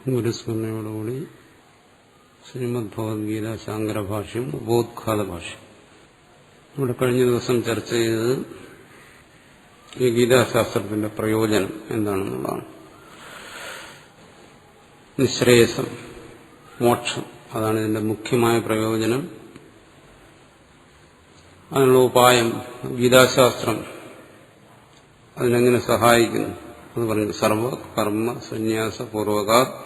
ഗുരുസ്മരണയോടുകൂടി ശ്രീമദ് ഭഗവത്ഗീത ശാങ്കരഭാഷ്യം ഉപോദ്ഘാത ഭാഷ്യം. ഇവിടെ കഴിഞ്ഞ ദിവസം ചർച്ച ചെയ്തത് ഈ ഗീതാശാസ്ത്രത്തിന്റെ പ്രയോജനം എന്താണെന്നുള്ളതാണ്. നിശ്രേയസം, മോക്ഷം, അതാണ് ഇതിന്റെ മുഖ്യമായ പ്രയോജനം. അതിനുള്ള ഉപായം ഗീതാശാസ്ത്രം അതിനെങ്ങനെ സഹായിക്കുന്നു എന്ന് പറഞ്ഞു. സർവ കർമ്മ സന്യാസ പൂർവക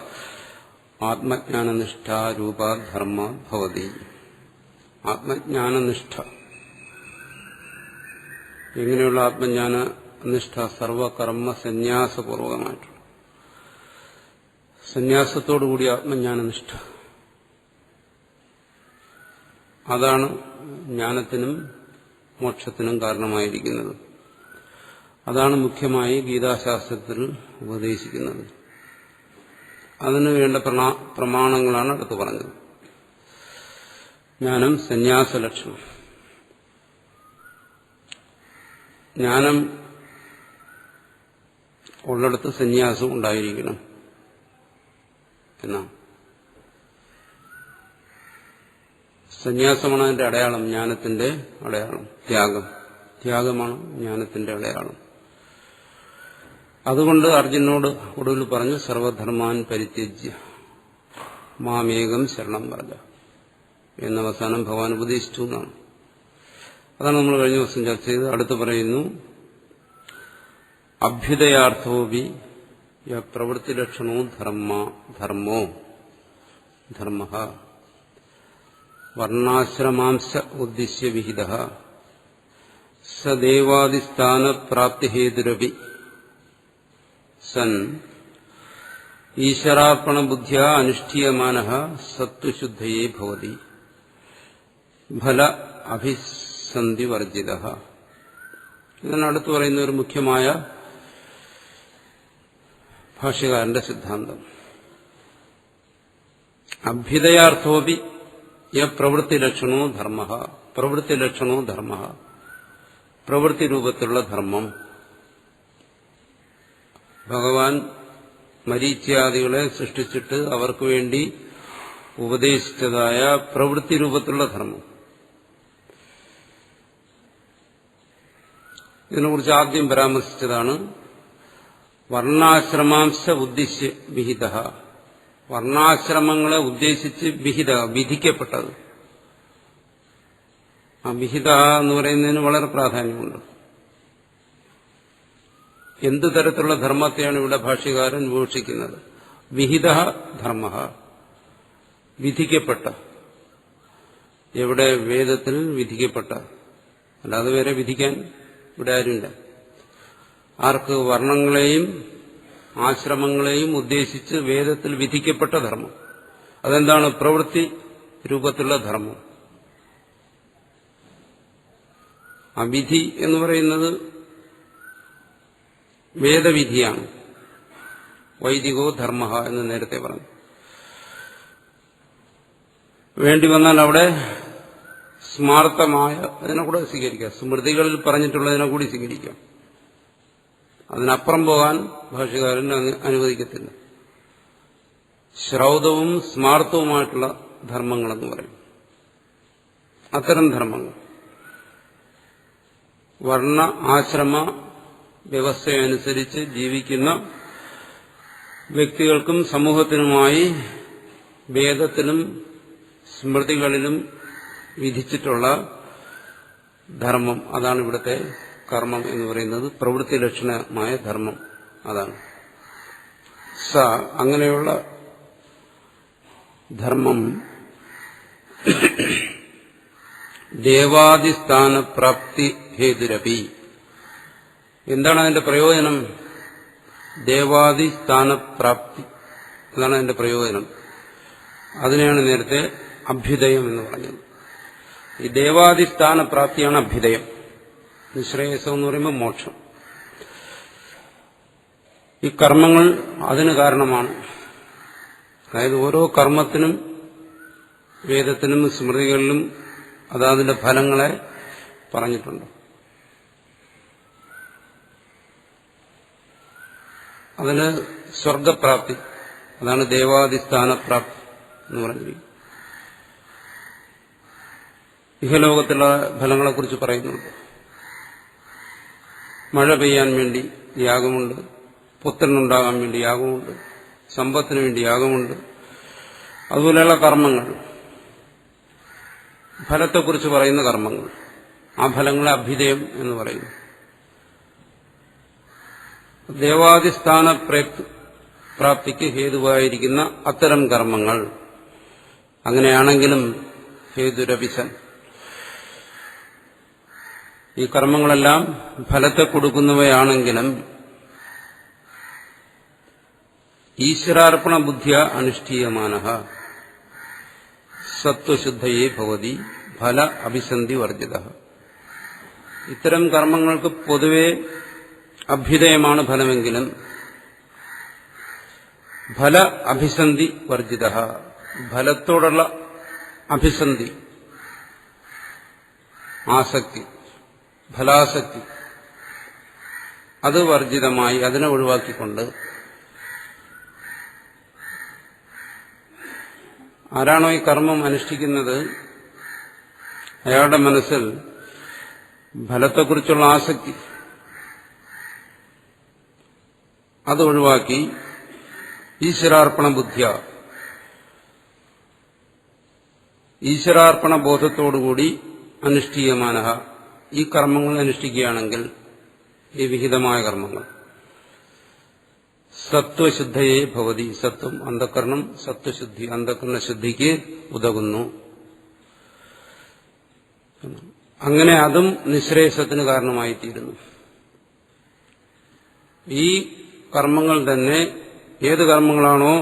ആത്മജ്ഞാനനിഷ്ഠാരൂപ ധർമ്മ ഭവതി. ആത്മജ്ഞാനനിഷ്ഠ, എങ്ങനെയുള്ള ആത്മജ്ഞാനനിഷ്ഠ? സർവകർമ്മ സന്യാസപൂർവകമായിട്ടുള്ള സന്യാസത്തോടുകൂടി ആത്മജ്ഞാനനിഷ്ഠ. അതാണ് ജ്ഞാനത്തിനും മോക്ഷത്തിനും കാരണമായിരിക്കുന്നത്. അതാണ് മുഖ്യമായി ഗീതാശാസ്ത്രത്തിൽ ഉപദേശിക്കുന്നത്. അതിനു വേണ്ട പ്രമാണങ്ങളാണ് അടുത്ത് പറഞ്ഞത്. ജ്ഞാനം സന്യാസലക്ഷണം. ജ്ഞാനം ഉള്ളിടത്ത് സന്യാസം ഉണ്ടായിരിക്കണം എന്നാണ്. സന്യാസമാണ് അതിന്റെ അടയാളം, ജ്ഞാനത്തിന്റെ അടയാളം. ത്യാഗമാണ് ജ്ഞാനത്തിന്റെ അടയാളം. അതുകൊണ്ട് അർജുനോട് ഒടുവിൽ പറഞ്ഞു, സർവധർമാൻ പരിത്യജ്യ മാമേകം ശരണം വ്രജ എന്ന അവസാനം ഭഗവാൻ ഉപദേശിച്ചു എന്നാണ്. അതാണ് നമ്മൾ കഴിഞ്ഞ ദിവസം ചർച്ച ചെയ്ത്. അടുത്ത് പറയുന്നു, അഭ്യുദയാർത്ഥോപി പ്രവൃത്തിലക്ഷണോ ധർമ്മോ വർണ്ണാശ്രമാംശ ഉദ്ദേശ്യ വിഹിത സദേവാദിസ്ഥാന പ്രാപ്തിഹേതുരപി സൻ ഈശ്വരാർപ്പണ ബുദ്ധ്യാ അനുഷ്ഠീയമാനഃ സത്വശുദ്ധയേ ഭവതി ഫല അഭിസന്ധി വർജിതഃ. ഇതിനടുത്ത് പറയുന്ന ഒരു മുഖ്യമായ ഭാഷ്യകാരന്റെ സിദ്ധാന്തം. അഭ്യുദയാർത്ഥോപി പ്രവൃത്തിലക്ഷണോ ധർമ്മ, പ്രവൃത്തി രൂപത്തിലുള്ള ധർമ്മം. ഭഗവാൻ മരീച്യാദികളെ സൃഷ്ടിച്ചിട്ട് അവർക്ക് വേണ്ടി ഉപദേശിച്ചതായ പ്രവൃത്തി രൂപത്തിലുള്ള ധർമ്മം. ഇതിനെക്കുറിച്ച് ആദ്യം പരാമർശിച്ചതാണ് വർണ്ണാശ്രമാംശ ഉദ്ദേശ്യ വിഹിത. വർണ്ണാശ്രമങ്ങളെ ഉദ്ദേശിച്ച് വിധിക്കപ്പെട്ടത്. ആ വിഹിത എന്ന് പറയുന്നതിന് വളരെ പ്രാധാന്യമുണ്ട്. എന്തു തരത്തിലുള്ള ധർമ്മത്തെയാണ് ഇവിടെ ഭാഷ്യകാരൻ വിവക്ഷിക്കുന്നത്? വിഹിത ധർമ്മ, വിധിക്കപ്പെട്ട. എവിടെ? വേദത്തിൽ വിധിക്കപ്പെട്ട. അല്ലാതെ വേറെ വിധിക്കാൻ ഇവിടെ ആരുമില്ല. ആർക്ക്? വർണ്ണങ്ങളെയും ആശ്രമങ്ങളെയും ഉദ്ദേശിച്ച് വേദത്തിൽ വിധിക്കപ്പെട്ട ധർമ്മം. അതെന്താണ്? പ്രവൃത്തി രൂപത്തിലുള്ള ധർമ്മം. ആ വിധി എന്ന് പറയുന്നത് വേദവിധിയാണ്. വൈദികോ ധർമ്മ എന്ന് നേരത്തെ പറഞ്ഞു. വേണ്ടി വന്നാൽ അവിടെ സ്മാർത്ഥമായ അതിനെ കൂടെ സ്വീകരിക്കാം, സ്മൃതികളിൽ പറഞ്ഞിട്ടുള്ളതിനെ കൂടി സ്വീകരിക്കാം. അതിനപ്പുറം പോകാൻ ഭാഷ്യകാരൻ അനുവദിക്കത്തില്ല. ശ്രൗതവും സ്മാർത്ഥവുമായിട്ടുള്ള ധർമ്മങ്ങളെന്ന് പറയും. അത്തരം ധർമ്മങ്ങൾ വർണ്ണ ആശ്രമ വ്യവസ്ഥയനുസരിച്ച് ജീവിക്കുന്ന വ്യക്തികൾക്കും സമൂഹത്തിനുമായി വേദത്തിലും സ്മൃതികളിലും വിധിച്ചിട്ടുള്ള ധർമ്മം. അതാണ് ഇവിടുത്തെ കർമ്മം എന്ന് പറയുന്നത്. പ്രവൃത്തി ലക്ഷണമായ ധർമ്മം അതാണ്. അങ്ങനെയുള്ള ധർമ്മം ദേവാദിസ്ഥാന പ്രാപ്തി ഹേതുരപി. എന്താണ് അതിന്റെ പ്രയോജനം? ദേവാദിസ്ഥാനപ്രാപ്തി, അതാണ് അതിന്റെ പ്രയോജനം. അതിനെയാണ് നേരത്തെ അഭ്യുദയം എന്ന് പറഞ്ഞത്. ഈ ദേവാദിസ്ഥാനപ്രാപ്തിയാണ് അഭ്യുദയം. നിശ്രേയസം എന്ന് പറയുമ്പോൾ മോക്ഷം. ഈ കർമ്മങ്ങൾ അതിന് കാരണമാണ്. അതായത് ഓരോ കർമ്മത്തിനും വേദത്തിനും സ്മൃതികളിലും അതതിന്റെ ഫലങ്ങളെ പറഞ്ഞിട്ടുണ്ട്. അതിന് സ്വർഗപ്രാപ്തി അതാണ് ദേവാദിസ്ഥാനപ്രാപ്തി എന്ന് പറഞ്ഞിരിക്കുന്നത്. ഇഹലോകത്തുള്ള ഫലങ്ങളെക്കുറിച്ച് പറയുന്നുണ്ട്. മഴ പെയ്യാൻ വേണ്ടി യാഗമുണ്ട്, പുത്രനുണ്ടാകാൻ വേണ്ടി യാഗമുണ്ട്, സമ്പത്തിന് വേണ്ടി യാഗമുണ്ട്. അതുപോലെയുള്ള കർമ്മങ്ങൾ, ഫലത്തെക്കുറിച്ച് പറയുന്ന കർമ്മങ്ങൾ, ആ ഫലങ്ങളെ അഭ്യുദയം എന്ന് പറയുന്നു. ദേവാദിസ്ഥാന പ്രാപ്തിക്ക് ഹേതുവായിരിക്കുന്ന അത്തരം കർമ്മങ്ങൾ അങ്ങനെയാണെങ്കിലും ഹേതുരപിസൻ, ഈ കർമ്മങ്ങളെല്ലാം ഫലത്തെ കൊടുക്കുന്നവയാണെങ്കിലും ഈശ്വരാർപ്പണ ബുദ്ധിയ അനുഷ്ഠീയമാന സത്വശുദ്ധയേ ഭവതി ഫല അഭിസന്ധി വർജിത. ഇത്തരം കർമ്മങ്ങൾക്ക് പൊതുവെ അഭ്യുദയമാണ് ഫലമെങ്കിലും ഫല അഭിസന്ധി വർജിത, ഫലത്തോടുള്ള അഭിസന്ധി, ആസക്തി, ഫലാസക്തി, അത് വർജിതമായി, അതിനെ ഒഴിവാക്കിക്കൊണ്ട് ആരാണോ ഈ കർമ്മം അനുഷ്ഠിക്കുന്നത് അയാളുടെ മനസ്സിൽ ഫലത്തെക്കുറിച്ചുള്ള ആസക്തി അത് ഒഴിവാക്കി ഈശ്വരാർപ്പണ ബുദ്ധിയ, ഈശ്വരാർപ്പണ ബോധത്തോടുകൂടി അനുഷ്ഠീയമാന ഈ കർമ്മങ്ങൾ അനുഷ്ഠിക്കുകയാണെങ്കിൽ, ഈ വിഹിതമായ കർമ്മങ്ങൾ, സത്വശുദ്ധയെ ഭവതി, സത്വം അന്ധകരണം, സത്വശുദ്ധി അന്ധകരണശുദ്ധിക്ക് ഉതകുന്നു. അങ്ങനെ അതും നിശ്രേയസത്തിന് കാരണമായിത്തീരുന്നു. ഈ കർമ്മങ്ങൾ തന്നെ, ഏത് കർമ്മങ്ങളാണോ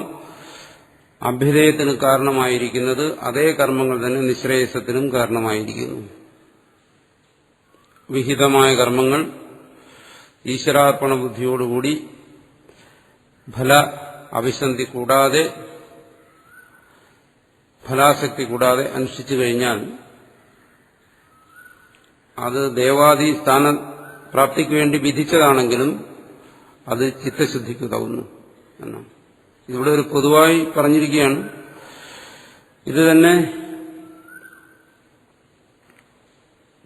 അഭ്യുദയത്തിന് കാരണമായിരിക്കുന്നത് അതേ കർമ്മങ്ങൾ തന്നെ നിശ്രേയസത്തിനും കാരണമായിരിക്കുന്നു. വിഹിതമായ കർമ്മങ്ങൾ ഈശ്വരാർപ്പണ ബുദ്ധിയോടുകൂടി ഫല അഭിസന്ധി കൂടാതെ, ഫലാസക്തി കൂടാതെ അനുഷ്ഠിച്ചു കഴിഞ്ഞാൽ അത് ദേവാദി സ്ഥാന പ്രാപ്തിക്ക് വേണ്ടി വിധിച്ചതാണെങ്കിലും അത് ചിത്തശുദ്ധിക്ക് ഉതകുന്നു എന്നാണ്. ഇവിടെ ഒരു പൊതുവായി പറഞ്ഞിരിക്കുകയാണ്. ഇത് തന്നെ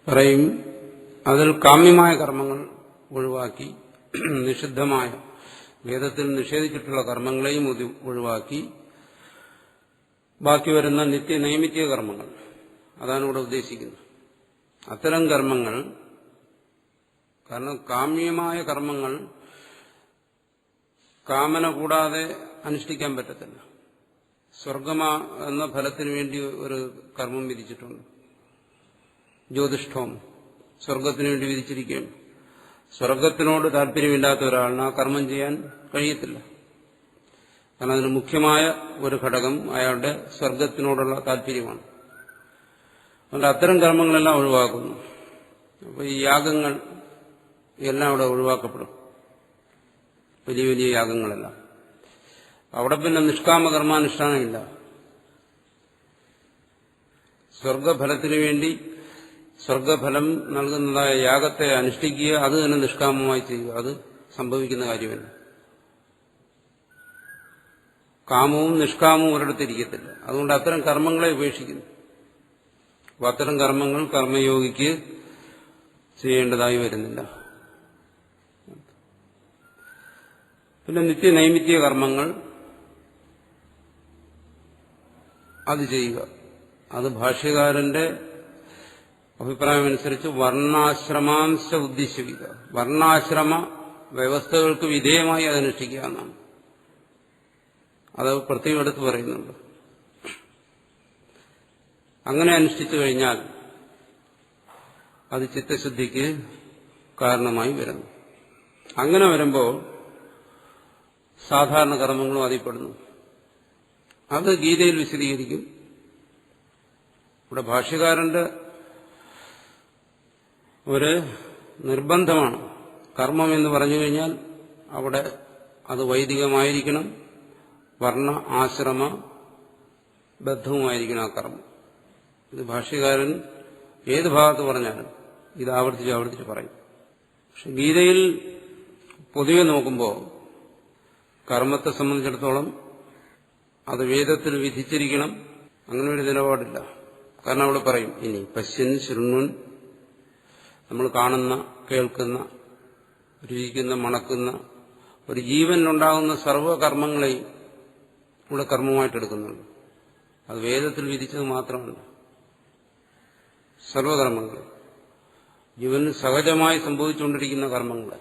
പറയും, അതിൽ കാമ്യമായ കർമ്മങ്ങൾ ഒഴിവാക്കി നിഷിദ്ധമായ, വേദത്തിൽ നിഷേധിച്ചിട്ടുള്ള കർമ്മങ്ങളെയും ഒഴിവാക്കി ബാക്കി വരുന്ന നിത്യനൈമിത്യ കർമ്മങ്ങൾ, അതാണ് ഇവിടെ ഉദ്ദേശിക്കുന്നത്. അത്തരം കർമ്മങ്ങൾ, കാരണം കാമ്യമായ കർമ്മങ്ങൾ കാമന കൂടാതെ അനുഷ്ഠിക്കാൻ പറ്റത്തില്ല. സ്വർഗമാ എന്ന ഫലത്തിന് വേണ്ടി ഒരു കർമ്മം വിധിച്ചിട്ടുണ്ട്, ജ്യോതിഷ്ഠോം, സ്വർഗത്തിന് വേണ്ടി വിധിച്ചിരിക്കുകയാണ്. സ്വർഗത്തിനോട് താല്പര്യമില്ലാത്ത ഒരാളിന് ആ കർമ്മം ചെയ്യാൻ കഴിയത്തില്ല. കാരണം അതിന് മുഖ്യമായ ഒരു ഘടകം അയാളുടെ സ്വർഗത്തിനോടുള്ള താല്പര്യമാണ്. അതുകൊണ്ട് അത്തരം കർമ്മങ്ങളെല്ലാം ഒഴിവാക്കുന്നു. അപ്പോൾ ഈ യാഗങ്ങൾ എല്ലാം അവിടെ ഒഴിവാക്കപ്പെടും, വലിയ വലിയ യാഗങ്ങളെല്ലാം. അവിടെ പിന്നെ നിഷ്കാമ കർമാനുഷ്ഠാനമില്ല. സ്വർഗഫലത്തിനു വേണ്ടി സ്വർഗഫലം നൽകുന്നതായ യാഗത്തെ അനുഷ്ഠിക്കുക, അത് തന്നെ നിഷ്കാമമായി ചെയ്യുക, അത് സംഭവിക്കുന്ന കാര്യമല്ല. കാമവും നിഷ്കാമവും ഒരിടത്തിരിക്കത്തില്ല. അതുകൊണ്ട് അത്തരം കർമ്മങ്ങളെ ഉപേക്ഷിക്കുന്നു. അപ്പോൾ അത്തരം കർമ്മങ്ങൾ കർമ്മയോഗിക്ക് ചെയ്യേണ്ടതായി വരുന്നില്ല. പിന്നെ നിത്യനൈമിത്യ കർമ്മങ്ങൾ അത് ചെയ്യുക. അത് ഭാഷ്യകാരന്റെ അഭിപ്രായമനുസരിച്ച് വർണ്ണാശ്രമാംശ ഉദ്ദേശിക്കുക, വർണ്ണാശ്രമ വ്യവസ്ഥകൾക്ക് വിധേയമായി അതനുഷ്ഠിക്കുക എന്നാണ്. അത് പ്രത്യേകം എടുത്ത് പറയുന്നുണ്ട്. അങ്ങനെ അനുഷ്ഠിച്ചു കഴിഞ്ഞാൽ അത് ചിത്തശുദ്ധിക്ക് കാരണമായി വരുന്നു. അങ്ങനെ വരുമ്പോൾ സാധാരണ കർമ്മങ്ങളും അതിൽപ്പെടുന്നു. അത് ഗീതയിൽ വിശദീകരിക്കും. ഇവിടെ ഭാഷ്യകാരന്റെ ഒരു നിർബന്ധമാണ്. കർമ്മം എന്ന് പറഞ്ഞു കഴിഞ്ഞാൽ അവിടെ അത് വൈദികമായിരിക്കണം, വർണ്ണ ആശ്രമ ബദ്ധവുമായിരിക്കണം ആ കർമ്മം. ഇത് ഭാഷ്യകാരൻ ഏത് ഭാഗത്ത് പറഞ്ഞാലും ഇത് ആവർത്തിച്ച് പറയും. പക്ഷെ ഗീതയിൽ പൊതുവെ നോക്കുമ്പോൾ കർമ്മത്തെ സംബന്ധിച്ചിടത്തോളം അത് വേദത്തിൽ വിധിച്ചിരിക്കണം, അങ്ങനെ ഒരു നിലപാടില്ല. കാരണം അവിടെ പറയും ഇനി പശ്യൻ ശൃണ്വൻ, നമ്മൾ കാണുന്ന, കേൾക്കുന്ന, രുചിക്കുന്ന, മണക്കുന്ന ഒരു ജീവനിലുണ്ടാകുന്ന സർവ്വകർമ്മങ്ങളെയും ഇവിടെ കർമ്മമായിട്ടെടുക്കുന്നുണ്ട്. അത് വേദത്തിൽ വിധിച്ചത് മാത്രമല്ല, സർവകർമ്മങ്ങൾ ജീവന് സഹജമായി സംഭവിച്ചുകൊണ്ടിരിക്കുന്ന കർമ്മങ്ങളെ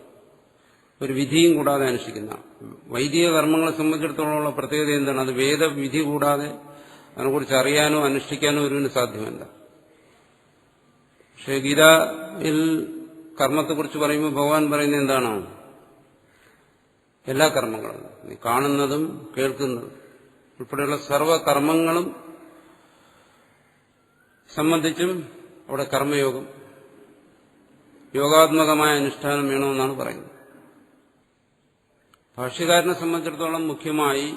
ഒരു വിധിയും കൂടാതെ അനുഷ്ഠിക്കുന്ന വൈദിക കർമ്മങ്ങളെ സംബന്ധിച്ചിടത്തോളമുള്ള പ്രത്യേകത എന്താണ്? അത് വേദവിധി കൂടാതെ അതിനെക്കുറിച്ച് അറിയാനോ അനുഷ്ഠിക്കാനോ ഒരുവിന് സാധ്യമല്ല. പക്ഷേ ഗീതയിൽ കർമ്മത്തെക്കുറിച്ച് പറയുമ്പോൾ ഭഗവാൻ പറയുന്നത് എന്താണോ? എല്ലാ കർമ്മങ്ങളും, നീ കാണുന്നതും കേൾക്കുന്നതും ഉൾപ്പെടെയുള്ള സർവകർമ്മങ്ങളും സംബന്ധിച്ചും അവിടെ കർമ്മയോഗം, യോഗാത്മകമായ അനുഷ്ഠാനം വേണമെന്നാണ് പറയുന്നത്. ഭാഷ്യകാരനെ സംബന്ധിച്ചിടത്തോളം മുഖ്യമായി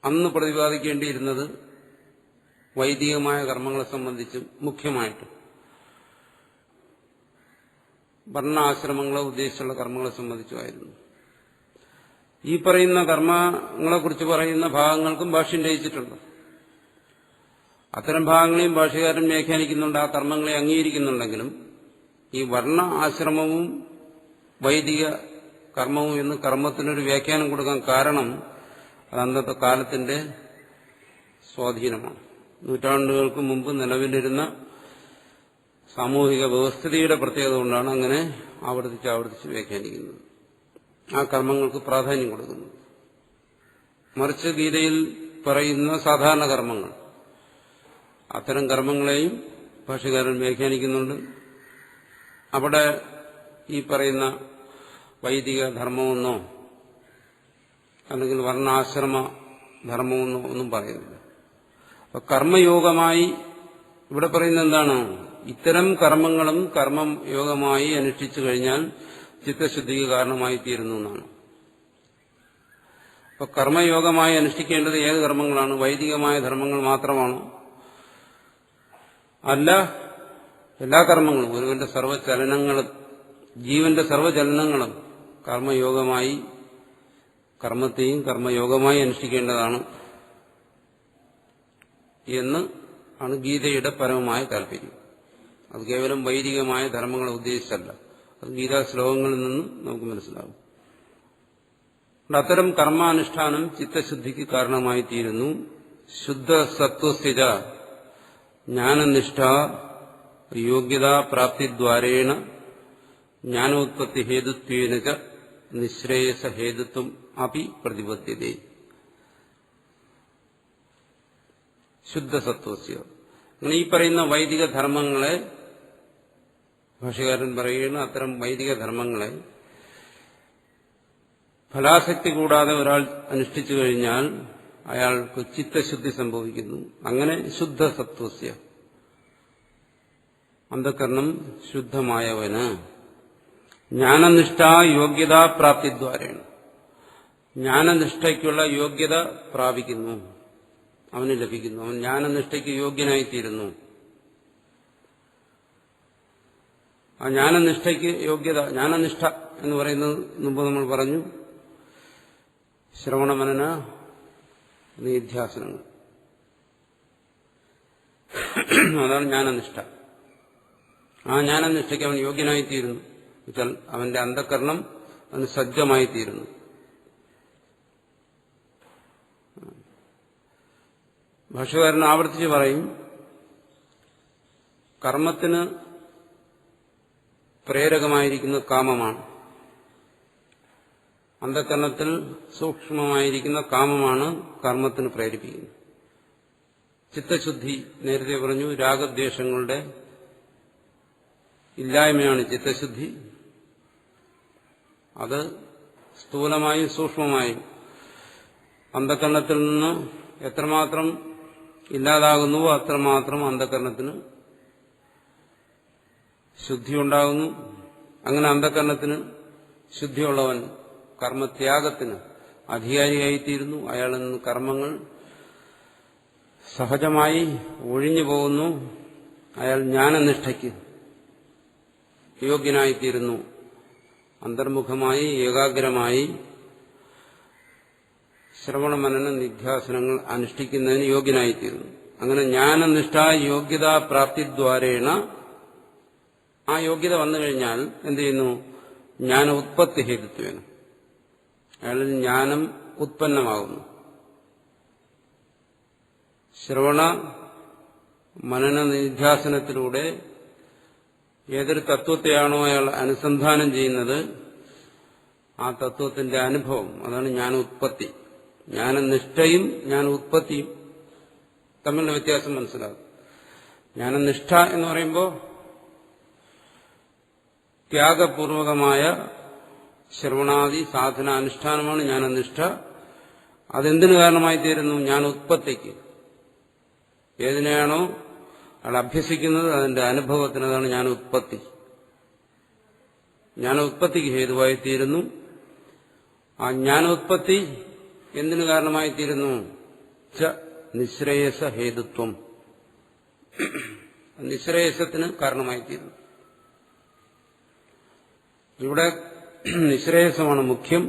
അന്ന് പ്രതിപാദിക്കേണ്ടിയിരുന്നത് വൈദികമായ കർമ്മങ്ങളെ സംബന്ധിച്ചും മുഖ്യമായിട്ടും വർണ്ണാശ്രമങ്ങളെ ഉദ്ദേശിച്ചുള്ള കർമ്മങ്ങളെ സംബന്ധിച്ചുമായിരുന്നു. ഈ പറയുന്ന കർമ്മങ്ങളെക്കുറിച്ച് പറയുന്ന ഭാഗങ്ങൾക്കും ഭാഷ്യം രചിച്ചിട്ടുണ്ട്. അത്തരം ഭാഗങ്ങളെയും ഭാഷ്യകാരൻ വ്യാഖ്യാനിക്കുന്നുണ്ട്, ആ കർമ്മങ്ങളെ അംഗീകരിക്കുന്നുണ്ടെങ്കിലും ഈ വർണ്ണ ആശ്രമവും വൈദിക കർമ്മവും എന്ന് കർമ്മത്തിനൊരു വ്യാഖ്യാനം കൊടുക്കാൻ കാരണം അത് അന്നത്തെ കാലത്തിന്റെ സ്വാധീനമാണ്. നൂറ്റാണ്ടുകൾക്ക് മുമ്പ് നിലവിലിരുന്ന സാമൂഹിക വ്യവസ്ഥിതിയുടെ പ്രത്യേകത കൊണ്ടാണ് അങ്ങനെ ആവർത്തിച്ച് വ്യാഖ്യാനിക്കുന്നത്, ആ കർമ്മങ്ങൾക്ക് പ്രാധാന്യം കൊടുക്കുന്നത്. മറിച്ച് ഗീതയിൽ പറയുന്ന സാധാരണ കർമ്മങ്ങൾ, അത്തരം കർമ്മങ്ങളെയും ഭാഷ്യകാരൻ വ്യാഖ്യാനിക്കുന്നുണ്ട്. അവിടെ ഈ പറയുന്ന വൈദിക ധർമ്മമെന്നോ അല്ലെങ്കിൽ വർണ്ണാശ്രമ ധർമ്മമെന്നോ ഒന്നും പറയുന്നില്ല. അപ്പൊ കർമ്മയോഗമായി ഇവിടെ പറയുന്നത് എന്താണ്? ഇത്തരം കർമ്മങ്ങളും കർമ്മം യോഗമായി അനുഷ്ഠിച്ചു കഴിഞ്ഞാൽ ചിത്തശുദ്ധിക്ക് കാരണമായി തീരുന്നു എന്നാണ്. അപ്പൊ കർമ്മയോഗമായി അനുഷ്ഠിക്കേണ്ടത് ഏത് കർമ്മങ്ങളാണ്? വൈദികമായ ധർമ്മങ്ങൾ മാത്രമാണോ? അല്ല, എല്ലാ കർമ്മങ്ങളും, ഒരുവന്റെ സർവ്വചലനങ്ങളും, ജീവന്റെ സർവ്വചലനങ്ങളും കർമ്മയോഗമായി, കർമ്മത്തെയും കർമ്മയോഗമായി അനുഷ്ഠിക്കേണ്ടതാണ് എന്ന് ആണ് ഗീതയുടെ പരമമായ താല്പര്യം. അത് കേവലം വൈദികമായ ധർമ്മങ്ങളെ ഉദ്ദേശിച്ചല്ല, അത് ഗീതാ ശ്ലോകങ്ങളിൽ നിന്നും നമുക്ക് മനസ്സിലാകും. അത്തരം കർമാനുഷ്ഠാനം ചിത്തശുദ്ധിക്ക് കാരണമായി തീരുന്നു. ശുദ്ധ സത്വസ്ഥിത ജ്ഞാനനിഷ്ഠ യോഗ്യതാപ്രാപ്തിദ്വാരേണ ജ്ഞാനോത്പത്തി ഹേതുത്വേന ച നിശ്രേയസ ഹേതുത്വം അപി പ്രതിപദ്ധ്യതേ. ശുദ്ധസത്വസ്യ, അങ്ങനെ ഈ പറയുന്ന വൈദിക ധർമ്മങ്ങളെ, ഭാഷ്യകാരൻ പറയുന്ന അത്തരം വൈദിക ധർമ്മങ്ങളെ ഫലാസക്തി കൂടാതെ ഒരാൾ അനുഷ്ഠിച്ചു കഴിഞ്ഞാൽ അയാൾക്ക് ചിത്തശുദ്ധി സംഭവിക്കുന്നു. അങ്ങനെ ശുദ്ധസത്വസ്യ, അന്ധകരണം ശുദ്ധമായവന് ജ്ഞാനനിഷ്ഠ യോഗ്യതാപ്രാപ്തിദ്വാരേണ, ജ്ഞാനനിഷ്ഠയ്ക്കുള്ള യോഗ്യത പ്രാപിക്കുന്നു, അവന് ലഭിക്കുന്നു, അവൻ ജ്ഞാനനിഷ്ഠയ്ക്ക് യോഗ്യനായിത്തീരുന്നു. ആ ജ്ഞാനനിഷ്ഠയ്ക്ക് യോഗ്യത, ജ്ഞാനനിഷ്ഠ എന്ന് പറയുന്നത് മുമ്പ് നമ്മൾ പറഞ്ഞു, ശ്രവണമനന നിധ്യാസനങ്ങൾ, അതാണ് ജ്ഞാനനിഷ്ഠ. ആ ജ്ഞാനനിഷ്ഠയ്ക്ക് അവൻ യോഗ്യനായിത്തീരുന്നു വെച്ചാൽ അവന്റെ അന്ധകരണം അവന് സജ്ജമായിത്തീരുന്നു. ഭാഷ്യകാരൻ ആവർത്തിച്ച് പറയും, കർമ്മത്തിന് പ്രേരകമായിരിക്കുന്ന കാമമാണ്, അന്ധകരണത്തിൽ സൂക്ഷ്മമായിരിക്കുന്ന കാമമാണ് കർമ്മത്തിന് പ്രേരിപ്പിക്കുന്നത്. ചിത്തശുദ്ധി നേരത്തെ പറഞ്ഞു, രാഗദ്വേഷങ്ങളുടെ ഇല്ലായ്മയാണ് ചിത്തശുദ്ധി. അത് സ്ഥൂലമായും സൂക്ഷ്മമായും അന്ധകരണത്തിൽ നിന്ന് എത്രമാത്രം ഇല്ലാതാകുന്നുവോ അത്രമാത്രം അന്ധകരണത്തിന് ശുദ്ധി ഉണ്ടാകുന്നു. അങ്ങനെ അന്ധകരണത്തിന് ശുദ്ധിയുള്ളവൻ കർമ്മത്യാഗത്തിന് അധികാരിയായിത്തീരുന്നു. അയാളിൽ നിന്ന് കർമ്മങ്ങൾ സഹജമായി ഒഴിഞ്ഞു പോകുന്നു. അയാൾ ജ്ഞാനനിഷ്ഠയ്ക്ക് യോഗ്യനായിത്തീരുന്നു. അന്തർമുഖമായി ഏകാഗ്രമായി ശ്രവണ മനന നിധ്യാസനങ്ങൾ അനുഷ്ഠിക്കുന്നതിന് യോഗ്യനായിത്തീരുന്നു. അങ്ങനെ ജ്ഞാനനിഷ്ഠ യോഗ്യതാ പ്രാപ്തിദ്വാരേണ ആ യോഗ്യത വന്നു കഴിഞ്ഞാൽ എന്ത് ചെയ്യുന്നു? ജ്ഞാന ഉത്പത്തി ഹേതുത്വേന അയാളിൽ ജ്ഞാനം ഉത്പന്നമാകുന്നു. ശ്രവണ മനന നിധ്യാസനത്തിലൂടെ ഏതൊരു തത്വത്തെയാണോ അയാൾ അനുസന്ധാനം ചെയ്യുന്നത് ആ തത്വത്തിന്റെ അനുഭവം, അതാണ് ജ്ഞാന ഉത്പത്തി. ജ്ഞാനനിഷ്ഠയും ജ്ഞാന ഉത്പത്തിയും തമ്മിലുള്ള വ്യത്യാസം മനസ്സിലാകും. ജ്ഞാനനിഷ്ഠ എന്ന് പറയുമ്പോൾ ത്യാഗപൂർവകമായ ശ്രവണാദി സാധനാനുഷ്ഠാനമാണ് ജ്ഞാനനിഷ്ഠ. അതെന്തിനു കാരണമായി തീരുന്നു? ജ്ഞാനോത്പത്തിക്ക്. ഏതിനെയാണോ അയാൾ അഭ്യസിക്കുന്നത് അതിന്റെ അനുഭവത്തിനതാണ് ജ്ഞാനോത്പത്തി. ജ്ഞാനോത്പത്തിക്ക് ഹേതുവായി തീരുന്നു. ആ ജ്ഞാനോത്പത്തി എന്തിനു കാരണമായി തീരുന്നു? നിശ്രേയസ ഹേതുത്വം, നിശ്രേയസത്തിന് കാരണമായി തീരുന്നു. ഇവിടെ നിശ്രേയസമാണ് മുഖ്യം.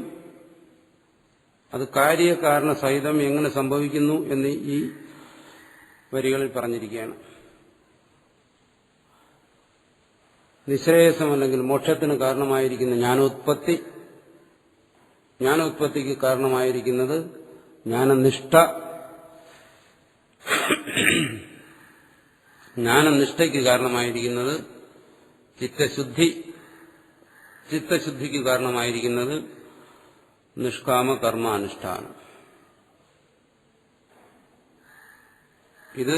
അത് കാര്യകാരണ സഹിതം എങ്ങനെ സംഭവിക്കുന്നു എന്ന് ഈ വരികളിൽ പറഞ്ഞിരിക്കുകയാണ്. നിശ്രേയസമല്ലെങ്കിൽ മോക്ഷത്തിന് കാരണമായിരിക്കുന്ന ജ്ഞാനോത്പത്തി, ജ്ഞാനോത്പത്തിക്ക് കാരണമായിരിക്കുന്നത് ജ്ഞാനനിഷ്ഠ, ജ്ഞാനനിഷ്ഠയ്ക്ക് കാരണമായിരിക്കുന്നത് ചിത്തശുദ്ധി, ചിത്തശുദ്ധിക്ക് കാരണമായിരിക്കുന്നത് നിഷ്കാമ കർമാനുഷ്ഠാനം. ഇത്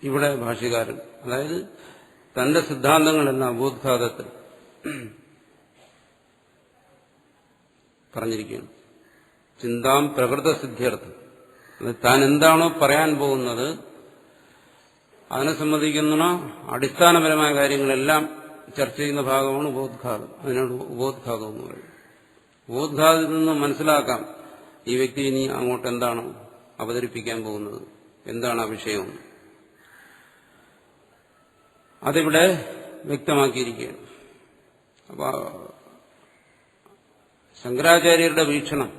ഇവിടെ ഭാഷ്യകാരൻ, അതായത് തന്റെ സിദ്ധാന്തങ്ങളെന്ന ഉപോദ്ഘാതത്തിൽ പറഞ്ഞിരിക്കുകയാണ്. ചിന്താം പ്രകൃതസിദ്ധ്യർത്ഥം, താൻ എന്താണോ പറയാൻ പോകുന്നത് അതിനെ സംബന്ധിക്കുന്ന അടിസ്ഥാനപരമായ കാര്യങ്ങളെല്ലാം ചർച്ച ചെയ്യുന്ന ഭാഗമാണ് ഉപോദ്ഘാതം. അതിനോട് ഉപോദ്ഘാതം എന്ന് പറയും. ഉപോദ്ഘാതത്തിൽ നിന്ന് മനസ്സിലാക്കാം ഈ വ്യക്തി ഇനി അങ്ങോട്ട് എന്താണ് അവതരിപ്പിക്കാൻ പോകുന്നത്, എന്താണ് ആ വിഷയം. അതിവിടെ വ്യക്തമാക്കിയിരിക്കുകയാണ്. അപ്പൊ ശങ്കരാചാര്യരുടെ വീക്ഷണം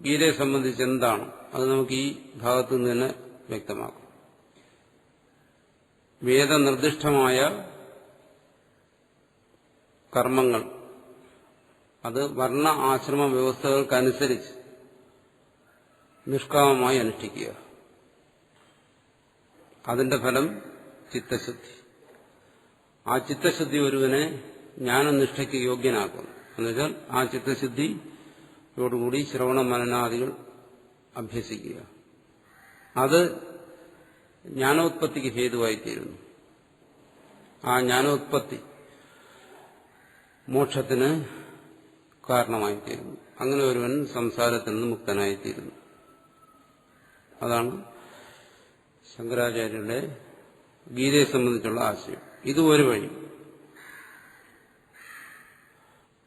ഗീതയെ സംബന്ധിച്ച് എന്താണ്, അത് നമുക്ക് ഈ ഭാഗത്തു നിന്ന് തന്നെ വ്യക്തമാക്കാം. വേദനിർദ്ദിഷ്ടമായ കർമ്മങ്ങൾ അത് വർണ്ണ ആശ്രമ വ്യവസ്ഥകൾക്കനുസരിച്ച് നിഷ്കാമമായി അനുഷ്ഠിക്കുക. അതിന്റെ ഫലം ചിത്തശുദ്ധി. ആ ചിത്തശുദ്ധി ഒരുവനെ ജ്ഞാനനിഷ്ഠയ്ക്ക് യോഗ്യനാക്കുന്നു. എന്നുവെച്ചാൽ ആ ചിത്തശുദ്ധിയോടുകൂടി ശ്രവണ മനനാദികൾ അഭ്യസിക്കുക. അത് ജ്ഞാനോത്പത്തിക്ക് ഹേതുവായിത്തീരുന്നു. ആ ജ്ഞാനോത്പത്തി മോക്ഷത്തിന് കാരണമായിത്തീരുന്നു. അങ്ങനെ ഒരുവൻ സംസാരത്തിൽ നിന്ന് മുക്തനായിത്തീരുന്നു. അതാണ് ശങ്കരാചാര്യരുടെ ഗീതയെ സംബന്ധിച്ചുള്ള ആശയം. ഇത് ഒരു വഴി,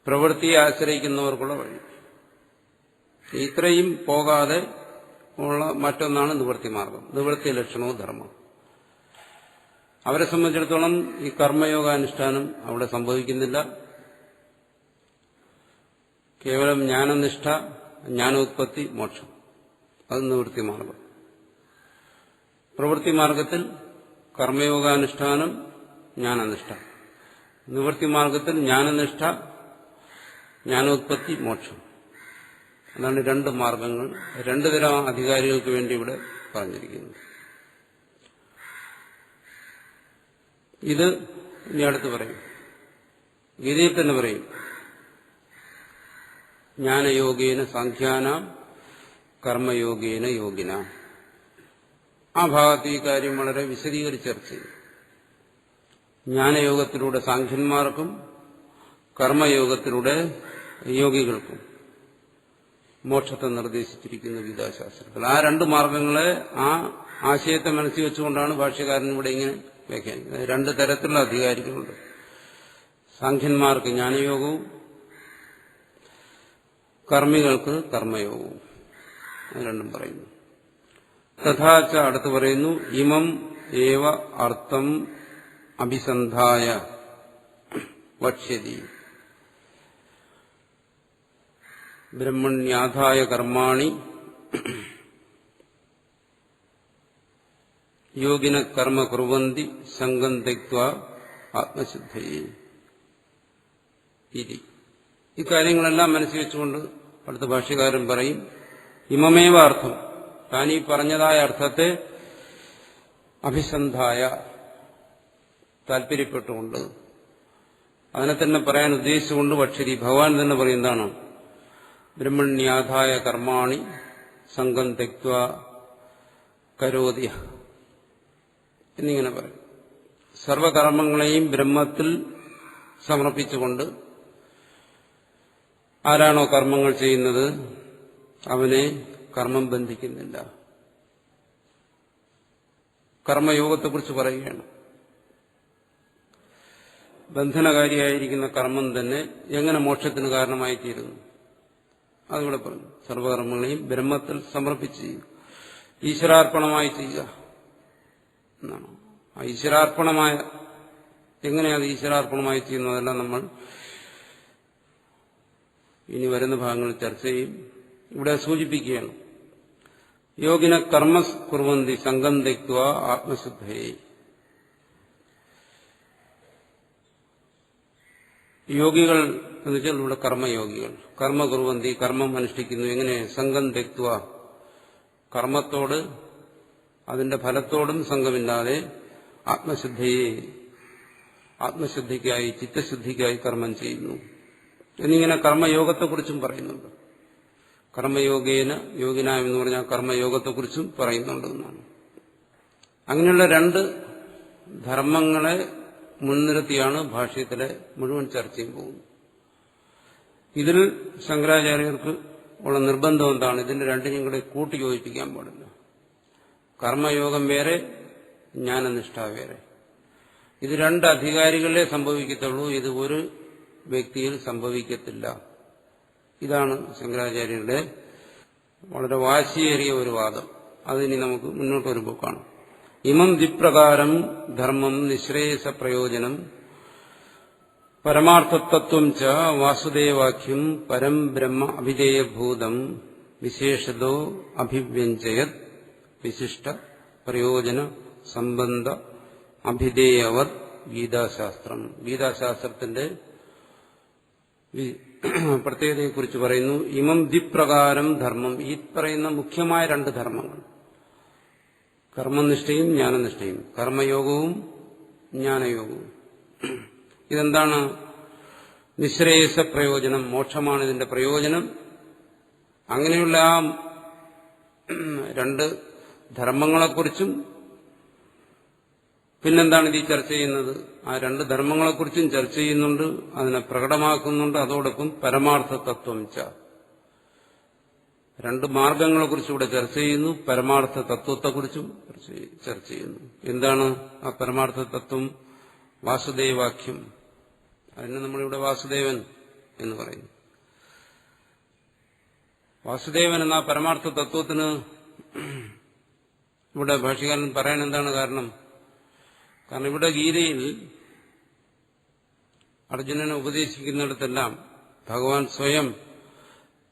പ്രവൃത്തിയെ ആശ്രയിക്കുന്നവർക്കുള്ള വഴി. ഇത്രയും പോകാതെ ഉള്ള മറ്റൊന്നാണ് നിവൃത്തിമാർഗം, നിവൃത്തി ലക്ഷണവും ധർമ്മം. അവരെ സംബന്ധിച്ചിടത്തോളം ഈ കർമ്മയോഗാനുഷ്ഠാനം അവിടെ സംഭവിക്കുന്നില്ല. കേവലം ജ്ഞാനനിഷ്ഠ, ജ്ഞാനോത്പത്തി, മോക്ഷം, അത് നിവൃത്തിമാർഗം. പ്രവൃത്തിമാർഗത്തിൽ കർമ്മയോഗാനുഷ്ഠാനം, ജ്ഞാനനിഷ്ഠ. നിവൃത്തിമാർഗത്തിൽ ജ്ഞാനനിഷ്ഠ, ജ്ഞാനോത്പത്തി, മോക്ഷം. അതാണ് രണ്ട് മാർഗങ്ങൾ, രണ്ടു തരം അധികാരികൾക്ക് വേണ്ടി ഇവിടെ പറഞ്ഞിരിക്കുന്നു. ഇത് ഇനി അടുത്ത് പറയും, ഗീതയിൽ തന്നെ പറയും. ജ്ഞാനയോഗേന സാഖ്യാനാം കർമ്മയോഗേന യോഗിന. ആ ഭാഗത്ത് ഈ കാര്യം വളരെ വിശദീകരിച്ച് ചർച്ച ചെയ്യും. ജ്ഞാനയോഗത്തിലൂടെ സാഖ്യന്മാർക്കും കർമ്മയോഗത്തിലൂടെ യോഗികൾക്കും മോക്ഷത്തെ നിർദ്ദേശിച്ചിരിക്കുന്ന ഗീതാശാസ്ത്രത്തിൽ. ആ രണ്ട് മാർഗങ്ങളെ, ആ ആശയത്തെ മനസ്സിൽ വെച്ചുകൊണ്ടാണ് ഭാഷ്യകാരൻ ഇവിടെ ഇങ്ങനെ വ്യാഖ്യാനിക്കുന്നത്. രണ്ട് തരത്തിലുള്ള അധികാരികളുണ്ട്. സാഖ്യന്മാർക്ക് ജ്ഞാനയോഗവും കർമ്മികൾക്ക് കർമ്മയോഗവും. അത് രണ്ടും പറയുന്നു. തഥാച അടുത്ത് പറയുന്നു, ഇമം ഏവ അർത്ഥം അഭിസന്ധായ വക്ഷ്യതി. ബ്രഹ്മണ്യാധായ കർമാണി യോഗിന കർമ്മ കുർവന്തി സംഗം തെക്വാ ആത്മശുദ്ധയെ. ഈ കാര്യങ്ങളെല്ലാം മനസ്സിൽ വെച്ചുകൊണ്ട് അടുത്ത ഭാഷ്യകാരൻ പറയും, ഇമമേവ അർത്ഥം, താനീ പറഞ്ഞതായ അർത്ഥത്തെ അഭിസന്ധായ താല്പര്യപ്പെട്ടുകൊണ്ട് അതിനെ തന്നെ പറയാൻ ഉദ്ദേശിച്ചുകൊണ്ട് ഭക്ഷ്യരി ഭഗവാൻ തന്നെ പറയുന്നതാണ് ബ്രഹ്മണ്യാധായ കർമാണി സംഗം തെക്വാ കരോതി എന്നിങ്ങനെ പറയും. സർവകർമ്മങ്ങളെയും ബ്രഹ്മത്തിൽ സമർപ്പിച്ചുകൊണ്ട് ആരാണോ കർമ്മങ്ങൾ ചെയ്യുന്നത് അവനെ കർമ്മം ബന്ധിക്കുന്നില്ല. കർമ്മയോഗത്തെക്കുറിച്ച് പറയുകയാണ്. ബന്ധനകാരിയായിരിക്കുന്ന കർമ്മം തന്നെ എങ്ങനെ മോക്ഷത്തിന് കാരണമായി തീരുന്നു അതിവിടെ പറഞ്ഞു. സർവകർമ്മങ്ങളെയും ബ്രഹ്മത്തിൽ സമർപ്പിച്ച് ചെയ്യുക, ഈശ്വരാർപ്പണമായി ചെയ്യുക എന്നാണ്. ആ ഈശ്വരാർപ്പണമായ എങ്ങനെയാണ് ഈശ്വരാർപ്പണമായി ചെയ്യുന്നതെല്ലാം നമ്മൾ ഇനി വരുന്ന ഭാഗങ്ങളിൽ ചർച്ച ചെയ്യും. ഇവിടെ സൂചിപ്പിക്കുകയാണ്, യോഗിന കർമ്മ കുർവന്തി സംഗം തെക്വാ ആത്മശുദ്ധയെ. യോഗികൾ എന്ന് വെച്ചാൽ ഇവിടെ കർമ്മയോഗികൾ. കർമ്മ കുർവന്തി, കർമ്മം അനുഷ്ഠിക്കുന്നു. എങ്ങനെ? സംഗം തെക്വാ, കർമ്മത്തോട് അതിന്റെ ഫലത്തോടും സംഘമില്ലാതെ ആത്മശുദ്ധയെ, ആത്മശുദ്ധിക്കായി ചിത്തശുദ്ധിക്കായി കർമ്മം ചെയ്യുന്നു എന്നിങ്ങനെ കർമ്മയോഗത്തെക്കുറിച്ചും പറയുന്നുണ്ട്. കർമ്മയോഗേന യോഗിന എന്ന് പറഞ്ഞാൽ കർമ്മയോഗത്തെക്കുറിച്ചും പറയുന്നുണ്ട് എന്നാണ്. അങ്ങനെയുള്ള രണ്ട് ധർമ്മങ്ങളെ മുൻനിർത്തിയാണ് ഭാഷ്യത്തിലെ മുഴുവൻ ചർച്ചയും പോകുന്നത്. ഇതിൽ ശങ്കരാചാര്യർക്ക് ഉള്ള നിർബന്ധം എന്താണ്? ഇതിന്റെ രണ്ടിനെയും കൂടെ കൂട്ടി യോജിപ്പിക്കാൻ പാടില്ല. കർമ്മയോഗം വേറെ, ജ്ഞാനനിഷ്ഠ വേറെ. ഇത് രണ്ട് അധികാരികളെ സംഭവിക്കത്തുള്ളൂ, ഇത് ഒരു വ്യക്തിയിൽ സംഭവിക്കത്തില്ല. ഇതാണ് ശങ്കരാചാര്യരുടെ വളരെ വാശിയേറിയ ഒരു വാദം. അതിനി നമുക്ക് മുന്നോട്ട് വരുമ്പോൾ കാണാം. ഇമം ദ്വിപ്രകാരം ധർമ്മം നിശ്രേയസ പ്രയോജനം പരമാർത്ഥതത്വം ച വാസുദേവാഖ്യം പരം ബ്രഹ്മ അഭിധേയഭൂതം വിശേഷതോ അഭിവ്യഞ്ജയത് വിശിഷ്ട പ്രയോജന സംബന്ധ അഭിധേയവത് ഗീതാശാസ്ത്രം. ഗീതാശാസ്ത്രത്തിന്റെ പ്രത്യേകതയെക്കുറിച്ച് പറയുന്നു. ഇമം ദ്വിപ്രകാരം ധർമ്മം, ഈ പറയുന്ന മുഖ്യമായ രണ്ട് ധർമ്മങ്ങൾ, കർമ്മനിഷ്ഠയും ജ്ഞാനനിഷ്ഠയും, കർമ്മയോഗവും ജ്ഞാനയോഗവും. ഇതെന്താണ്? നിശ്രേയസ പ്രയോജനം, മോക്ഷമാണ് ഇതിന്റെ പ്രയോജനം. അങ്ങനെയുള്ള ആ രണ്ട് ധർമ്മങ്ങളെക്കുറിച്ചും പിന്നെന്താണ് ഇത് ചർച്ച ചെയ്യുന്നത്? ആ രണ്ട് ധർമ്മങ്ങളെക്കുറിച്ചും ചർച്ച ചെയ്യുന്നുണ്ട്, അതിനെ പ്രകടമാക്കുന്നുണ്ട്. അതോടൊപ്പം പരമാർത്ഥ തത്വം ച, രണ്ട് മാർഗങ്ങളെക്കുറിച്ചും ഇവിടെ ചർച്ച ചെയ്യുന്നു, പരമാർത്ഥ തത്വത്തെക്കുറിച്ചും ചർച്ച ചെയ്യുന്നു. എന്താണ് ആ പരമാർത്ഥ തത്വം? വാസുദേവാഖ്യം. അതിന് നമ്മളിവിടെ വാസുദേവൻ എന്ന് പറയുന്നു. വാസുദേവൻ എന്ന പരമാർത്ഥ തത്വത്തിന് ഇവിടെ ഭാഷ്യകാരൻ പറയാൻ എന്താണ് കാരണം? കാരണം ഇവിടെ ഗീതയിൽ അർജുനനെ ഉപദേശിക്കുന്നിടത്തെല്ലാം ഭഗവാൻ സ്വയം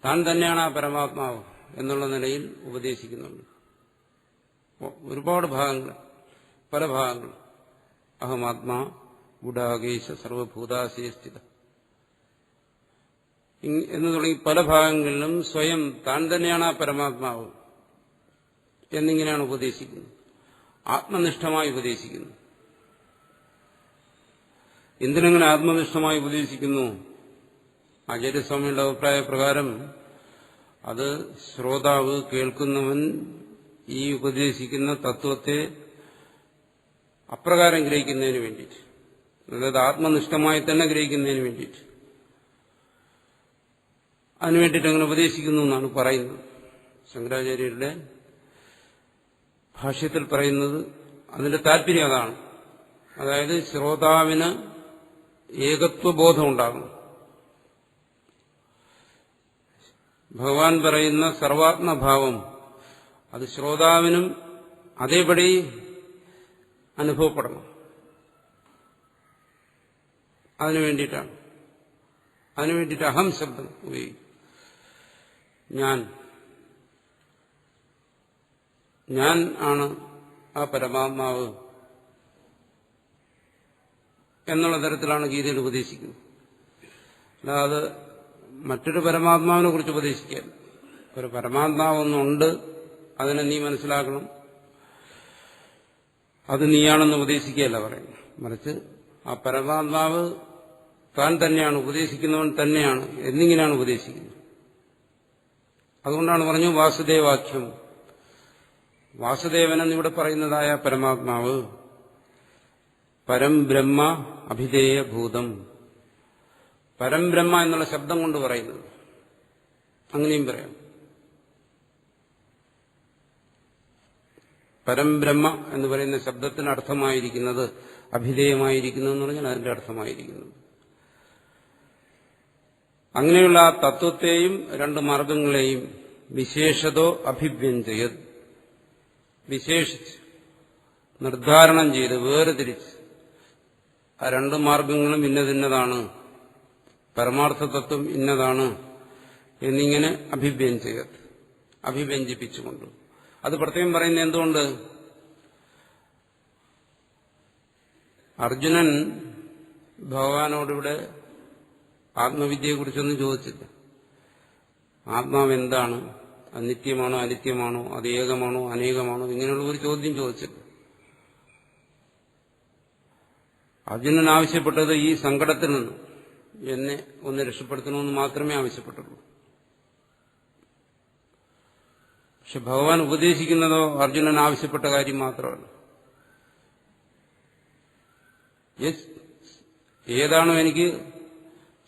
താൻ തന്നെയാണ് ആ പരമാത്മാവ് എന്നുള്ള നിലയിൽ ഉപദേശിക്കുന്നുണ്ട്. ഒരുപാട് ഭാഗങ്ങൾ, പല ഭാഗങ്ങൾ. അഹമാത്മാ ഗുഡാകേശ സർവഭൂതാശയസ്ഥിത എന്ന് തുടങ്ങി പല ഭാഗങ്ങളിലും സ്വയം താൻ തന്നെയാണ് ആ പരമാത്മാവ് എന്നിങ്ങനെയാണ് ഉപദേശിക്കുന്നത്. ആത്മനിഷ്ഠമായി ഉപദേശിക്കുന്നു. എന്തിനങ്ങനെ ആത്മനിഷ്ഠമായി ഉപദേശിക്കുന്നു? ആചാര്യസ്വാമിയുടെ അഭിപ്രായ പ്രകാരം അത് ശ്രോതാവ്, കേൾക്കുന്നവൻ ഈ ഉപദേശിക്കുന്ന തത്വത്തെ അപ്രകാരം ഗ്രഹിക്കുന്നതിന് വേണ്ടിയിട്ട്, അതായത് ആത്മനിഷ്ഠമായി തന്നെ ഗ്രഹിക്കുന്നതിന് വേണ്ടിയിട്ട്, അതിനുവേണ്ടിയിട്ട് അങ്ങനെ ഉപദേശിക്കുന്നു എന്നാണ് പറയുന്നത്. ശങ്കരാചാര്യരുടെ ഭാഷ്യത്തിൽ പറയുന്നത് അതിന്റെ താല്പര്യം അതാണ്. അതായത് ശ്രോതാവിന് ഏകത്വബോധം ഉണ്ടാകും. ഭഗവാൻ പറയുന്ന സർവാത്മഭാവം അത് ശ്രോതാവിനും അതേപടി അനുഭവപ്പെടണം. അതിനുവേണ്ടിയിട്ടാണ്, അതിനുവേണ്ടിയിട്ട് അഹം ശബ്ദം ഉപയോഗിക്കും. ഞാൻ ആണ് ആ പരമാത്മാവ് എന്നുള്ള തരത്തിലാണ് ഗീതയിൽ ഉപദേശിക്കുന്നത്. അല്ലാതെ മറ്റൊരു പരമാത്മാവിനെ കുറിച്ച് ഉപദേശിക്കാൻ, ഒരു പരമാത്മാവൊന്നുണ്ട്, അതിനെ നീ മനസ്സിലാക്കണം, അത് നീയാണെന്ന് ഉപദേശിക്കുകയല്ല പറയുന്നത്. മറിച്ച് ആ പരമാത്മാവ് താൻ തന്നെയാണ്, ഉപദേശിക്കുന്നവൻ തന്നെയാണ് എന്നിങ്ങനെയാണ് ഉപദേശിക്കുന്നത്. അതുകൊണ്ടാണ് പറഞ്ഞു വാസുദേവാഖ്യം. വാസുദേവൻ എന്നിവിടെ പറയുന്നതായ പരമാത്മാവ് പരംബ്രഹ്മ അഭിധേയഭൂതം. പരംബ്രഹ്മ എന്നുള്ള ശബ്ദം കൊണ്ട് പറയുന്നത്, അങ്ങനെയും പറയാം. പരംബ്രഹ്മ എന്ന് പറയുന്ന ശബ്ദത്തിന് അർത്ഥമായിരിക്കുന്നത്, അഭിധേയമായിരിക്കുന്നു എന്ന് പറഞ്ഞാൽ അതിന്റെ അർത്ഥമായിരിക്കുന്നത്. അങ്ങനെയുള്ള ആ തത്വത്തെയും രണ്ട് മാർഗങ്ങളെയും വിശേഷതോ അഭിവ്യഞ്ജയത്, വിശേഷിച്ച് നിർദ്ധാരണം ചെയ്ത് വേർതിരിച്ച് ആ രണ്ട് മാർഗങ്ങളും ഇന്നതിന്നതാണ്, പരമാർത്ഥ തത്വം ഇന്നതാണ് എന്നിങ്ങനെ അഭിവ്യഞ്ജയത്, അഭിവ്യഞ്ജിപ്പിച്ചുകൊണ്ട്. അത് പ്രത്യേകം പറയുന്നത് എന്തുകൊണ്ട്? അർജുനൻ ഭഗവാനോടിവിടെ ആത്മവിദ്യയെക്കുറിച്ചൊന്നും ചോദിച്ചില്ല. ആത്മാവ് എന്താണ്, അത് നിത്യമാണോ അനിത്യമാണോ, അത് ഏകമാണോ അനേകമാണോ, ഇങ്ങനെയുള്ള ഒരു ചോദ്യം ചോദിച്ചില്ല. അർജുനൻ ആവശ്യപ്പെട്ടത് ഈ സങ്കടത്തിൽ നിന്ന് എന്നെ ഒന്ന് രക്ഷപ്പെടുത്തണമെന്ന് മാത്രമേ ആവശ്യപ്പെട്ടുള്ളൂ. പക്ഷെ ഭഗവാൻ ഉപദേശിക്കുന്നതോ അർജുനൻ ആവശ്യപ്പെട്ട കാര്യം മാത്രമല്ല. ഏതാണോ എനിക്ക്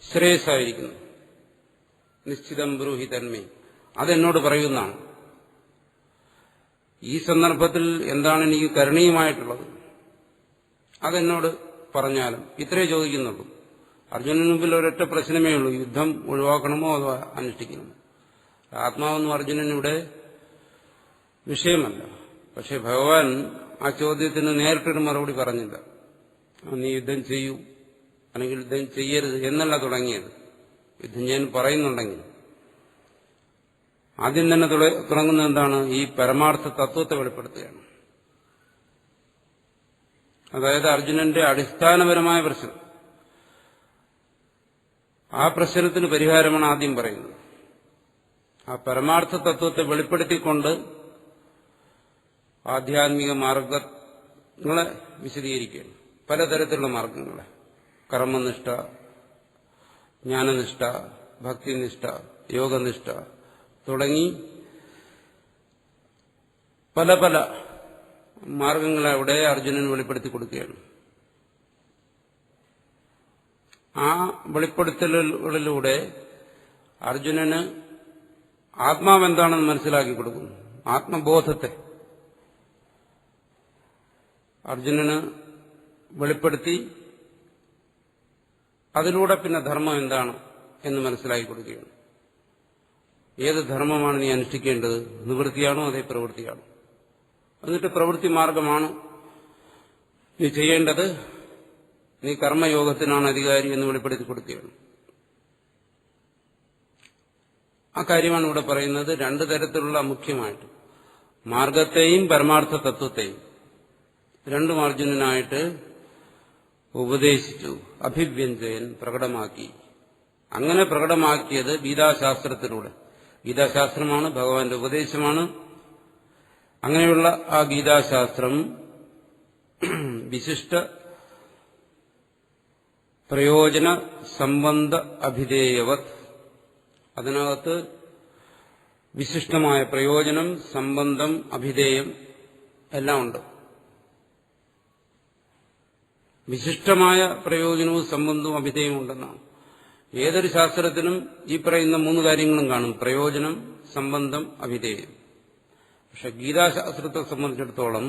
ശ്രേയസ്സായിരിക്കുന്നത്, നിശ്ചിതം ബ്രൂഹി തന്മേ, അതെന്നോട് പറയുന്നതാണ്. ഈ സന്ദർഭത്തിൽ എന്താണ് എനിക്ക് കരണീയമായിട്ടുള്ളത്, അതെന്നോട് പറഞ്ഞാലും. ഇത്രേ ചോദിക്കുന്നുള്ളൂ. അർജുനന് മുമ്പിൽ ഒരൊറ്റ പ്രശ്നമേ ഉള്ളൂ, യുദ്ധം ഒഴിവാക്കണമോ അതോ അനുഷ്ഠിക്കണമോ. ആത്മാവെന്നും അർജുനനിവിടെ വിഷയമല്ല. പക്ഷെ ഭഗവാൻ ആ ചോദ്യത്തിന് നേരിട്ടൊരു മറുപടി പറഞ്ഞില്ല. നീ യുദ്ധം ചെയ്യൂ അല്ലെങ്കിൽ യുദ്ധം ചെയ്യരുത് എന്നല്ല തുടങ്ങിയത്. യുദ്ധം ചെയ്യാൻ പറയുന്നുണ്ടെങ്കിൽ ആദ്യം തന്നെ തുടങ്ങുന്നത് എന്താണ്? ഈ പരമാർത്ഥ തത്വത്തെ വെളിപ്പെടുത്തുകയാണ്. അതായത് അർജുനന്റെ അടിസ്ഥാനപരമായ പ്രശ്നം, ആ പ്രശ്നത്തിന് പരിഹാരമാണ് ആദ്യം പറയുന്നത്. ആ പരമാർത്ഥ തത്വത്തെ വെളിപ്പെടുത്തിക്കൊണ്ട് ആധ്യാത്മിക മാർഗങ്ങളെ വിശദീകരിക്കുകയാണ്. പലതരത്തിലുള്ള മാർഗങ്ങളെ, കർമ്മനിഷ്ഠ, ജ്ഞാനനിഷ്ഠ, ഭക്തിനിഷ്ഠ, യോഗനിഷ്ഠ തുടങ്ങി പല പല മാർഗങ്ങളെ അവിടെ അർജുനന് വെളിപ്പെടുത്തി കൊടുക്കുകയാണ്. ആ വെളിപ്പെടുത്തലുകളിലൂടെ അർജുനന് ആത്മാവെന്താണെന്ന് മനസ്സിലാക്കി കൊടുക്കുന്നു. ആത്മബോധത്തെ അർജുനന് വെളിപ്പെടുത്തി അതിലൂടെ പിന്നെ ധർമ്മം എന്താണ് എന്ന് മനസ്സിലാക്കി കൊടുക്കുകയാണ്. ഏത് ധർമ്മമാണ് നീ അനുഷ്ഠിക്കേണ്ടത്? നിവൃത്തിയാണോ അതേ പ്രവൃത്തിയാണോ? എന്നിട്ട് പ്രവൃത്തി മാർഗമാണ് നീ ചെയ്യേണ്ടത്, നീ കർമ്മയോഗത്തിനാണ് അധികാരി എന്ന് വെളിപ്പെടുത്തി കൊടുക്കുകയാണ്. ആ കാര്യമാണ് ഇവിടെ പറയുന്നത്. രണ്ടു തരത്തിലുള്ള മുഖ്യമായിട്ട് മാർഗത്തെയും പരമാർത്ഥ തത്വത്തെയും രണ്ടും അർജുനനായിട്ട് ഉപദേശിച്ചു. അഭിവ്യഞ്ജയൻ പ്രകടമാക്കി. അങ്ങനെ പ്രകടമാക്കിയത് ഗീതാശാസ്ത്രത്തിലൂടെ. ഗീതാശാസ്ത്രമാണ് ഭഗവാന്റെ ഉപദേശമാണ്. അങ്ങനെയുള്ള ആ ഗീതാശാസ്ത്രം വിശിഷ്ട പ്രയോജന സംബന്ധ അഭിധേയവത്, അതിനകത്ത് വിശിഷ്ടമായ പ്രയോജനം, സംബന്ധം, അഭിധേയം എല്ലാം ഉണ്ട്. വിശിഷ്ടമായ പ്രയോജനവും സംബന്ധവും അഭിധേയവും ഉണ്ടെന്നാണ്. ഏതൊരു ശാസ്ത്രത്തിനും ഈ പറയുന്ന മൂന്ന് കാര്യങ്ങളും കാണും: പ്രയോജനം, സംബന്ധം, അഭിധേയം. പക്ഷെ ഗീതാശാസ്ത്രത്തെ സംബന്ധിച്ചിടത്തോളം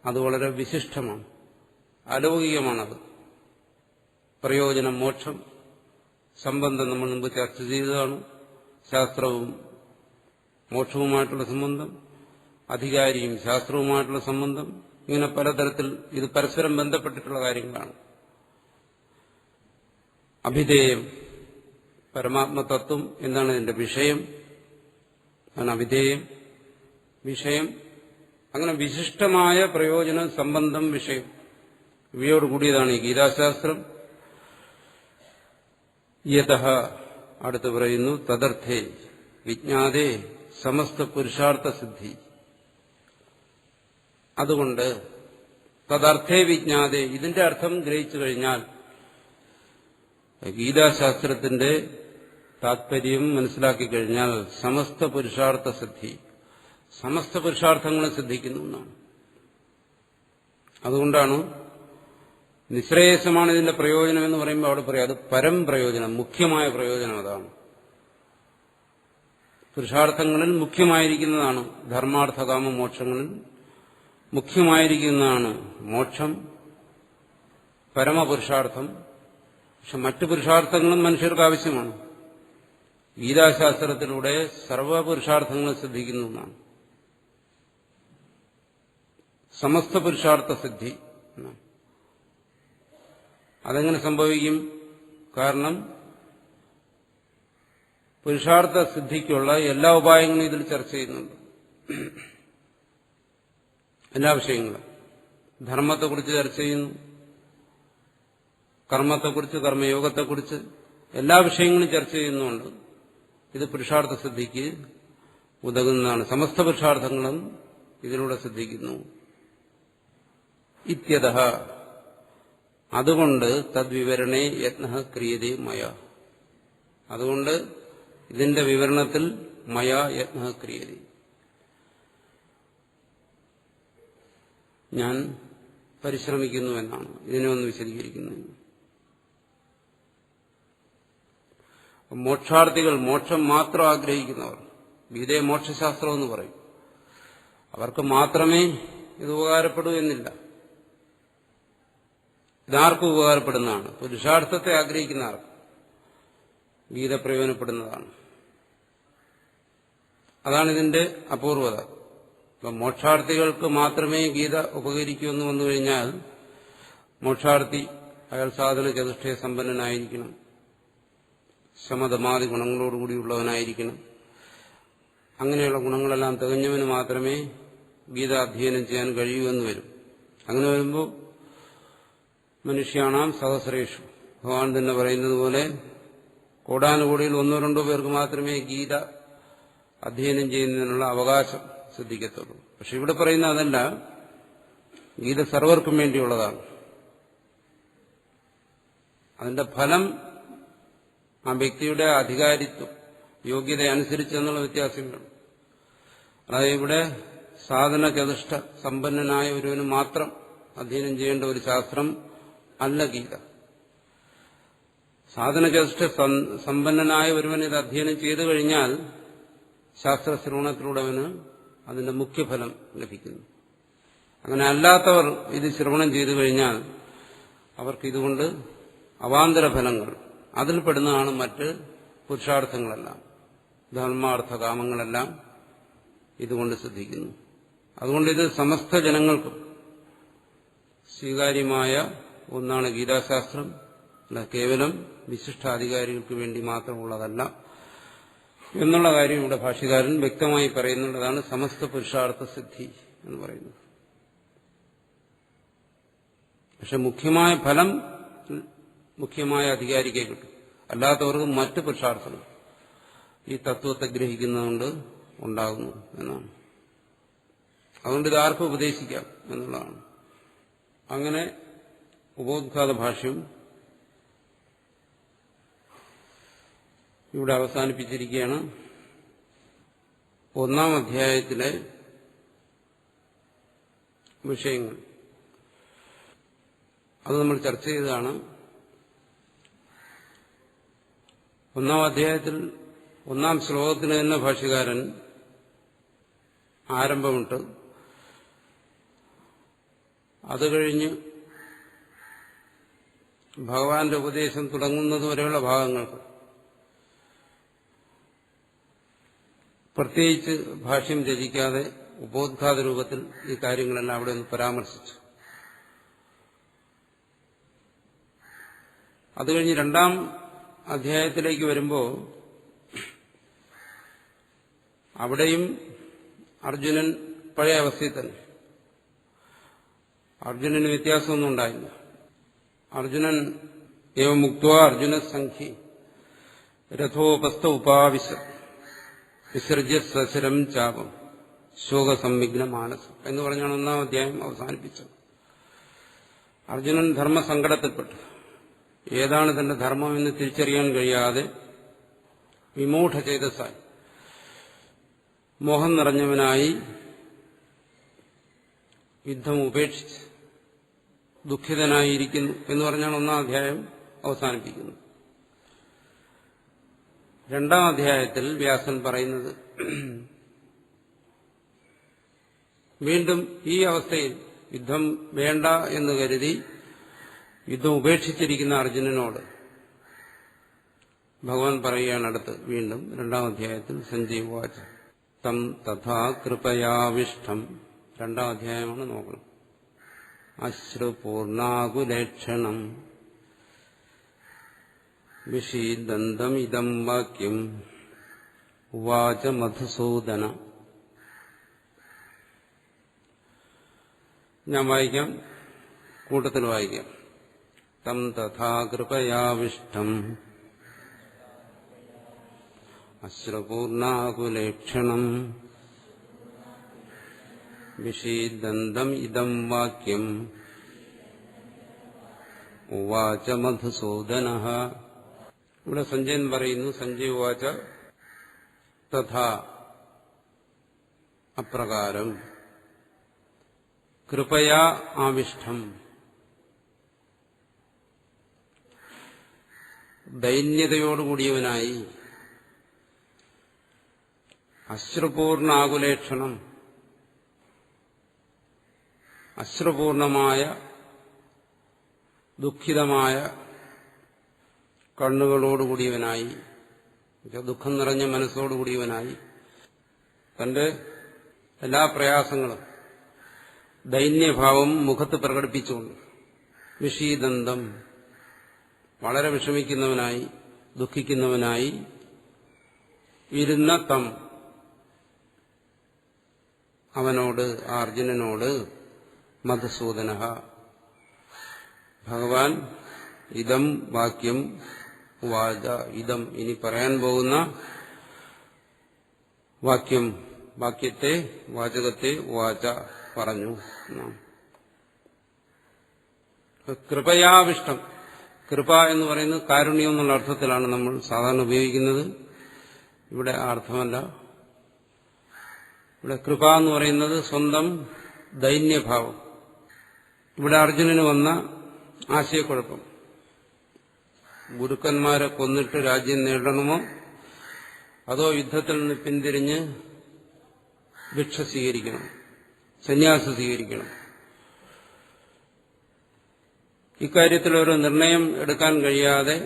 അത് വളരെ വിശിഷ്ടമാണ്, അലൗകികമാണത്. പ്രയോജനം മോക്ഷം, സംബന്ധം നമ്മൾ മുമ്പ് ചർച്ച ചെയ്തതാണ്, ശാസ്ത്രവും മോക്ഷവുമായിട്ടുള്ള സംബന്ധം, അധികാരിയും ശാസ്ത്രവുമായിട്ടുള്ള സംബന്ധം, ഇങ്ങനെ പലതരത്തിൽ ഇത് പരസ്പരം ബന്ധപ്പെട്ടിട്ടുള്ള കാര്യങ്ങളാണ്. അഭിധേയം, പരമാത്മതത്വം എന്താണ് ഇതിന്റെ വിഷയം, അതാണ് അവിധേയം, വിഷയം. അങ്ങനെ വിശിഷ്ടമായ പ്രയോജനം, സംബന്ധം, വിഷയം ഇവയോട് കൂടിയതാണ് ഈ ഗീതാശാസ്ത്രം. യതഃ അടുത്ത് പറയുന്നു തദർത്ഥേ വിജ്ഞാതേ സമസ്ത പുരുഷാർത്ഥ സിദ്ധി. അതുകൊണ്ട് തദർത്ഥേ വിജ്ഞാതേ, ഇതിന്റെ അർത്ഥം ഗ്രഹിച്ചു കഴിഞ്ഞാൽ, ഗീതാശാസ്ത്രത്തിന്റെ താത്പര്യം മനസ്സിലാക്കി കഴിഞ്ഞാൽ സമസ്ത പുരുഷാർത്ഥ സിദ്ധി, സമസ്ത പുരുഷാർത്ഥങ്ങളും സിദ്ധിക്കുന്നു എന്നാണ്. അതുകൊണ്ടാണ് നിശ്രേയസമാണ് ഇതിന്റെ പ്രയോജനം എന്ന് പറയുമ്പോൾ അവിടെ പറയാം അത് പരം പ്രയോജനം, മുഖ്യമായ പ്രയോജനം അതാണ്. പുരുഷാർത്ഥങ്ങളിൽ മുഖ്യമായിരിക്കുന്നതാണ്, ധർമാർത്ഥകാമ മോക്ഷങ്ങളിൽ മുഖ്യമായിരിക്കുന്നതാണ് മോക്ഷം, പരമപുരുഷാർത്ഥം. പക്ഷെ മറ്റു പുരുഷാർത്ഥങ്ങളും മനുഷ്യർക്ക് ആവശ്യമാണ്. ഗീതാശാസ്ത്രത്തിലൂടെ സർവപുരുഷാർത്ഥങ്ങളും സിദ്ധിക്കുന്നു എന്നാണ്. സമസ്ത പുരുഷാർത്ഥ സിദ്ധി എന്നാണ്. അതെങ്ങനെ സംഭവിക്കും? കാരണം പുരുഷാർത്ഥ സിദ്ധിക്കുള്ള എല്ലാ ഉപായങ്ങളും ഇതിൽ ചർച്ച ചെയ്യുന്നുണ്ട്. എല്ലാ വിഷയങ്ങളും ധർമ്മത്തെക്കുറിച്ച് ചർച്ച ചെയ്യുന്നു, കർമ്മത്തെക്കുറിച്ച്, കർമ്മയോഗത്തെക്കുറിച്ച് എല്ലാ വിഷയങ്ങളും ചർച്ച ചെയ്യുന്നുണ്ട്. ഇത് പുരുഷാർത്ഥ സിദ്ധിക്ക് ഉതകുന്നതാണ്. സമസ്ത പുരുഷാർത്ഥങ്ങളും ഇതിലൂടെ സിദ്ധിക്കുന്നു. ഇത്യതഃ അതുകൊണ്ട് തദ്വിവരണേ യത്നഃ ക്രിയതേ മയ, അതുകൊണ്ട് ഇതിന്റെ വിവരണത്തിൽ മയാ യത്നഃ ക്രിയതേ, ഞാൻ പരിശ്രമിക്കുന്നു എന്നാണ് ഇതിനെ ഒന്ന് വിശദീകരിക്കുന്നത്. മോക്ഷാർത്ഥികൾ, മോക്ഷം മാത്രം ആഗ്രഹിക്കുന്നവർ, ഗീതയെ മോക്ഷശാസ്ത്രം എന്ന് പറയും, അവർക്ക് മാത്രമേ ഇത് ഉപകാരപ്പെടൂ എന്നില്ല. ഇതാർക്കും ഉപകാരപ്പെടുന്നതാണ്. പുരുഷാർത്ഥത്തെ ആഗ്രഹിക്കുന്ന ആർക്ക് ഗീത പ്രയോജനപ്പെടുന്നതാണ്. അതാണ് ഇതിന്റെ അപൂർവത. അപ്പം മോക്ഷാർത്ഥികൾക്ക് മാത്രമേ ഗീത ഉപകരിക്കൂ എന്ന് വന്നു കഴിഞ്ഞാൽ, മോക്ഷാർത്ഥി അയാൾ സാധന ചതുഷ്ടയ സമ്പന്നനായിരിക്കണം, ശമതമാദി ഗുണങ്ങളോടുകൂടിയുള്ളവനായിരിക്കണം. അങ്ങനെയുള്ള ഗുണങ്ങളെല്ലാം തികഞ്ഞവന് മാത്രമേ ഗീത അധ്യയനം ചെയ്യാൻ കഴിയൂ എന്ന് വരും. അങ്ങനെ വരുമ്പോൾ മനുഷ്യാണാം സഹസ്രേഷു, ഭഗവാൻ തന്നെ പറയുന്നത് പോലെ കോടാനുകോടിയിൽ ഒന്നോ രണ്ടോ പേർക്ക് മാത്രമേ ഗീത അധ്യയനം ചെയ്യുന്നതിനുള്ള അവകാശം സിദ്ധിക്കത്തുള്ളൂ. പക്ഷെ ഇവിടെ പറയുന്ന അതല്ല, ഗീത സർവർക്കും വേണ്ടിയുള്ളതാണ്. അതിന്റെ ഫലം ആ വ്യക്തിയുടെ അധികാരിത്വം, യോഗ്യത അനുസരിച്ചെന്നുള്ള വ്യത്യാസങ്ങളാണ്. അതായത് ഇവിടെ സാധന ചതുഷ്ട സമ്പന്നനായ ഒരുവന് മാത്രം അധ്യയനം ചെയ്യേണ്ട ഒരു ശാസ്ത്രം അല്ല ഗീത. സാധന ചതുഷ്ട സമ്പന്നനായ ഒരുവൻ ഇത് അധ്യയനം ചെയ്തു കഴിഞ്ഞാൽ ശാസ്ത്രശ്രവണത്തിലൂടെ അവന് അതിന്റെ മുഖ്യഫലം ലഭിക്കുന്നു. അങ്ങനെ അല്ലാത്തവർ ഇത് ശ്രവണം ചെയ്തു കഴിഞ്ഞാൽ അവർക്ക് ഇതുകൊണ്ട് അവാന്തര ഫലങ്ങൾ, അതിൽപ്പെടുന്നതാണ് മറ്റ് പുരുഷാർത്ഥങ്ങളെല്ലാം, ധർമാർത്ഥ കാമങ്ങളെല്ലാം ഇതുകൊണ്ട് സിദ്ധിക്കുന്നു. അതുകൊണ്ട് ഇത് സമസ്ത ജനങ്ങൾക്കും സ്വീകാര്യമായ ഒന്നാണ് ഗീതാശാസ്ത്രം. അല്ല കേവലം വിശിഷ്ടാധികാരികൾക്ക് വേണ്ടി മാത്രമുള്ളതല്ല എന്നുള്ള കാര്യം ഇവിടെ ഭാഷ്യകാരൻ വ്യക്തമായി പറയുന്നുള്ളതാണ് സമസ്ത പുരുഷാർത്ഥ സിദ്ധി എന്ന് പറയുന്നത്. പക്ഷെ മുഖ്യമായ ഫലം മുഖ്യമായ അധികാരിക്കേ കിട്ടും, അല്ലാത്തവർക്ക് മറ്റ് പുരുഷാർത്ഥങ്ങൾ ഈ തത്വത്തെ ഗ്രഹിക്കുന്നതുകൊണ്ട് ഉണ്ടാകുന്നു എന്നാണ്. അതുകൊണ്ട് ഇത് ആർക്കും ഉപദേശിക്കാം എന്നുള്ളതാണ്. അങ്ങനെ ഉപോദ്ഘാത ഭാഷ്യം ഇവിടെ അവസാനിപ്പിച്ചിരിക്കുകയാണ്. 1-ാം അധ്യായത്തിലെ വിഷയങ്ങൾ അത് നമ്മൾ ചർച്ച ചെയ്തതാണ്. 1-ാം അധ്യായത്തിൽ 1-ാം ശ്ലോകത്തിന് തന്നെ ഭാഷ്യകാരൻ ആരംഭമിട്ട് അത് കഴിഞ്ഞ് ഭഗവാന്റെ ഉപദേശം തുടങ്ങുന്നതുവരെയുള്ള ഭാഗങ്ങൾക്ക് പ്രത്യേകിച്ച് ഭാഷ്യം രചിക്കാതെ ഉപോദ്ഘാത രൂപത്തിൽ ഈ കാര്യങ്ങളെല്ലാം അവിടെ ഒന്ന് പരാമർശിച്ചു. അത് കഴിഞ്ഞ് 2-ാം അധ്യായത്തിലേക്ക് വരുമ്പോൾ അവിടെയും അർജുനൻ പഴയ അവസ്ഥയിൽ തന്നെ. അർജുനന് വ്യത്യാസമൊന്നും ഉണ്ടായില്ല. അർജുനൻ ഏവം മുക്ത്വ അർജുന സംഖ്യ രഥോപസ്ഥ ഉപാവിശ വിസർജ്യ സശരം ചാപം ശോകസംവിഘ്ന മാനസം എന്ന് പറഞ്ഞാണ് 1-ാം അധ്യായം അവസാനിപ്പിച്ചത്. അർജുനൻ ധർമ്മസങ്കടത്തിൽപ്പെട്ടു. ഏതാണ് തന്റെ ധർമ്മം എന്ന് തിരിച്ചറിയാൻ കഴിയാതെ വിമൂഢചേതസായി മോഹം നിറഞ്ഞവനായി യുദ്ധം ഉപേക്ഷിച്ച് ദുഃഖിതനായിരിക്കുന്നു എന്ന് പറഞ്ഞാണ് 1-ാം അധ്യായം അവസാനിപ്പിക്കുന്നത്. 2-ാം അധ്യായത്തിൽ വ്യാസൻ പറയുന്നത് വീണ്ടും ഈ അവസ്ഥയിൽ യുദ്ധം വേണ്ട എന്ന് കരുതി യുദ്ധം ഉപേക്ഷിച്ചിരിക്കുന്ന അർജുനനോട് ഭഗവാൻ പറയുകയാണ് അടുത്ത് വീണ്ടും 2-ാം അധ്യായത്തിൽ സഞ്ജീവ വാച തം തഥാ കൃപയാവിഷ്ടം. 2-ാം അധ്യായമാണ് നോക്കണം. അശ്രുപൂർണാകുലേക്ഷണം വിഷീദന്തം ഇദം വാക്യം ഉവാച മധുസൂദന. ഞാൻ വായിക്കാം, കൂട്ടത്തിൽ വായിക്കാം. തം തഥാ കൃപയാവിഷ്ടം അശ്രുപൂർണാകുലേക്ഷണം വിഷീദന്തം ഇദം വാക്യം ഉവാച മധുസൂദന. ഇവിടെ സഞ്ജയൻ പറയുന്നു, സഞ്ജയ് ഉവാച തഥാ അപ്രകാരം കൃപയാ ആവിഷ്ടം ദൈന്യതയോടുകൂടിയവനായി അശ്രുപൂർണാകുലേക്ഷണം അശ്രുപൂർണമായ ദുഃഖിതമായ കണ്ണുകളോടുകൂടിയവനായി ദുഃഖം നിറഞ്ഞ മനസ്സോടുകൂടിയവനായി തന്റെ എല്ലാ പ്രയാസങ്ങളും ദൈന്യഭാവം മുഖത്ത് പ്രകടിപ്പിച്ചുകൊണ്ട് വിഷീദന്തം വളരെ വിഷമിക്കുന്നവനായി ദുഃഖിക്കുന്നവനായി ഇരുന്ന തം അവനോട് ആ അർജുനനോട് മധുസൂദന ഭഗവാൻ ഇദം വാക്യം വാച ഇദം ഇനി പറയാൻ പോകുന്ന വാക്യത്തെ വാചകത്തെ വാച പറഞ്ഞു. കൃപയാവിഷ്ടം. കൃപ എന്ന് പറയുന്നത് കാരുണ്യം എന്നുള്ള അർത്ഥത്തിലാണ് നമ്മൾ സാധാരണ ഉപയോഗിക്കുന്നത്. ഇവിടെ ആ അർത്ഥമല്ല. ഇവിടെ കൃപ എന്ന് പറയുന്നത് സ്വന്തം ദൈന്യഭാവം. ഇവിടെ അർജുനന് വന്ന ആശയക്കുഴപ്പം, ഗുരുക്കന്മാരെ കൊന്നിട്ട് രാജ്യം നേടണമോ അതോ യുദ്ധത്തിൽ നിന്ന് പിന്തിരിഞ്ഞ് ഭിക്ഷ സ്വീകരിക്കണം, സന്യാസം സ്വീകരിക്കണം. ഇക്കാര്യത്തിൽ ഒരു നിർണയം എടുക്കാൻ കഴിയാതെ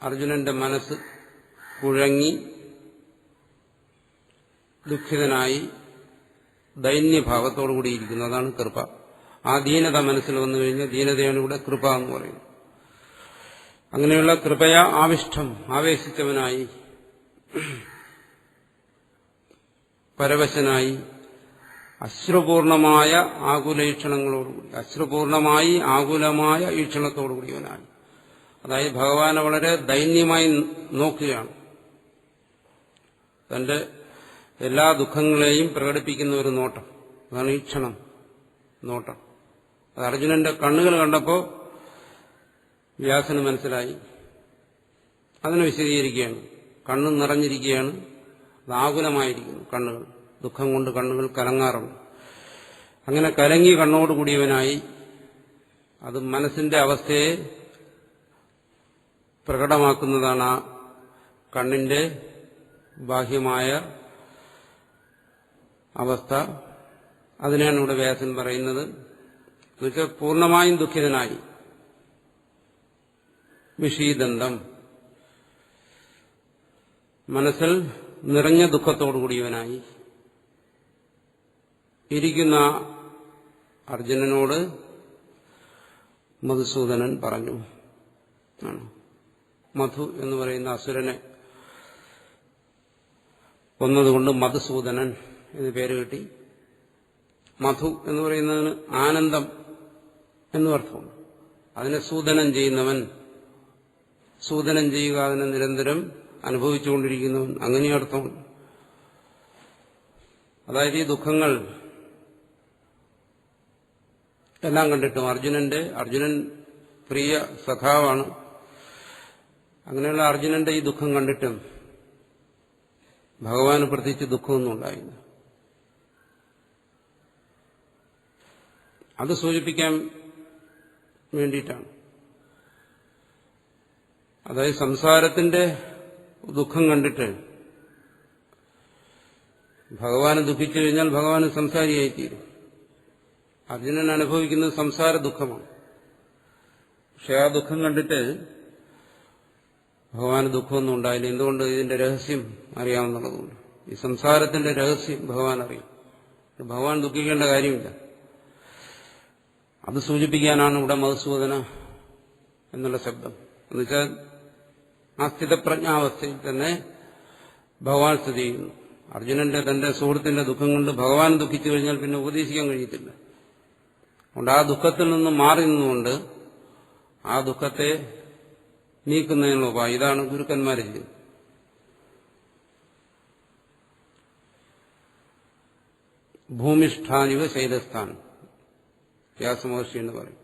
അർജുനന്റെ മനസ്സ് കുഴങ്ങി ദുഃഖിതനായി ദൈന്യഭാവത്തോടുകൂടിയിരിക്കുന്നു. അതാണ് കൃപ. ആ ദീനത മനസ്സിൽ വന്നു കഴിഞ്ഞാൽ ദീനതയാണ് ഇവിടെ കൃപ എന്ന് പറയുന്നത്. അങ്ങനെയുള്ള കൃപയാ ആവിഷ്ടം ആവേശിച്ചവനായി പരവശനായി അശ്രുപൂർണമായ ആകുലീക്ഷണങ്ങളോടുകൂടി അശ്രുപൂർണമായി ആകുലമായ ഈക്ഷണത്തോടുകൂടിയവനായി. അതായത് ഭഗവാനെ വളരെ ദൈന്യമായി നോക്കുകയാണ്. തന്റെ എല്ലാ ദുഃഖങ്ങളെയും പ്രകടിപ്പിക്കുന്ന ഒരു നോട്ടം, അതാണ് ഈക്ഷണം, നോട്ടം. അത് അർജുനന്റെ കണ്ണുകൾ കണ്ടപ്പോൾ വ്യാസന് മനസ്സിലായി. അതിനെ വിശദീകരിക്കുകയാണ്. കണ്ണ് നിറഞ്ഞിരിക്കുകയാണ്, അത് ആകുലമായിരിക്കുന്നു. കണ്ണുകൾ ദുഃഖം കൊണ്ട് കണ്ണുകൾ കലങ്ങാറുണ്ട്. അങ്ങനെ കലങ്ങി കണ്ണോടുകൂടിയവനായി അത് മനസ്സിന്റെ അവസ്ഥയെ പ്രകടമാക്കുന്നതാണ്. ആ കണ്ണിന്റെ ബാഹ്യമായ അവസ്ഥ അതിനാണ് ഇവിടെ വ്യാസൻ പറയുന്നത്. എന്നുവെച്ചാൽ പൂർണ്ണമായും ദുഃഖിതനായി വിഷീദന്തം മനസ്സിൽ നിറഞ്ഞ ദുഃഖത്തോടുകൂടിയവനായി ഇരിക്കുന്ന അർജുനനോട് മധുസൂദനൻ പറഞ്ഞു. മധു എന്ന് പറയുന്ന അസുരനെ കൊന്നതുകൊണ്ട് മധുസൂദനൻ എന്ന് പേര് കിട്ടി. മധു എന്ന് പറയുന്നതിന് ആനന്ദം എന്നും അർത്ഥമുണ്ട്. അതിനെ സൂദനം ചെയ്യുന്നവൻ, സൂദനം ചെയ്യുക, അതിനെ നിരന്തരം അനുഭവിച്ചുകൊണ്ടിരിക്കുന്നവൻ, അങ്ങനെ അർത്ഥമുണ്ട്. അതായത് ഈ ദുഃഖങ്ങൾ എല്ലാം കണ്ടിട്ടും അർജുനൻ പ്രിയ സഖാവാണ്. അങ്ങനെയുള്ള അർജുനന്റെ ഈ ദുഃഖം കണ്ടിട്ടും ഭഗവാന് പ്രത്യേകിച്ച് ദുഃഖമൊന്നും ഉണ്ടായില്ല. അത് സൂചിപ്പിക്കാൻ വേണ്ടിയിട്ടാണ്. അതായത് സംസാരത്തിന്റെ ദുഃഖം കണ്ടിട്ട് ഭഗവാന് ദുഃഖിച്ചു കഴിഞ്ഞാൽ ഭഗവാന് സംസാരിയായിത്തീരും. അർജുനൻ അനുഭവിക്കുന്നത് സംസാര ദുഃഖമാണ്. പക്ഷെ ആ ദുഃഖം കണ്ടിട്ട് ഭഗവാന് ദുഃഖമൊന്നും ഉണ്ടായില്ല. എന്തുകൊണ്ട്? ഇതിന്റെ രഹസ്യം അറിയാവുന്നതുകൊണ്ട്. ഈ സംസാരത്തിന്റെ രഹസ്യം ഭഗവാൻ അറിയും. ഭഗവാൻ ദുഃഖിക്കേണ്ട കാര്യമില്ല. അത് സൂചിപ്പിക്കാനാണ് ഇവിടെ മധുസൂദന എന്നുള്ള ശബ്ദം. എന്നുവെച്ചാൽ ആ സ്ഥിതപ്രജ്ഞാവസ്ഥയിൽ തന്നെ ഭഗവാൻ സ്ഥിതി ചെയ്യുന്നു. അർജുനന്റെ തന്റെ സുഹൃത്തിന്റെ ദുഃഖം കൊണ്ട് ഭഗവാൻ ദുഃഖിച്ചു കഴിഞ്ഞാൽ പിന്നെ ഉപദേശിക്കാൻ കഴിയത്തില്ല. അതുകൊണ്ട് ആ ദുഃഖത്തിൽ നിന്ന് മാറി നിന്നുകൊണ്ട് ആ ദുഃഖത്തെ നീക്കുന്നതിനുള്ള ഉപായം ഇതാണ് ഗുരുക്കന്മാർ ചെയ്യുന്നത്. ഭൂമിഷ്ഠാനിവ ശൈലസ്ഥാൻ വ്യാസമഹർഷി എന്ന് പറയും.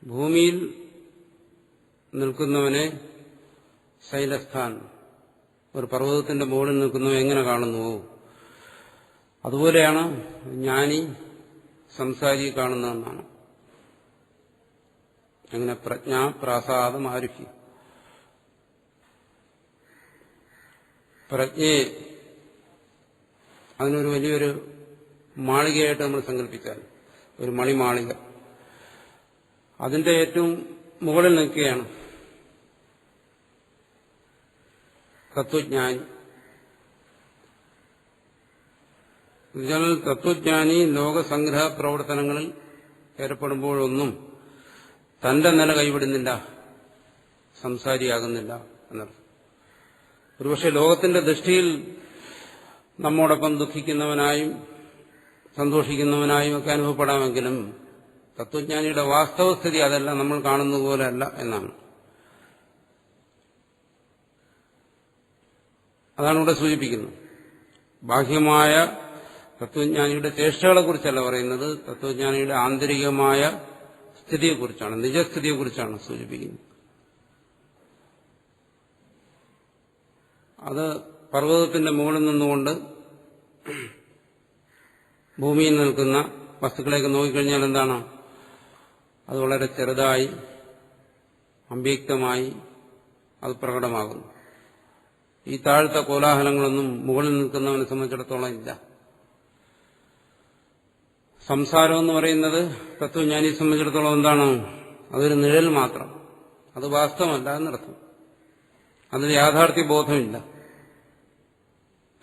ഭൂമിയിൽ നിൽക്കുന്നവനെ ശൈലസ്ഥാൻ, ഒരു പർവ്വതത്തിന്റെ മുകളിൽ നിൽക്കുന്നവൻ എങ്ങനെ കാണുന്നുവോ അതുപോലെയാണ് ജ്ഞാനി സംസാരി കാണുന്നതെന്നാണ്. അങ്ങനെ പ്രജ്ഞാ പ്രാസാദം ആരുഹ്യ, പ്രജ്ഞയെ അതിനൊരു വലിയൊരു മാളികയായിട്ട് നമ്മൾ സങ്കല്പിച്ചാൽ, ഒരു മണിമാളിക, അതിന്റെ ഏറ്റവും മുകളിൽ നിൽക്കുകയാണ് തത്വജ്ഞാനി. എന്നുവെച്ചാൽ തത്വജ്ഞാനി ലോകസംഗ്രഹ പ്രവർത്തനങ്ങളിൽ ഏർപ്പെടുമ്പോഴൊന്നും തന്റെ നില കൈവിടുന്നില്ല, സംസാരിയാകുന്നില്ല എന്നർത്ഥം. ഒരുപക്ഷെ ലോകത്തിന്റെ ദൃഷ്ടിയിൽ നമ്മോടൊപ്പം ദുഃഖിക്കുന്നവനായും സന്തോഷിക്കുന്നവനായും ഒക്കെ അനുഭവപ്പെടാമെങ്കിലും തത്വജ്ഞാനിയുടെ വാസ്തവസ്ഥിതി അതല്ല, നമ്മൾ കാണുന്നത് പോലെ അല്ല എന്നാണ്. അതാണ് ഇവിടെ സൂചിപ്പിക്കുന്നത്. ബാഹ്യമായ തത്വജ്ഞാനിയുടെ ചേഷ്ടകളെക്കുറിച്ചല്ല പറയുന്നത്, തത്വജ്ഞാനിയുടെ ആന്തരികമായ സ്ഥിതിയെക്കുറിച്ചാണ്, നിജസ്ഥിതിയെക്കുറിച്ചാണ് സൂചിപ്പിക്കുന്നത്. അത് പർവ്വതത്തിന്റെ മുകളിൽ നിന്നുകൊണ്ട് ഭൂമിയിൽ നിൽക്കുന്ന വസ്തുക്കളെയൊക്കെ നോക്കിക്കഴിഞ്ഞാൽ എന്താണ്? അത് വളരെ ചെറുതായി അവ്യക്തമായി അത് പ്രകടമാകുന്നു. ഈ താഴ്ത്ത കോലാഹലങ്ങളൊന്നും മുകളിൽ നിൽക്കുന്നവനെ സംബന്ധിച്ചിടത്തോളം ഇല്ല. സംസാരം എന്ന് പറയുന്നത് തത്വജ്ഞാനിയെ സംബന്ധിച്ചിടത്തോളം എന്താണ്? അതൊരു നിഴൽ മാത്രം, അത് വാസ്തവമല്ല എന്നർത്ഥം. അതിന് യാഥാർത്ഥ്യ ബോധമില്ല,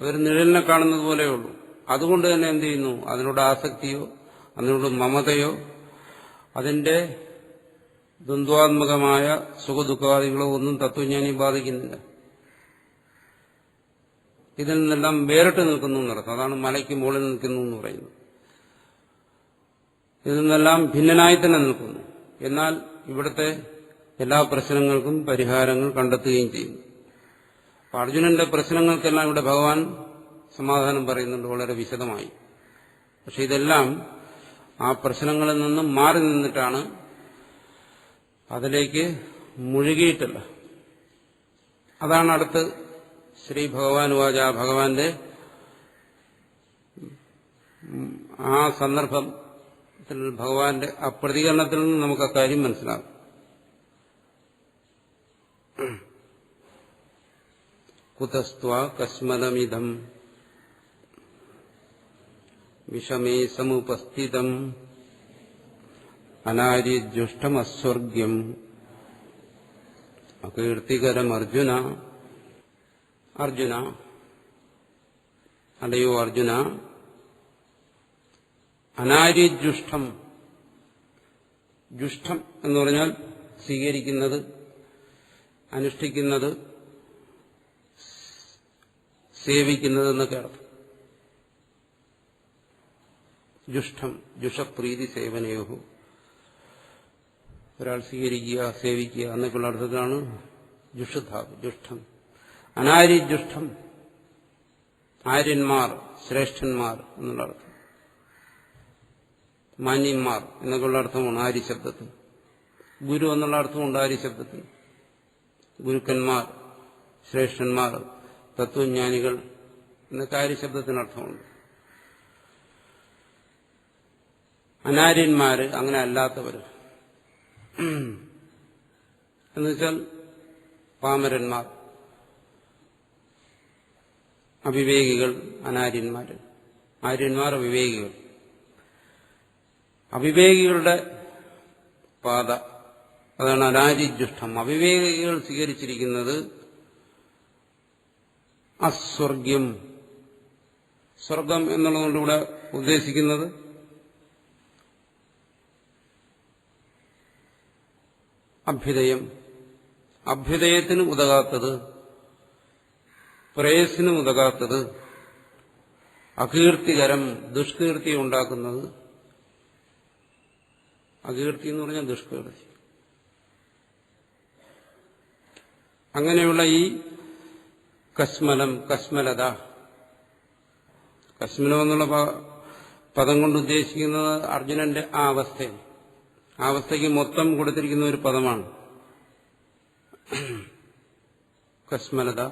അതൊരു നിഴലിനെ കാണുന്നത് പോലെയുള്ളൂ. അതുകൊണ്ട് തന്നെ എന്ത് ചെയ്യുന്നു? അതിനോട് ആസക്തിയോ അതിനോട് മമതയോ അതിന്റെ ദ്വന്ദ്വാത്മകമായ സുഖദുഃഖാദികളോ ഒന്നും തത്വജ്ഞാനി ബാധിക്കുന്നില്ല. ഇതിൽ നിന്നെല്ലാം വേറിട്ട് നിൽക്കുന്നു എന്നർത്ഥം. അതാണ് മലയ്ക്ക് മുകളിൽ നിൽക്കുന്നു എന്ന് പറയുന്നത്. ഇതിൽ നിന്നെല്ലാം ഭിന്നനായി തന്നെ നിൽക്കുന്നു. എന്നാൽ ഇവിടുത്തെ എല്ലാ പ്രശ്നങ്ങൾക്കും പരിഹാരങ്ങൾ കണ്ടെത്തുകയും ചെയ്യുന്നു. അർജുനന്റെ പ്രശ്നങ്ങൾക്കെല്ലാം ഇവിടെ ഭഗവാൻ സമാധാനം പറയുന്നുണ്ട് വളരെ വിശദമായി. പക്ഷെ ഇതെല്ലാം ആ പ്രശ്നങ്ങളിൽ നിന്നും മാറി നിന്നിട്ടാണ്, അതിലേക്ക് മുഴുകിയിട്ടല്ല. അതാണ് അടുത്ത് ശ്രീ ഭഗവാൻ വാച, ഭഗവാന്റെ ആ സന്ദർഭത്തിൽ ഭഗവാന്റെ ആ പ്രതികരണത്തിൽ നിന്ന് നമുക്ക് അക്കാര്യം മനസ്സിലാകും. കുതസ്ത്വ കസ്മലമിദം വിഷമേ സമുപസ്ഥിതം അനാര്യജുഷ്ടമസ്വർഗ്യം അകീർത്തികരമർജുന. അർജുന, അല്ലയോ അർജുന, അനാര്യജുഷ്ടം, ജുഷ്ടം എന്ന് പറഞ്ഞാൽ സ്വീകരിക്കുന്നത്, അനുഷ്ഠിക്കുന്നത്, സേവിക്കുന്നത് എന്നൊക്കെ അർത്ഥം. ജുഷ്ടം ജുഷപ്രീതി സേവനയോഹു, ഒരാൾ സ്വീകരിക്കുക സേവിക്കുക എന്നൊക്കെയുള്ള അർത്ഥത്തിലാണ് ജുഷധാവ് ജുഷ്ടം. അനാരി ജുഷ്ടം, ആര്യന്മാർ ശ്രേഷ്ഠന്മാർ എന്നുള്ള അർത്ഥം. മാന്യന്മാർ എന്നൊക്കെയുള്ള അർത്ഥമാണ് ആര്യ ശബ്ദത്തിന്. ഗുരു എന്നുള്ള അർത്ഥമുണ്ട് ആര്യ ശബ്ദത്തിന്. ഗുരുക്കന്മാർ, ശ്രേഷ്ഠന്മാർ, തത്വജ്ഞാനികൾ എന്നൊക്കെ ആര്യ ശബ്ദത്തിന് അർത്ഥമുണ്ട്. അനാര്യന്മാര്, അങ്ങനെ അല്ലാത്തവര് എന്നുവെച്ചാൽ പാമരന്മാർ, അവിവേകികൾ, അനാര്യന്മാര്. ആര്യന്മാർ അവിവേകികൾ. അവിവേകികളുടെ പാത അതാണ് അനാര്യജുഷ്ടം. അവിവേകികൾ സ്വീകരിച്ചിരിക്കുന്നത് അസ്വർഗ്യം. സ്വർഗം എന്നുള്ളതുകൊണ്ടിവിടെ ഉദ്ദേശിക്കുന്നത് അഭ്യുദയം. അഭ്യുദയത്തിന് ഉതകാത്തത്, പ്രേയസിനും ഉതകാത്തത്, അകീർത്തികരം, ദുഷ്കീർത്തി ഉണ്ടാക്കുന്നത്. അകീർത്തി എന്ന് പറഞ്ഞാൽ ദുഷ്കീർത്തി. അങ്ങനെയുള്ള ഈ കശ്മലം, കശ്മലത, കശ്മലം എന്നുള്ള പദം കൊണ്ട് ഉദ്ദേശിക്കുന്നത് അർജുനന്റെ ആ അവസ്ഥയാണ്. ആ അവസ്ഥയ്ക്ക് മൊത്തം കൊടുത്തിരിക്കുന്ന ഒരു പദമാണ് കശ്മലത.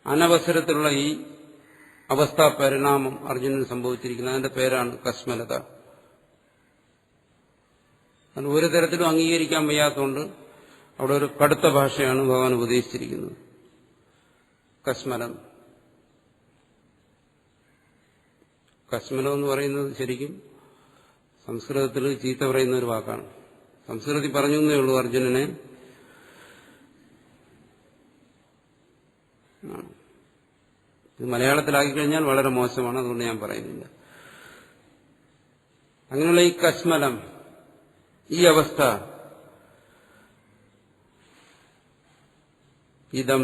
അനവസരത്തിലുള്ള ഈ അവസ്ഥാ പരിണാമം അർജുനന് സംഭവിച്ചിരിക്കുന്നത്, അതിന്റെ പേരാണ് കശ്മലത. അത് ഒരു തരത്തിലും അംഗീകരിക്കാൻ വയ്യാത്തതുകൊണ്ട് അവിടെ ഒരു കടുത്ത ഭാഷയാണ് ഭഗവാൻ ഉപദേശിച്ചിരിക്കുന്നത്. കശ്മലം. കശ്മലം എന്ന് പറയുന്നത് ശരിക്കും സംസ്കൃതത്തിൽ ചീത്ത പറയുന്ന ഒരു വാക്കാണ്. സംസ്കൃതത്തിൽ പറഞ്ഞു എന്നേ ഉള്ളൂ അർജുനനെ. ഇത് മലയാളത്തിലാക്കി കഴിഞ്ഞാൽ വളരെ മോശമാണ്, അതുകൊണ്ട് ഞാൻ പറയുന്നില്ല. അങ്ങനെയുള്ള ഈ കശ്മലം, ഈ അവസ്ഥ, ഇതം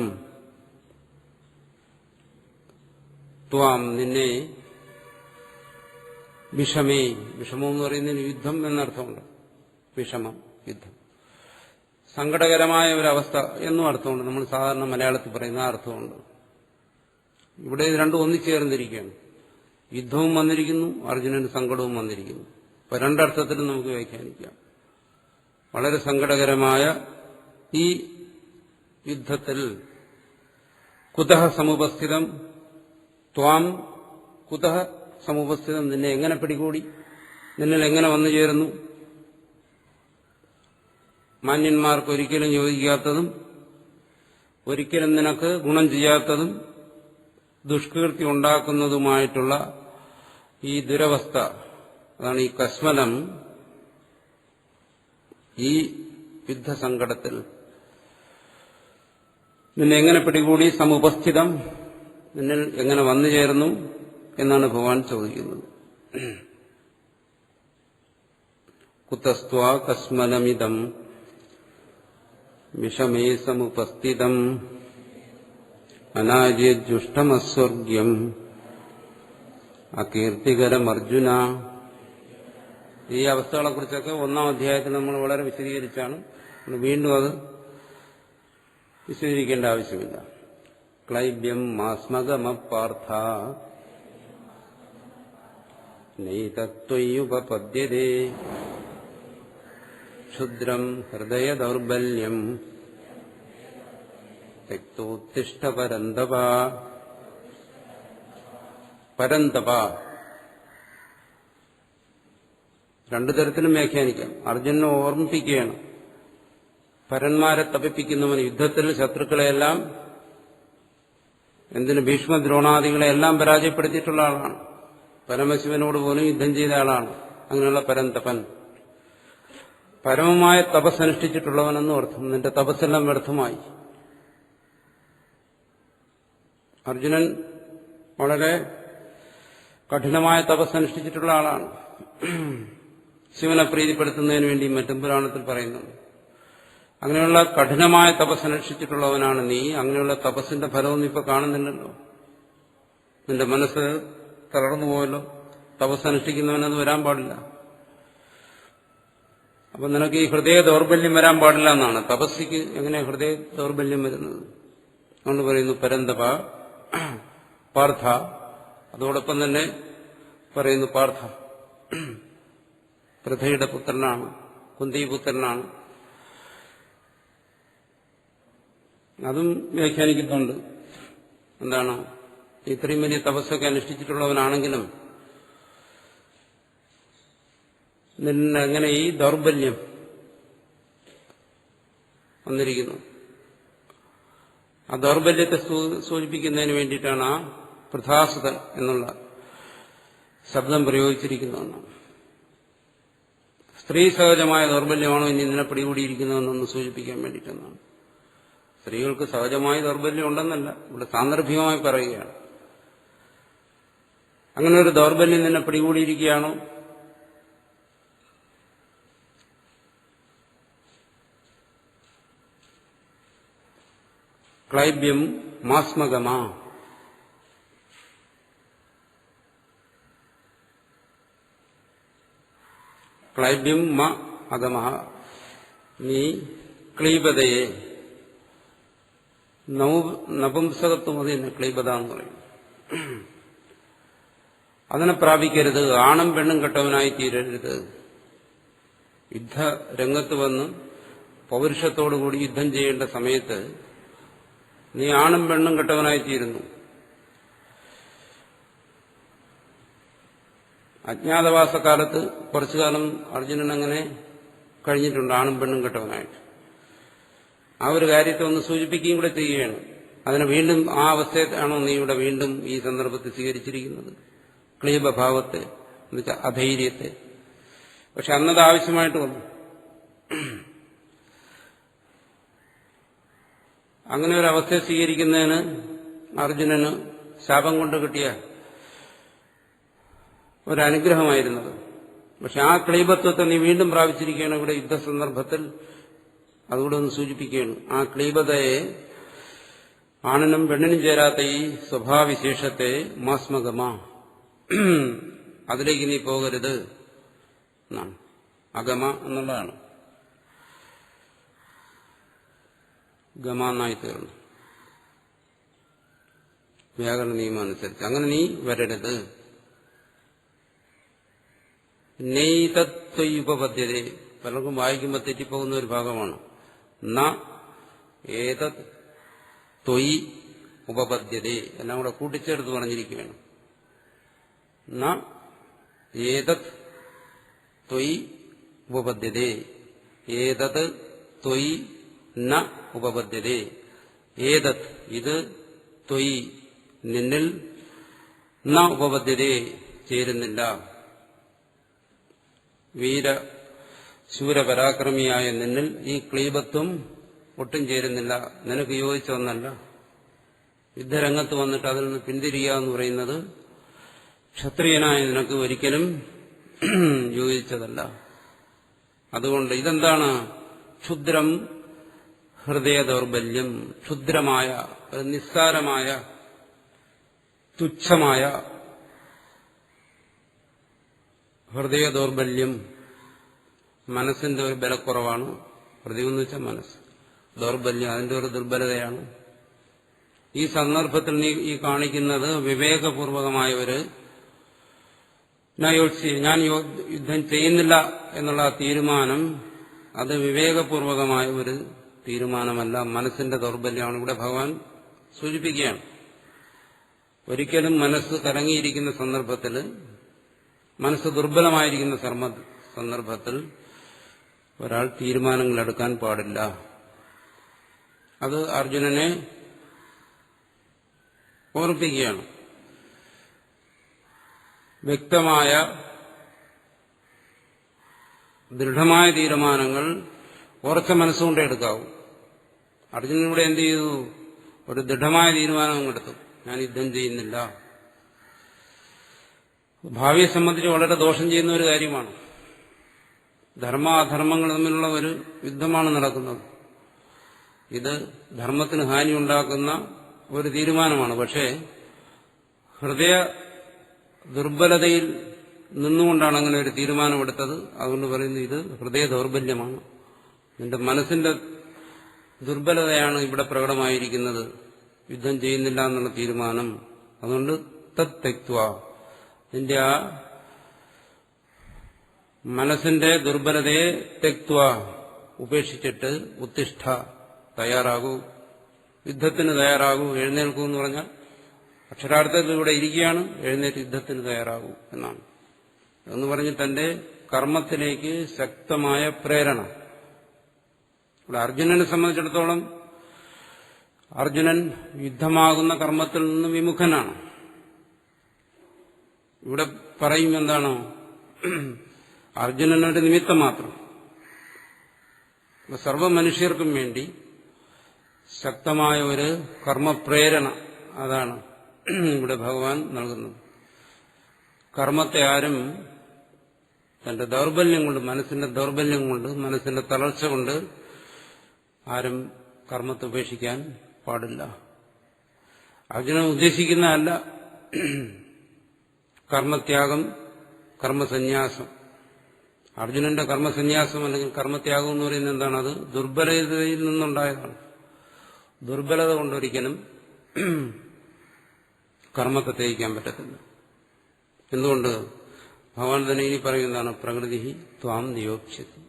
ത്വാം നിന്നെ, വിഷമേ, വിഷമം എന്ന് പറയുന്നതിന് യുദ്ധം എന്നർത്ഥമുണ്ട്. വിഷമം, യുദ്ധം, സങ്കടകരമായ ഒരവസ്ഥ എന്നും അർത്ഥമുണ്ട്. നമ്മൾ സാധാരണ മലയാളത്തിൽ പറയുന്ന ആ അർത്ഥമുണ്ട്. ഇവിടെ ഇത് രണ്ടും ഒന്നിച്ചേർന്നിരിക്കുകയാണ്. യുദ്ധവും വന്നിരിക്കുന്നു, അർജുനന് സങ്കടവും വന്നിരിക്കുന്നു. അപ്പൊ രണ്ടർത്ഥത്തിലും നമുക്ക് വ്യാഖ്യാനിക്കാം. വളരെ സങ്കടകരമായ ഈ യുദ്ധത്തിൽ കുതഃ സമുപസ്ഥിതം ത്വാം, കുതഃ സമുപസ്ഥിതം, നിന്നെ എങ്ങനെ പിടികൂടി, നിന്നിൽ എങ്ങനെ വന്നു ചേരുന്നു. മാന്യന്മാർക്ക് ഒരിക്കലും യോജിക്കാത്തതും ഒരിക്കലും നിനക്ക് ഗുണം ചെയ്യാത്തതും ദുഷ്കീർത്തി ഉണ്ടാക്കുന്നതുമായിട്ടുള്ള ഈ ദുരവസ്ഥ, അതാണ് ഈ കശ്മലം. ഈ യുദ്ധസങ്കടത്തിൽ നിന്നെ എങ്ങനെ പിടികൂടി, സമുപസ്ഥിതം, നിന്നിൽ എങ്ങനെ വന്നു ചേർന്നു എന്നാണ് ഭഗവാൻ ചോദിക്കുന്നത്. കുതസ്ത്വാ കശ്മലമിദം വിഷമേ സമുപസ്ഥിതം അനാര്യജുഷ്ടമസ്വർഗ്യം അകീർത്തികരമർജുന. ഈ അവസ്ഥകളെക്കുറിച്ചൊക്കെ ഒന്നാം അധ്യായത്തിൽ നമ്മൾ വളരെ വിശദീകരിച്ചാണ്. വീണ്ടും അത് വിശദീകരിക്കേണ്ട ആവശ്യമില്ല. ക്ലൈബ്യം മാസ്മഗമപാർത്ഥ നൈതത്വയുപപദ്യതേ ക്ഷുദ്രം ഹൃദയദൗർബല്യം തെക്തോത്തിഷ്ഠ പരന്തപ. പരന്തപ രണ്ടു തരത്തിലും വ്യാഖ്യാനിക്കാം. അർജുനനെ ഓർമ്മിപ്പിക്കുകയാണ്, പരന്മാരെ തപിപ്പിക്കുന്നവൻ, യുദ്ധത്തിൽ ശത്രുക്കളെയെല്ലാം, എന്തിന് ഭീഷ്മദ്രോണാദികളെല്ലാം പരാജയപ്പെടുത്തിയിട്ടുള്ള ആളാണ്. പരമശിവനോട് പോലും യുദ്ധം ചെയ്ത ആളാണ്. അങ്ങനെയുള്ള പരന്തപൻ, പരമമായ തപസ് അനുഷ്ഠിച്ചിട്ടുള്ളവനെന്നും അർത്ഥം. നിന്റെ തപസ്സെല്ലാം വ്യർത്ഥമായി. അർജുനൻ വളരെ കഠിനമായ തപസ് അനുഷ്ഠിച്ചിട്ടുള്ള ആളാണ്. ശിവനെ പ്രീതിപ്പെടുത്തുന്നതിന് വേണ്ടി മറ്റും പുരാണത്തിൽ പറയുന്നുണ്ട്. അങ്ങനെയുള്ള കഠിനമായ തപസ് അനുഷ്ഠിച്ചിട്ടുള്ളവനാണ് നീ. അങ്ങനെയുള്ള തപസ്സിന്റെ ഫലമൊന്നും ഇപ്പൊ കാണുന്നില്ലല്ലോ. നിന്റെ മനസ്സ് തളർന്നു പോയല്ലോ. തപസ് അനുഷ്ഠിക്കുന്നവനത് വരാൻ പാടില്ല. അപ്പൊ നിനക്ക് ഈ ഹൃദയ ദൗർബല്യം വരാൻ പാടില്ല എന്നാണ്. തപസ്സിക്ക് എങ്ങനെ ഹൃദയ ദൗർബല്യം വരുന്നത്? അതുകൊണ്ട് പറയുന്നു പരന്തപ പാർത്ഥ. അതോടൊപ്പം തന്നെ പറയുന്നു പാർത്ഥ പൃഥയുടെ പുത്രനാണ്, കുന്തിപുത്രനാണ്. അതും വ്യാഖ്യാനിക്കുന്നുണ്ട്. എന്താണ്, ഇത്രയും വലിയ തപസ്സൊക്കെ അനുഷ്ഠിച്ചിട്ടുള്ളവനാണെങ്കിലും നിന്നെങ്ങനെ ഈ ദൗർബല്യം വന്നിരിക്കുന്നു? ആ ദൗർബല്യത്തെ സൂചിപ്പിക്കുന്നതിന് വേണ്ടിയിട്ടാണ് ആ പൃഥാസുത എന്നുള്ള ശബ്ദം പ്രയോഗിച്ചിരിക്കുന്നതെന്നാണ്. സ്ത്രീ സഹജമായ ദൗർബല്യമാണോ ഇനി നിന്നെ പിടികൂടിയിരിക്കുന്നതെന്നൊന്ന് സൂചിപ്പിക്കാൻ വേണ്ടിയിട്ടെന്നാണ്. സ്ത്രീകൾക്ക് സഹജമായ ദൗർബല്യം ഉണ്ടെന്നല്ല, ഇവിടെ സാന്ദർഭികമായി പറയുകയാണ്. അങ്ങനെ ഒരു ദൗർബല്യം നിന്നെ പിടികൂടിയിരിക്കുകയാണോ? ക്ലൈബ്യം മാസ്മഗമ. ക്ലൈബ്യം മ അഗമ. നീ ക്ലീബതയെ, നപുംസകത്വം അത് തന്നെ ക്ലീബത എന്ന് പറയും. അതിനെ പ്രാപിക്കരുത്. ആണും പെണ്ണും കെട്ടവനായി തീരരുത്. യുദ്ധരംഗത്ത് വന്ന് പൗരുഷത്തോടുകൂടി യുദ്ധം ചെയ്യേണ്ട സമയത്ത് നീ ആണും പെണ്ണും കെട്ടവനായി തീരുന്നു. അജ്ഞാതവാസക്കാലത്ത് കുറച്ചുകാലം അർജുനൻ അങ്ങനെ കഴിഞ്ഞിട്ടുണ്ട്, ആണും പെണ്ണും കെട്ടവനായിട്ട്. ആ ഒരു കാര്യത്തെ ഒന്ന് സൂചിപ്പിക്കുകയും കൂടെ ചെയ്യുകയാണ്. അതിനെ വീണ്ടും ആ അവസ്ഥയാണോ നീ ഇവിടെ വീണ്ടും ഈ സന്ദർഭത്തിൽ സ്വീകരിച്ചിരിക്കുന്നത്? ക്ലീബഭാവത്തെ, എന്നുവെച്ചാൽ അധൈര്യത്തെ. പക്ഷെ അന്നത് ആവശ്യമായിട്ട് വന്നു. അങ്ങനെ ഒരു അവസ്ഥയെ സ്വീകരിക്കുന്നതിന് അർജുനന് ശാപം കൊണ്ട് കിട്ടിയ ഒരനുഗ്രഹമായിരുന്നത്. പക്ഷെ ആ ക്ലീബത്വത്തെ നീ വീണ്ടും പ്രാപിച്ചിരിക്കുകയാണ് ഇവിടെ യുദ്ധസന്ദർഭത്തിൽ. അതുകൂടെ ഒന്ന് സൂചിപ്പിക്കുകയാണ്. ആ ക്ലീബതയെ, ആണിനും പെണ്ണിനും ചേരാത്ത ഈ സ്വഭാവവിശേഷത്തെ മാസ്മഗമ, അതിലേക്ക് നീ പോകരുത് എന്നാണ്. അഗമ എന്നുള്ളതാണ് ഗമ എന്നായി തീർന്നു വ്യാകരണ നിയമം അനുസരിച്ച്. അങ്ങനെ നീ വരരുത്. നെയ്തത്വയുപപദ്ധ്യത, പലർക്കും വായിക്കുമ്പോൾ തെറ്റിപ്പോകുന്ന ഒരു ഭാഗമാണ്. ന ഏതത് ത്വയി ഉപപദ്ധ്യത, എല്ലാം കൂടെ കൂട്ടിച്ചേർത്ത് പറഞ്ഞിരിക്കുകയാണ്. ന ഏതത് ത്വയി ഉപപദ്ധ്യത, ഏതത് ത്വയി ന ഉപപദ്ധ്യത. ഏതത് ഇത്, ത്വയി നിന്നിൽ, ന ഉപപദ്ധ്യത ചേരുന്നില്ല. ശൂരപരാക്രമിയായ നിന്നിൽ ഈ ക്ലീബത്വം ഒട്ടും ചേരുന്നില്ല, നിനക്ക് യോജിച്ച ഒന്നല്ല. യുദ്ധരംഗത്ത് വന്നിട്ട് അതിൽ നിന്ന് പിന്തിരിയുക എന്ന് പറയുന്നത് ക്ഷത്രിയനായ നിനക്ക് ഒരിക്കലും യോജിച്ചതല്ല. അതുകൊണ്ട് ഇതെന്താണ്? ക്ഷുദ്രം ഹൃദയ ദൗർബല്യം. ക്ഷുദ്രമായ, നിസ്സാരമായ, തുച്ഛമായ ഹൃദയ ദൗർബല്യം. മനസ്സിന്റെ ഒരു ബലക്കുറവാണ്. ഹൃദയം എന്ന് വെച്ചാൽ മനസ്സ്. ദൗർബല്യം അതിന്റെ ഒരു ദുർബലതയാണ്. ഈ സന്ദർഭത്തിൽ നീ ഈ കാണിക്കുന്നത് വിവേകപൂർവകമായ ഒരു നയോത്സി, ഞാൻ യുദ്ധം ചെയ്യുന്നില്ല എന്നുള്ള തീരുമാനം, അത് വിവേകപൂർവകമായ ഒരു തീരുമാനമല്ല, മനസ്സിന്റെ ദൗർബല്യമാണ്. ഇവിടെ ഭഗവാൻ സൂചിപ്പിക്കുകയാണ്. ഒരിക്കലും മനസ്സ് കലങ്ങിയിരിക്കുന്ന സന്ദർഭത്തിൽ, മനസ്സ് ദുർബലമായിരിക്കുന്ന സന്ദർഭത്തിൽ ഒരാൾ തീരുമാനങ്ങൾ എടുക്കാൻ പാടില്ല. അത് അർജുനനെ ഓർമ്മിപ്പിക്കുകയാണ്. വ്യക്തമായ ദൃഢമായ തീരുമാനങ്ങൾ ഉറച്ച മനസ്സുകൊണ്ടേ എടുക്കാവൂ. അർജുനൻ ഇവിടെ എന്ത് ചെയ്തു? ഒരു ദൃഢമായ തീരുമാനം എടുത്തു, ഞാൻ യുദ്ധം ചെയ്യുന്നില്ല. ഭാവിയെ സംബന്ധിച്ച് വളരെ ദോഷം ചെയ്യുന്ന ഒരു കാര്യമാണ്. ധർമാധർമ്മങ്ങൾ തമ്മിലുള്ള ഒരു യുദ്ധമാണ് നടക്കുന്നത്. ഇത് ധർമ്മത്തിന് ഹാനി ഉണ്ടാക്കുന്ന ഒരു തീരുമാനമാണ്. പക്ഷേ ഹൃദയ ദുർബലതയിൽ നിന്നുകൊണ്ടാണ് അങ്ങനെ ഒരു തീരുമാനമെടുത്തത്. അതുകൊണ്ട് പറയുന്നു ഇത് ഹൃദയ ദൗർബല്യമാണ്. നിന്റെ മനസ്സിന്റെ ദുർബലതയാണ് ഇവിടെ പ്രകടമായിരിക്കുന്നത്, യുദ്ധം ചെയ്യുന്നില്ല എന്നുള്ള തീരുമാനം. അതുകൊണ്ട് തത് തെക്വ, നിന്റെ ആ മനസ്സിന്റെ ദുർബലതയെ തെക്വ, ഉപേക്ഷിച്ചിട്ട് ഉത്തിഷ്ഠ, തയ്യാറാകൂ, യുദ്ധത്തിന് തയ്യാറാകൂ, എഴുന്നേൽക്കൂ എന്ന് പറഞ്ഞാൽ അക്ഷരാർത്ഥത്തിൽ ഇവിടെ ഇരിക്കുകയാണ്, എഴുന്നേറ്റ് യുദ്ധത്തിന് തയ്യാറാകൂ എന്നാണ്. എന്ന് പറഞ്ഞ് തന്റെ കർമ്മത്തിലേക്ക് ശക്തമായ പ്രേരണ. ഇവിടെ അർജുനനെ സംബന്ധിച്ചിടത്തോളം അർജുനൻ യുദ്ധമാകുന്ന കർമ്മത്തിൽ നിന്ന് വിമുഖനാണ്. ഇവിടെ പറയും എന്താണോ, അർജുനനൊരു നിമിത്തം മാത്രം. സർവ മനുഷ്യർക്കും വേണ്ടി ശക്തമായ ഒരു കർമ്മപ്രേരണ, അതാണ് ഇവിടെ ഭഗവാൻ നൽകുന്നത്. കർമ്മത്തെ ആരും തന്റെ ദൗർബല്യം കൊണ്ട്, മനസ്സിന്റെ ദൗർബല്യം കൊണ്ട്, മനസ്സിന്റെ തളർച്ച കൊണ്ട് ആരും കർമ്മത്തെ ഉപേക്ഷിക്കാൻ പാടില്ല. അർജുനൻ ഉദ്ദേശിക്കുന്നതല്ല കർമ്മത്യാഗം, കർമ്മസന്യാസം. അർജുനന്റെ കർമ്മസന്യാസം അല്ലെങ്കിൽ കർമ്മത്യാഗം എന്ന് പറയുന്നത് എന്താണ്? അത് ദുർബലതയിൽ നിന്നുണ്ടായതാണ്. ദുർബലത കൊണ്ടൊരിക്കലും കർമ്മത്തെ ത്യജിക്കാൻ പറ്റത്തില്ല. എന്തുകൊണ്ട്? ഭഗവാൻ തന്നെ ഇനി പറയുന്നതാണ്, പ്രകൃതി ത്വാം നിയോക്ഷ്യതി.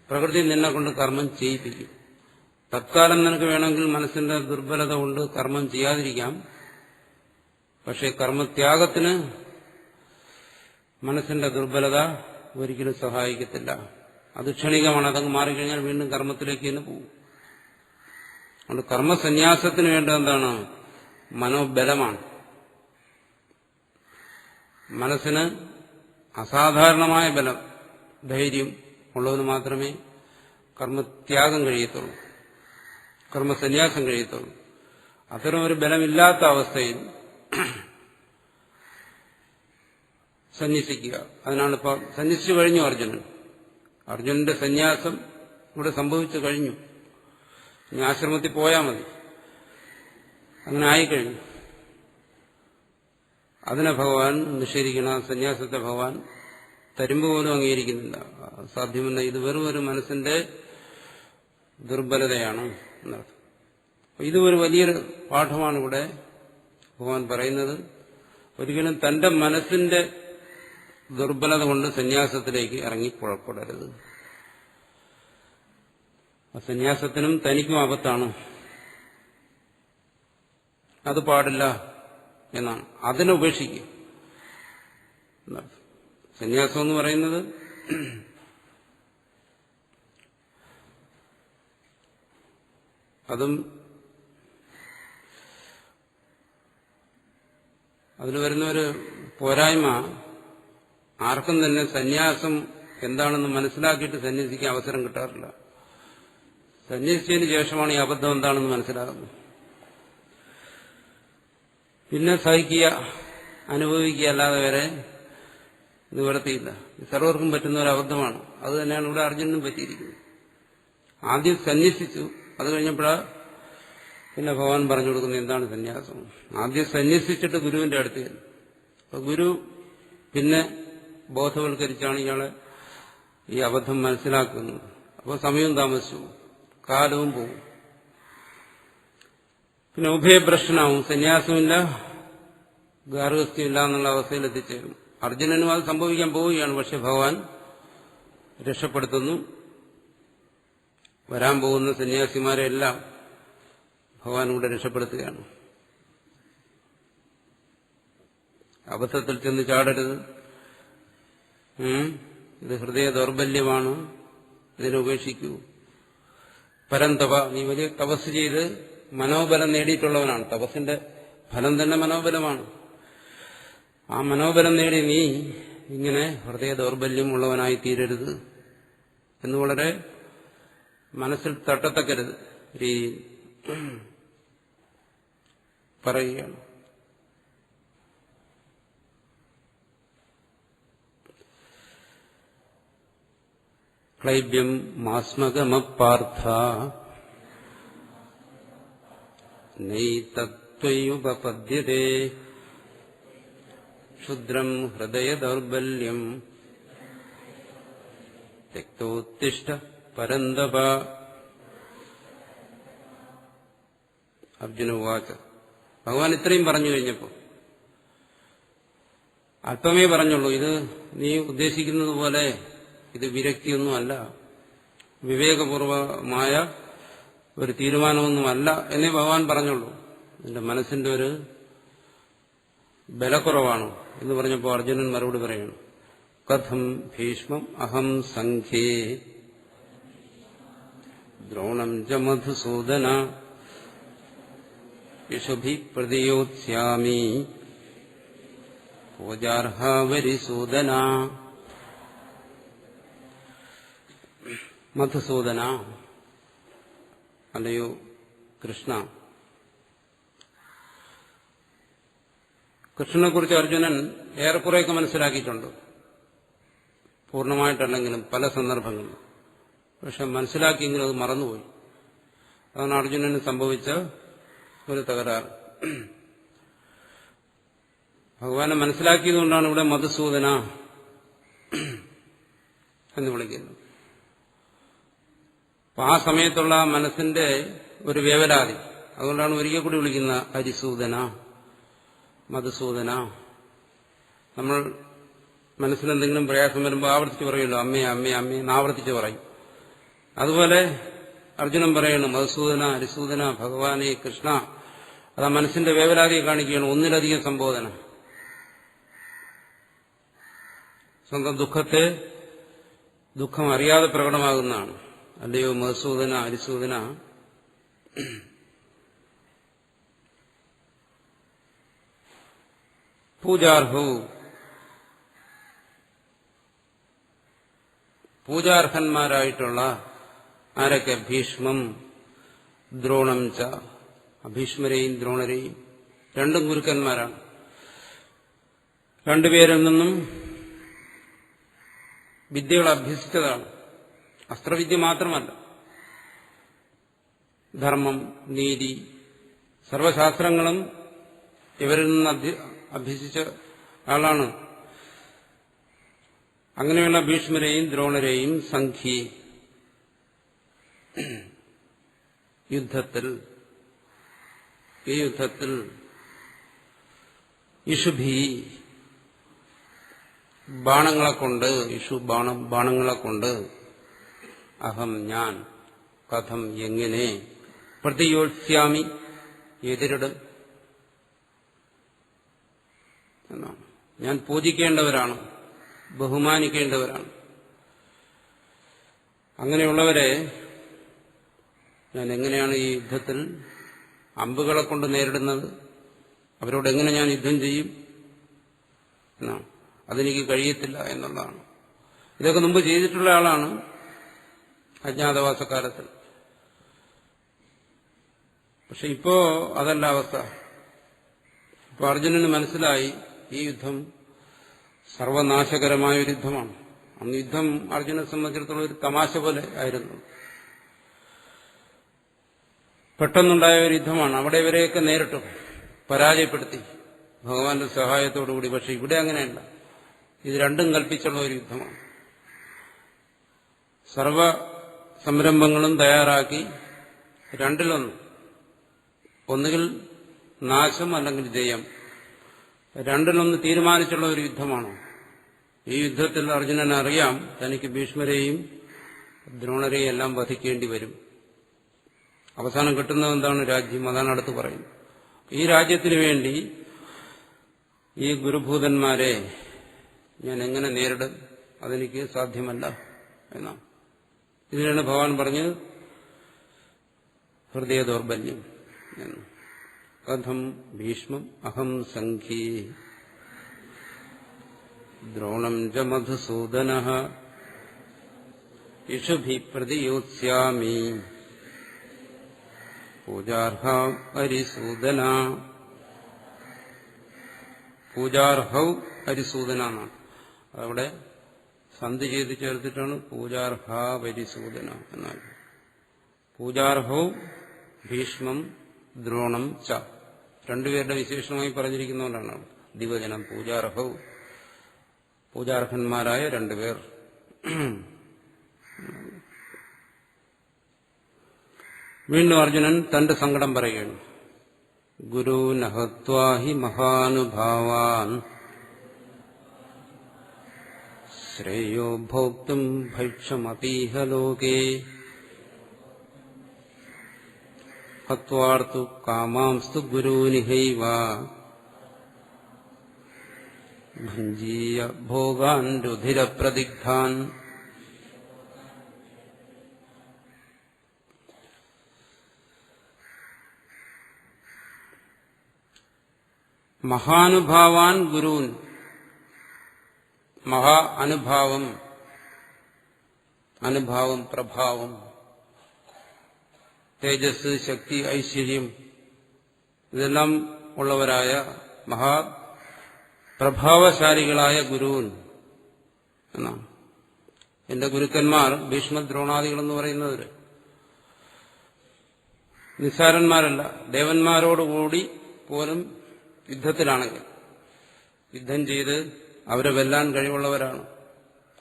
പ്രകൃതി നിന്നെ കൊണ്ട് കർമ്മം ചെയ്യിപ്പിക്കും. തത്കാലം നിനക്ക് വേണമെങ്കിൽ മനസ്സിന്റെ ദുർബലത കൊണ്ട് കർമ്മം ചെയ്യാതിരിക്കാം. പക്ഷേ കർമ്മത്യാഗത്തിന് മനസ്സിന്റെ ദുർബലത ഒരിക്കലും സഹായിക്കത്തില്ല. അത് ക്ഷണികമാണ്. അതങ്ങ് മാറിക്കഴിഞ്ഞാൽ വീണ്ടും കർമ്മത്തിലേക്ക് തന്നെ പോകും. അതുകൊണ്ട് കർമ്മസന്യാസത്തിന് വേണ്ടത് എന്താണ്? മനോബലമാണ്. മനസ്സിന് അസാധാരണമായ ബലം, ധൈര്യം ഉള്ളവന് മാത്രമേ കർമ്മത്യാഗം കഴിയത്തുള്ളൂ, കർമ്മസന്യാസം കഴിയത്തുള്ളൂ. അത്തരം ഒരു ബലമില്ലാത്ത അവസ്ഥയിൽ സന്യസിക്കുക. അതിനാണ് ഇപ്പോൾ സന്യസിച്ചു കഴിഞ്ഞു അർജുനൻ. അർജുനന്റെ സന്യാസം ഇവിടെ സംഭവിച്ചു കഴിഞ്ഞു. ഇനി ആശ്രമത്തിൽ പോയാൽ മതി. അങ്ങനെ ആയിക്കഴിഞ്ഞു. അതിനെ ഭഗവാൻ നിഷേധിക്കണം. സന്യാസത്തെ ഭഗവാൻ തരുമ്പ് പോലും അംഗീകരിക്കുന്നില്ല. സാധ്യമല്ല. ഇത് വെറും ഒരു മനസ്സിന്റെ ദുർബലതയാണ് എന്നർത്ഥം. ഇത് ഒരു വലിയൊരു പാഠമാണ് ഇവിടെ ഭഗവാൻ പറയുന്നത്. ഒരിക്കലും തന്റെ മനസ്സിന്റെ ദുർബലത കൊണ്ട് സന്യാസത്തിലേക്ക് ഇറങ്ങി പുറപ്പെടരുത്. സന്യാസത്തിനും തനിക്കും ആപത്താണ്. അത് പാടില്ല എന്നാണ്. അതിനെ ഉപേക്ഷിക്കുക. സന്യാസം എന്ന് പറയുന്നത് അതും അതിൽ വരുന്നൊരു പോരായ്മ, ആർക്കും തന്നെ സന്യാസം എന്താണെന്ന് മനസ്സിലാക്കിയിട്ട് സന്യസിക്കാൻ അവസരം കിട്ടാറില്ല. സന്യസിച്ചതിന് ശേഷമാണ് ഈ അബദ്ധം എന്താണെന്ന് മനസ്സിലാകുന്നത്. പിന്നെ സഹിക്കുക, അനുഭവിക്കുക, അല്ലാതെ വരെ നിവർത്തിയില്ല. സർവർക്കും പറ്റുന്ന ഒരു അബദ്ധമാണ്. അത് തന്നെയാണ് ഇവിടെ അർജുനനും പറ്റിയിരിക്കുന്നത്. ആദ്യം സന്യസിച്ചു, അത് കഴിഞ്ഞപ്പോഴാണ് പിന്നെ ഭഗവാൻ പറഞ്ഞു കൊടുക്കുന്നത് എന്താണ് സന്യാസം. ആദ്യം സന്യസിച്ചിട്ട് ഗുരുവിന്റെ അടുത്ത് ചെന്നു. അപ്പൊ ഗുരു പിന്നെ ബോധവൽക്കരിച്ചാണ് ഇയാളെ ഈ അബദ്ധം മനസ്സിലാക്കുന്നത്. അപ്പോൾ സമയവും താമസിച്ചു, കാലവും പോകും. പിന്നെ ഉഭയഭ്രഷ്ടനാവും. സന്യാസമില്ല, ഗാർഹസ്ഥ്യമില്ല എന്നുള്ള അവസ്ഥയിൽ എത്തിച്ചേരും. അർജുനനും അത് സംഭവിക്കാൻ പോവുകയാണ്. പക്ഷെ ഭഗവാൻ രക്ഷപ്പെടുത്തുന്നു. വരാൻ പോകുന്ന സന്യാസിമാരെല്ലാം ഭഗവാൻ ഇവിടെ രക്ഷപ്പെടുത്തുകയാണ്. അബദ്ധത്തിൽ ചെന്ന് ചാടരുത്. ഇത് ഹൃദയ ദൗർബല്യമാണ്, ഇതിനെ ഉപേക്ഷിക്കൂ. പരന്തപ, നീ വലിയ തപസ് ചെയ്ത് മനോബലം നേടിയിട്ടുള്ളവനാണ്. തപസ്സിന്റെ ഫലം തന്നെ മനോബലമാണ്. ആ മനോബലം നേടി നീ ഇങ്ങനെ ഹൃദയ ദൗർബല്യം ഉള്ളവനായി തീരരുത് എന്ന് വളരെ മനസ്സിൽ തട്ടത്തക്കരുത് രീതിയിൽ പറയുകയാണ്. ക്ലൈബ്യം മാസ്മകമപാർത്ഥ നൈതത്വയുപപദ്യതേ ക്ഷുദ്രം ഹൃദയദൗർബല്യം തെക്തോത്തിഷ്ഠ പരന്തപ. അർജുന ഉവാച. ഭഗവാൻ ഇത്രയും പറഞ്ഞു കഴിഞ്ഞപ്പോ അല്പമേ പറഞ്ഞുള്ളൂ. ഇത് നീ ഉദ്ദേശിക്കുന്നത് പോലെ ഇത് വിരക്തിയൊന്നുമല്ല, വിവേകപൂർവമായ ഒരു തീരുമാനമൊന്നുമല്ല എന്നേ ഭഗവാൻ പറഞ്ഞുള്ളൂ. നിന്റെ മനസ്സിന്റെ ഒരു ബലക്കുറവാണ് എന്ന് പറഞ്ഞപ്പോൾ അർജുനൻ മറുപടി പറയുന്നു. കഥം ഭീഷ്മം അഹം സംഖ്യേ ദ്രോണം ച മധുസൂദന യശുഭി പ്രതിയോത്സ്യാമി പൂജാർഹാവരിസൂദന. മധുസൂദന, അല്ലയോ കൃഷ്ണ. കൃഷ്ണനെക്കുറിച്ച് അർജുനൻ ഏറെക്കുറെയൊക്കെ മനസ്സിലാക്കിയിട്ടുണ്ട്, പൂർണ്ണമായിട്ടല്ലെങ്കിലും പല സന്ദർഭങ്ങളിലും. പക്ഷെ മനസ്സിലാക്കിയെങ്കിലും അത് മറന്നുപോയി. അതാണ് അർജുനന് സംഭവിച്ച ഒരു തകരാറ്. ഭഗവാനെ മനസ്സിലാക്കിയതുകൊണ്ടാണ് ഇവിടെ മധുസൂദന എന്ന് വിളിക്കുന്നത്. അപ്പൊ ആ സമയത്തുള്ള മനസ്സിന്റെ ഒരു വേവലാതി, അതുകൊണ്ടാണ് ഒരിക്കൽ കൂടി വിളിക്കുന്ന ഹരിസൂദന, മധുസൂദന. നമ്മൾ മനസ്സിലെന്തെങ്കിലും പ്രയാസം വരുമ്പോൾ ആവർത്തിച്ച് പറയുമല്ലോ, അമ്മേ അമ്മേ അമ്മേ എന്ന് ആവർത്തിച്ച് പറയും. അതുപോലെ അർജുനൻ പറയുന്നു, മധുസൂദന, ഹരിസൂദന, ഭഗവാനെ, കൃഷ്ണ. അത് ആ മനസ്സിന്റെ വേവലാതിയെ കാണിക്കുകയാണ്. ഒന്നിലധികം സംബോധന. സ്വന്തം ദുഃഖത്തെ ദുഃഖം അറിയാതെ പ്രകടമാകുന്നതാണ്. അല്ലയോ മധുസൂദന, ഹരിസൂദന. പൂജാർഹവും, പൂജാർഹന്മാരായിട്ടുള്ള ആരൊക്കെ? ഭീഷ്മം ദ്രോണം ച. അഭീഷ്മരെയും ദ്രോണരെയും രണ്ടും ഗുരുക്കന്മാരാണ്. രണ്ടുപേരിൽ നിന്നും വിദ്യകൾ അഭ്യസിച്ചതാണ്. അസ്ത്രവിദ്യ മാത്രമല്ല, ധർമ്മം, നീതി, സർവശാസ്ത്രങ്ങളും ഇവരിൽ നിന്ന് അഭ്യസിച്ച ആളാണ്. അങ്ങനെയുള്ള ഭീഷ്മരെയും ദ്രോണരെയും സംഖ്യ യുദ്ധത്തിൽ, ഈ യുദ്ധത്തിൽ ഇഷുഭി ബാണങ്ങളെ കൊണ്ട്, ബാണങ്ങളെ കൊണ്ട്, അഹം ഞാൻ, കഥം എങ്ങനെ, പ്രതിയോത്സ്യാമി എതിരിടും എന്നാണ്. ഞാൻ പൂജിക്കേണ്ടവരാണ്, ബഹുമാനിക്കേണ്ടവരാണ്. അങ്ങനെയുള്ളവരെ ഞാൻ എങ്ങനെയാണ് ഈ യുദ്ധത്തിൽ അമ്പുകളെ കൊണ്ട് നേരിടുന്നത്? അവരോട് എങ്ങനെ ഞാൻ യുദ്ധം ചെയ്യും എന്നാണ്. അതെനിക്ക് കഴിയത്തില്ല എന്നുള്ളതാണ്. ഇതൊക്കെ മുമ്പ് ചെയ്തിട്ടുള്ള ആളാണ് അജ്ഞാതവാസക്കാലത്തിൽ. പക്ഷെ ഇപ്പോ അതല്ല അവസ്ഥ. ഇപ്പൊ അർജുനന് മനസ്സിലായി ഈ യുദ്ധം സർവനാശകരമായ ഒരു യുദ്ധമാണ്. അന്ന് യുദ്ധം അർജുനെ സംബന്ധിച്ചിടത്തോളം ഒരു തമാശ പോലെ ആയിരുന്നു. പെട്ടെന്നുണ്ടായ ഒരു യുദ്ധമാണ്. അവിടെ ഇവരെയൊക്കെ നേരിട്ടു പരാജയപ്പെടുത്തി ഭഗവാന്റെ സഹായത്തോടുകൂടി. പക്ഷെ ഇവിടെ അങ്ങനെയല്ല. ഇത് രണ്ടും കൽപ്പിച്ചുള്ള ഒരു യുദ്ധമാണ്. സർവ സംരംഭങ്ങളും തയ്യാറാക്കി രണ്ടിലൊന്ന്, ഒന്നുകിൽ നാശം അല്ലെങ്കിൽ ജയം, രണ്ടിലൊന്ന് തീരുമാനിച്ചുള്ള ഒരു യുദ്ധമാണ്. ഈ യുദ്ധത്തിൽ അർജുനൻ അറിയാം തനിക്ക് ഭീഷ്മരെയും ദ്രോണരെയും എല്ലാം വധിക്കേണ്ടി വരും. അവസാനം കിട്ടുന്നത് എന്താണ്? രാജ്യം. അതാണ് അടുത്ത് പറയുന്നത്. ഈ രാജ്യത്തിനു വേണ്ടി ഈ ഗുരുഭൂതന്മാരെ ഞാൻ എങ്ങനെ നേരിടും? അതെനിക്ക് സാധ്യമല്ല എന്നാണ്. ഇതിനാണ് ഭഗവാൻ പറഞ്ഞത് ഹൃദയ ദൗർബല്യം എന്ന്. കഥം ഭീഷ്മം അഹം സംഖ്യേ ദ്രോണം ച മധുസൂദന ഇഷുഭി പ്രതിയോത്സ്യാമി പൂജാർഹ ഹരിസൂദന. പൂജാർഹൗ ഹരിസൂദന എന്നാണ്. അതവിടെ സന്ധി ചെയ്ത് ചേർത്തിട്ടാണ് പൂജാർഹ ഹരിസൂദന എന്നാൽ. പൂജാർഹൗ ഭീഷ്മം ദ്രോണം ച. രണ്ടുപേരുടെ വിശേഷണമായി പറഞ്ഞിരിക്കുന്നതുകൊണ്ടാണ് ദിവചനം. പൂജാർഹവും പൂജാർഹന്മാരായ രണ്ടുപേർ. വീണ്ടും അർജുനൻ തന്റെ സങ്കടം പറയുകയാണ്. ഗുരുനഹത്വാഹി മഹാനുഭാവാൻ ശ്രേയോ ഭോക്തും ഭൈക്ഷമപീഹ ലോകേ ഹത്വാർത്തു കാമാംസ്തു ഗുരൂനിഹൈവ ഭഞ്ജീയ ഭോഗാൻ രുധിരപ്രദിഗ്ധാൻ. മഹാനുഭാവാൻ ഗുരൂൻ. മഹാ അനുഭാവം, അനുഭാവം പ്രഭാവം, തേജസ്, ശക്തി, ഐശ്വര്യം ഇതെല്ലാം ഉള്ളവരായ മഹാപ്രഭാവശാലികളായ ഗുരുവൻ എന്നാണ്. എന്റെ ഗുരുക്കന്മാർ ഭീഷ്മദ്രോണാദികളെന്ന് പറയുന്നവര് നിസ്സാരന്മാരല്ല. ദേവന്മാരോടുകൂടി പോലും യുദ്ധത്തിലാണെങ്കിൽ യുദ്ധം ചെയ്ത് അവരെ വെല്ലാൻ കഴിവുള്ളവരാണ്.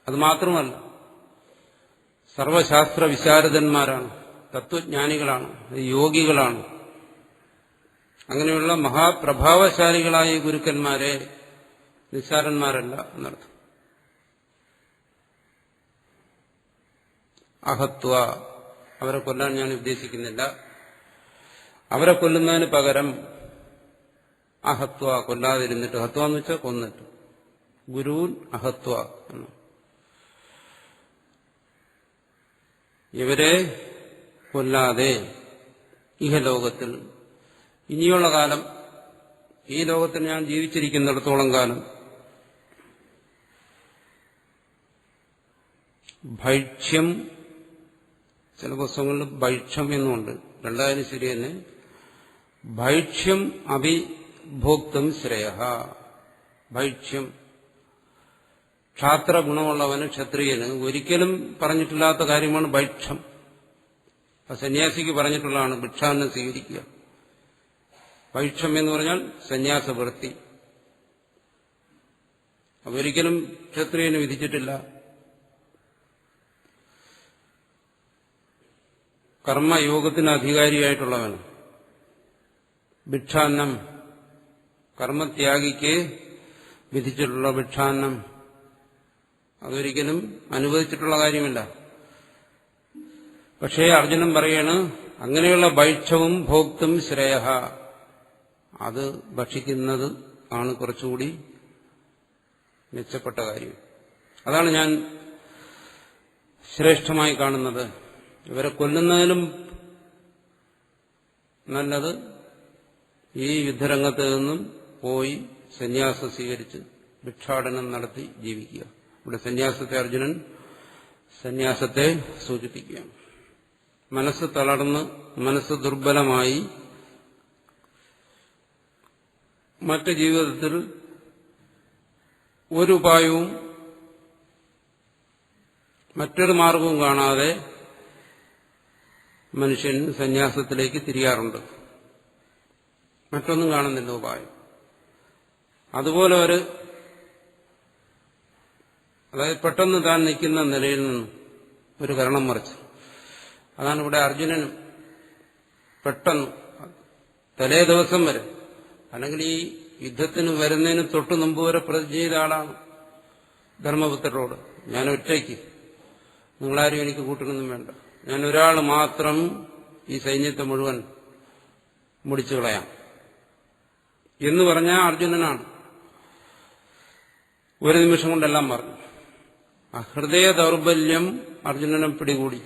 അത് മാത്രമല്ല, സർവശാസ്ത്ര വിശാരദന്മാരാണ്, തത്വജ്ഞാനികളാണ്, യോഗികളാണ്. അങ്ങനെയുള്ള മഹാപ്രഭാവശാലികളായ ഗുരുക്കന്മാരെ നിസ്സാരന്മാരല്ല എന്നർത്ഥം. അഹത്വ, അവരെ കൊല്ലാൻ ഞാൻ ഉദ്ദേശിക്കുന്നില്ല. അവരെ കൊല്ലുന്നതിന് പകരം അഹത്വ, കൊല്ലാതിരുന്നിട്ട്, ഹത്വ എന്ന് വെച്ചാൽ കൊന്നിട്ട്, ഗുരുൻ അഹത്വ എന്ന്. ഇവരെ കൊല്ലാതെ ഇഹലോകത്തിൽ, ഇനിയുള്ള കാലം, ഈ ലോകത്തിൽ ഞാൻ ജീവിച്ചിരിക്കുന്നിടത്തോളം കാലം ഭൈക്ഷ്യം, ചില പുസ്തകങ്ങളിൽ ഭൈക്ഷ്യം എന്നുണ്ട്, രണ്ടായാലും ശരി തന്നെ, ഭൈക്ഷ്യം അഭിഭോക്തം ശ്രേയ. ഭൈക്ഷ്യം, ക്ഷാത്ര ഗുണമുള്ളവന്, ക്ഷത്രിയന് ഒരിക്കലും പറഞ്ഞിട്ടില്ലാത്ത കാര്യമാണ് ഭൈക്ഷ്യം. സന്യാസിക്ക് പറഞ്ഞിട്ടുള്ളതാണ് ഭിക്ഷാന്നം സ്വീകരിക്കുക. ഭൈക്ഷ്യം എന്ന് പറഞ്ഞാൽ സന്യാസവൃത്തി. അതൊരിക്കലും ക്ഷത്രിയന് വിധിച്ചിട്ടില്ല. കർമ്മയോഗത്തിന് അധികാരിയായിട്ടുള്ളവന് ഭിക്ഷാന്നം, കർമ്മത്യാഗിക്ക് വിധിച്ചിട്ടുള്ള ഭിക്ഷാന്നം അതൊരിക്കലും അനുവദിച്ചിട്ടുള്ള കാര്യമില്ല. പക്ഷേ അർജുനൻ പറയാണ്, അങ്ങനെയുള്ള ഭൈക്ഷവും ഭോക്തും ശ്രേയ, അത് ഭക്ഷിക്കുന്നത് ആണ് കുറച്ചുകൂടി മെച്ചപ്പെട്ട കാര്യം. അതാണ് ഞാൻ ശ്രേഷ്ഠമായി കാണുന്നത്. ഇവരെ കൊല്ലുന്നതിലും നല്ലത് ഈ യുദ്ധരംഗത്ത് നിന്നും പോയി സന്യാസം സ്വീകരിച്ച് ഭിക്ഷാടനം നടത്തി ജീവിക്കുക. ഇവിടെ സന്യാസത്തെ അർജുനൻ സന്യാസത്തെ സൂചിപ്പിക്കുകയാണ്. മനസ്സ് തളർന്ന്, മനസ്സ് ദുർബലമായി മറ്റ് ജീവിതത്തിൽ ഒരു ഉപായവും മറ്റൊരു മാർഗവും കാണാതെ മനുഷ്യൻ സന്യാസത്തിലേക്ക് തിരിയാറുണ്ട്. മറ്റൊന്നും കാണുന്നില്ല ഉപായം. അതുപോലെ അതായത് പെട്ടെന്ന് താൻ നിൽക്കുന്ന നിലയിൽ നിന്നും ഒരു കരണം മറിച്ച്. അതാണ് ഇവിടെ അർജുനനും പെട്ടെന്ന് തലേ ദിവസം വരെ, അല്ലെങ്കിൽ ഈ യുദ്ധത്തിന് വരുന്നതിന് തൊട്ട് മുമ്പ് വരെ പ്രതിജ്ഞ ചെയ്ത ആളാണ് ധർമ്മപുത്രരോട്. ഞാൻ ഒറ്റയ്ക്ക്, നിങ്ങളാരും എനിക്ക് കൂട്ടണമെന്നും വേണ്ട, ഞാൻ ഒരാൾ മാത്രം ഈ സൈന്യത്തെ മുഴുവൻ മുടിച്ചു കളയാം എന്ന് പറഞ്ഞ അർജുനനാണ്. ഒരു നിമിഷം കൊണ്ടെല്ലാം പറഞ്ഞു. ആ ഹൃദയ ദൗർബല്യം അർജുനനെ പിടികൂടി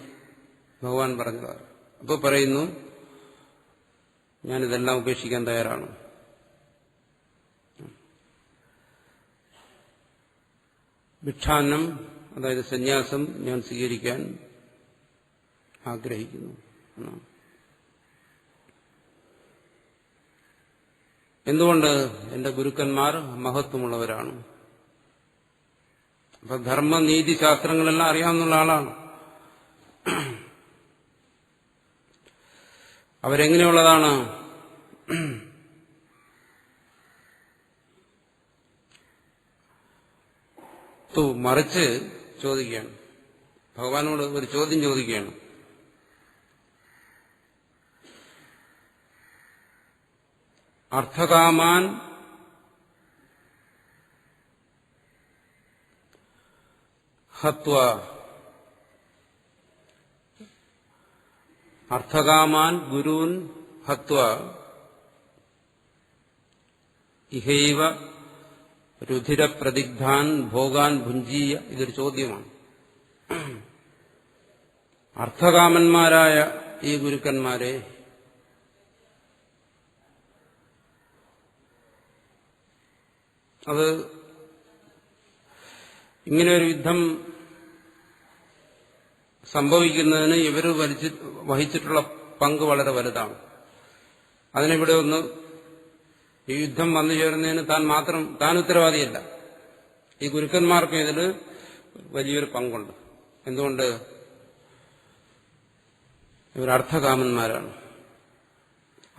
ഭഗവാൻ പറഞ്ഞതാണ്. അപ്പോൾ പറയുന്നു, ഞാനിതെല്ലാം ഉപേക്ഷിക്കാൻ തയ്യാറാണ്. ഭിക്ഷാന്നം, അതായത് സന്യാസം ഞാൻ സ്വീകരിക്കാൻ ആഗ്രഹിക്കുന്നു എന്നാണ്. എന്തുകൊണ്ട്? എന്റെ ഗുരുക്കന്മാർ മഹത്വമുള്ളവരാണ്. അപ്പൊ ധർമ്മ നീതി ശാസ്ത്രങ്ങളെല്ലാം അറിയാവുന്ന ആളാണ്. അവരെങ്ങനെയുള്ളതാണ്? മറിച്ച് ചോദിക്കുകയാണ്, ഭഗവാനോട് ഒരു ചോദ്യം ചോദിക്കുകയാണ്. അർത്ഥകാമാൻ ഹത്വ, അർത്ഥകാമാൻ ഗുരൂൻ ഹത്വ ഇഹൈവ രുധിരപ്രതിഗ്ധാൻ ഭോഗാൻ ഭുഞ്ജീയ. ഇതൊരു ചോദ്യമാണ്. അർത്ഥകാമന്മാരായ ഈ ഗുരുക്കന്മാരെ അത് ഇങ്ങനെ ഒരു യുദ്ധം സംഭവിക്കുന്നതിന് ഇവർ വഹിച്ചിട്ടുള്ള പങ്ക് വളരെ വലുതാണ്. അതിനിവിടെ ഒന്ന് ഈ യുദ്ധം വന്നു ചേരുന്നതിന് താൻ ഉത്തരവാദിയല്ല. ഈ ഗുരുക്കന്മാർക്ക് ഇതിൽ വലിയൊരു പങ്കുണ്ട്. എന്തുകൊണ്ട്? ഇവർ അർത്ഥകാമന്മാരാണ്.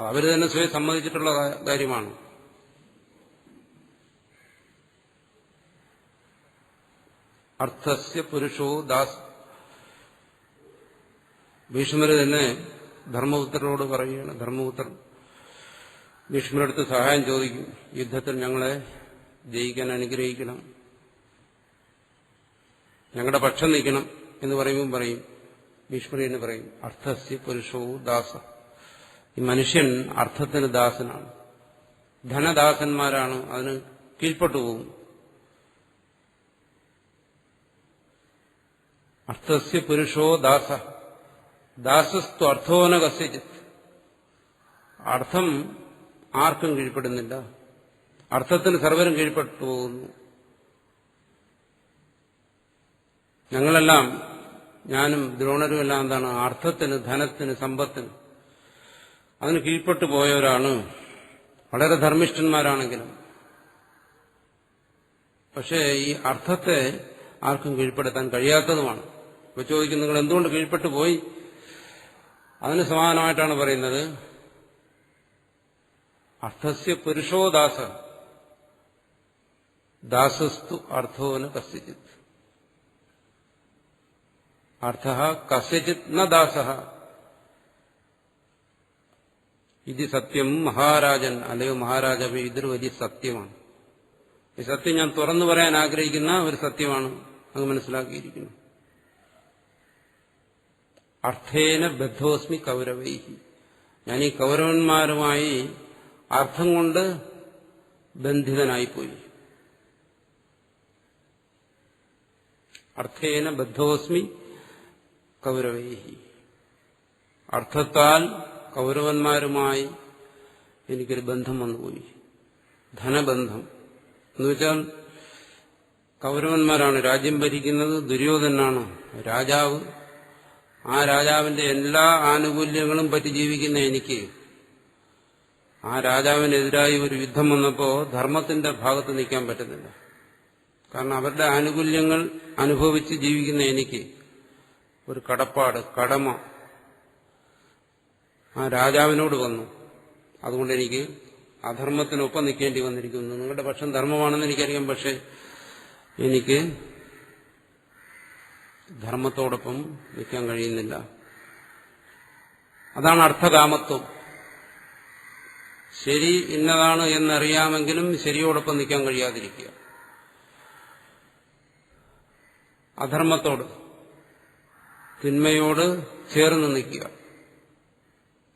അവർ തന്നെ സ്വയം സമ്മതിച്ചിട്ടുള്ള കാര്യമാണ്. അർത്ഥസ്യ പുരുഷോ ദാസ്. ഭീഷ്മര് തന്നെ ധർമ്മപുത്രരോട് പറയുകയാണ്. ധർമ്മപുത്രൻ ഭീഷ്മരടുത്ത് സഹായം ചോദിക്കും. യുദ്ധത്തിൽ ഞങ്ങളെ ജയിക്കാൻ അനുഗ്രഹിക്കണം, ഞങ്ങളുടെ പക്ഷം നിൽക്കണം എന്ന് പറയുമ്പോൾ പറയും, ഭീഷ്മർ എന്ന് പറയും, അർത്ഥസ്യ പുരുഷോ ദാസ. ഈ മനുഷ്യൻ അർത്ഥത്തിന് ദാസനാണ്. ധനദാസന്മാരാണ്, അതിന് കീഴ്പ്പെട്ടു പോകും. അർത്ഥസ്യ പുരുഷോ ദാസ ദാസസ്തു അർത്ഥോന കസ്യചിത്. അർത്ഥം ആർക്കും കീഴ്പ്പെടുന്നില്ല, അർത്ഥത്തിന് സർവരും കീഴ്പ്പെട്ടു പോകുന്നു. ഞങ്ങളെല്ലാം, ഞാനും ദ്രോണരും എല്ലാം എന്താണ്? അർത്ഥത്തിന്, ധനത്തിന്, സമ്പത്തിന് അതിന് കീഴ്പ്പെട്ടു പോയവരാണ്. വളരെ ധർമ്മിഷ്ഠന്മാരാണെങ്കിലും. പക്ഷേ ഈ അർത്ഥത്തെ ആർക്കും കീഴ്പ്പെടുത്താൻ കഴിയാത്തതുമാണ്. ഇപ്പൊ ചോദിക്കും, നിങ്ങൾ എന്തുകൊണ്ട് കീഴ്പ്പെട്ടു പോയി? അതിന് സമാനമായിട്ടാണ് പറയുന്നത്, അർത്ഥസ്യ പുരുഷോ ദാസ ദാസസ്തു അർത്ഥോന കസ്യചിത്. അർത്ഥ കസ്യചിത് ന ദാസ. ഇത് സത്യം മഹാരാജൻ, അല്ലയോ മഹാരാജാവേ, ഇതൊരു വലിയ സത്യമാണ്. ഈ സത്യം ഞാൻ തുറന്നു പറയാൻ ആഗ്രഹിക്കുന്ന ഒരു സത്യമാണ്. അങ്ങ് മനസ്സിലാക്കിയിരിക്കുന്നു. അർത്ഥേന ബദ്ധോസ്മി കൗരവൈഹി. ഞാൻ ഈ കൗരവന്മാരുമായി അർത്ഥം കൊണ്ട് ബന്ധിതനായിപ്പോയി. അർത്ഥേന ബദ്ധോസ്മി കൗരവൈഹി. അർത്ഥത്താൽ കൗരവന്മാരുമായി എനിക്കൊരു ബന്ധം വന്നുപോയി, ധനബന്ധം. എന്നുവെച്ചാൽ കൗരവന്മാരാണ് രാജ്യം ഭരിക്കുന്നത്, ദുര്യോധനാണ് രാജാവ്. ആ രാജാവിന്റെ എല്ലാ ആനുകൂല്യങ്ങളും പറ്റി ജീവിക്കുന്ന എനിക്ക് ആ രാജാവിനെതിരായി ഒരു യുദ്ധം വന്നപ്പോൾ ധർമ്മത്തിന്റെ ഭാഗത്ത് നിൽക്കാൻ പറ്റുന്നില്ല. കാരണം അവരുടെ ആനുകൂല്യങ്ങൾ അനുഭവിച്ച് ജീവിക്കുന്ന എനിക്ക് ഒരു കടപ്പാട്, കടമ ആ രാജാവിനോട് വന്നു. അതുകൊണ്ട് എനിക്ക് അധർമ്മത്തിനൊപ്പം നിൽക്കേണ്ടി വന്നിരിക്കുന്നു. നിങ്ങളുടെ പക്ഷം ധർമ്മമാണെന്ന് എനിക്കറിയാം, പക്ഷെ എനിക്ക് ധർമ്മത്തോടൊപ്പം നിൽക്കാൻ കഴിയുന്നില്ല. അതാണ് അർത്ഥകാമത്വം. ശരി ഇന്നതാണ് എന്നറിയാമെങ്കിലും ശരിയോടൊപ്പം നിൽക്കാൻ കഴിയാതിരിക്കുക. അധർമ്മത്തോട്, തിന്മയോട് ചേർന്ന് നിൽക്കുക.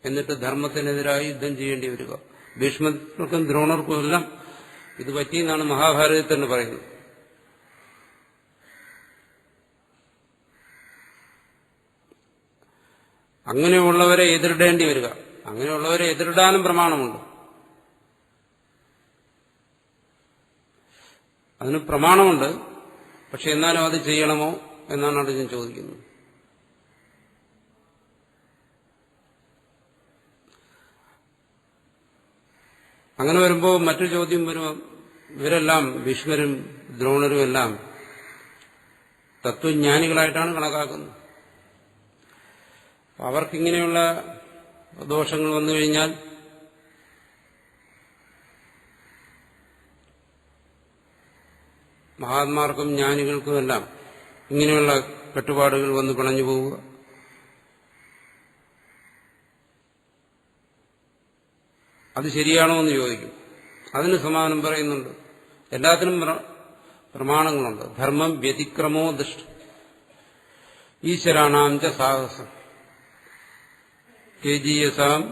എന്നിട്ട് ധർമ്മത്തിനെതിരായി യുദ്ധം ചെയ്യേണ്ടി വരിക. ഭീഷ്മർക്കും ദ്രോണർക്കും എല്ലാം ഇത് പറ്റിയെന്നാണ് മഹാഭാരതത്തിൽ തന്നെ പറയുന്നത്. അങ്ങനെയുള്ളവരെ എതിരിടേണ്ടി വരിക. അങ്ങനെയുള്ളവരെ എതിരിടാനും പ്രമാണമുണ്ട്. അതിന് പ്രമാണമുണ്ട്. പക്ഷെ എന്നാലും അത് ചെയ്യണമോ എന്നാണ് അവിടെ ഞാൻ ചോദിക്കുന്നത്. അങ്ങനെ വരുമ്പോൾ മറ്റൊരു ചോദ്യം വരുമ്പോൾ, ഇവരെല്ലാം ഭീഷ്മരും ദ്രോണരും എല്ലാം തത്വജ്ഞാനികളായിട്ടാണ് കണക്കാക്കുന്നത്. അവർക്കിങ്ങനെയുള്ള ദോഷങ്ങൾ വന്നു കഴിഞ്ഞാൽ മഹാത്മാർക്കും ജ്ഞാനികൾക്കുമെല്ലാം ഇങ്ങനെയുള്ള കെട്ടുപാടുകൾ വന്ന് പിണഞ്ഞു പോവുക. അത് ശരിയാണോ എന്ന് ചോദിക്കും. അതിന് സമാധാനം പറയുന്നുണ്ട്. എല്ലാത്തിനും പ്രമാണങ്ങളുണ്ട്. ധർമ്മം വ്യതിക്രമോ ദുഷ്ട ഈശ്വരാണാം ച സാഹസം കേജീയസാം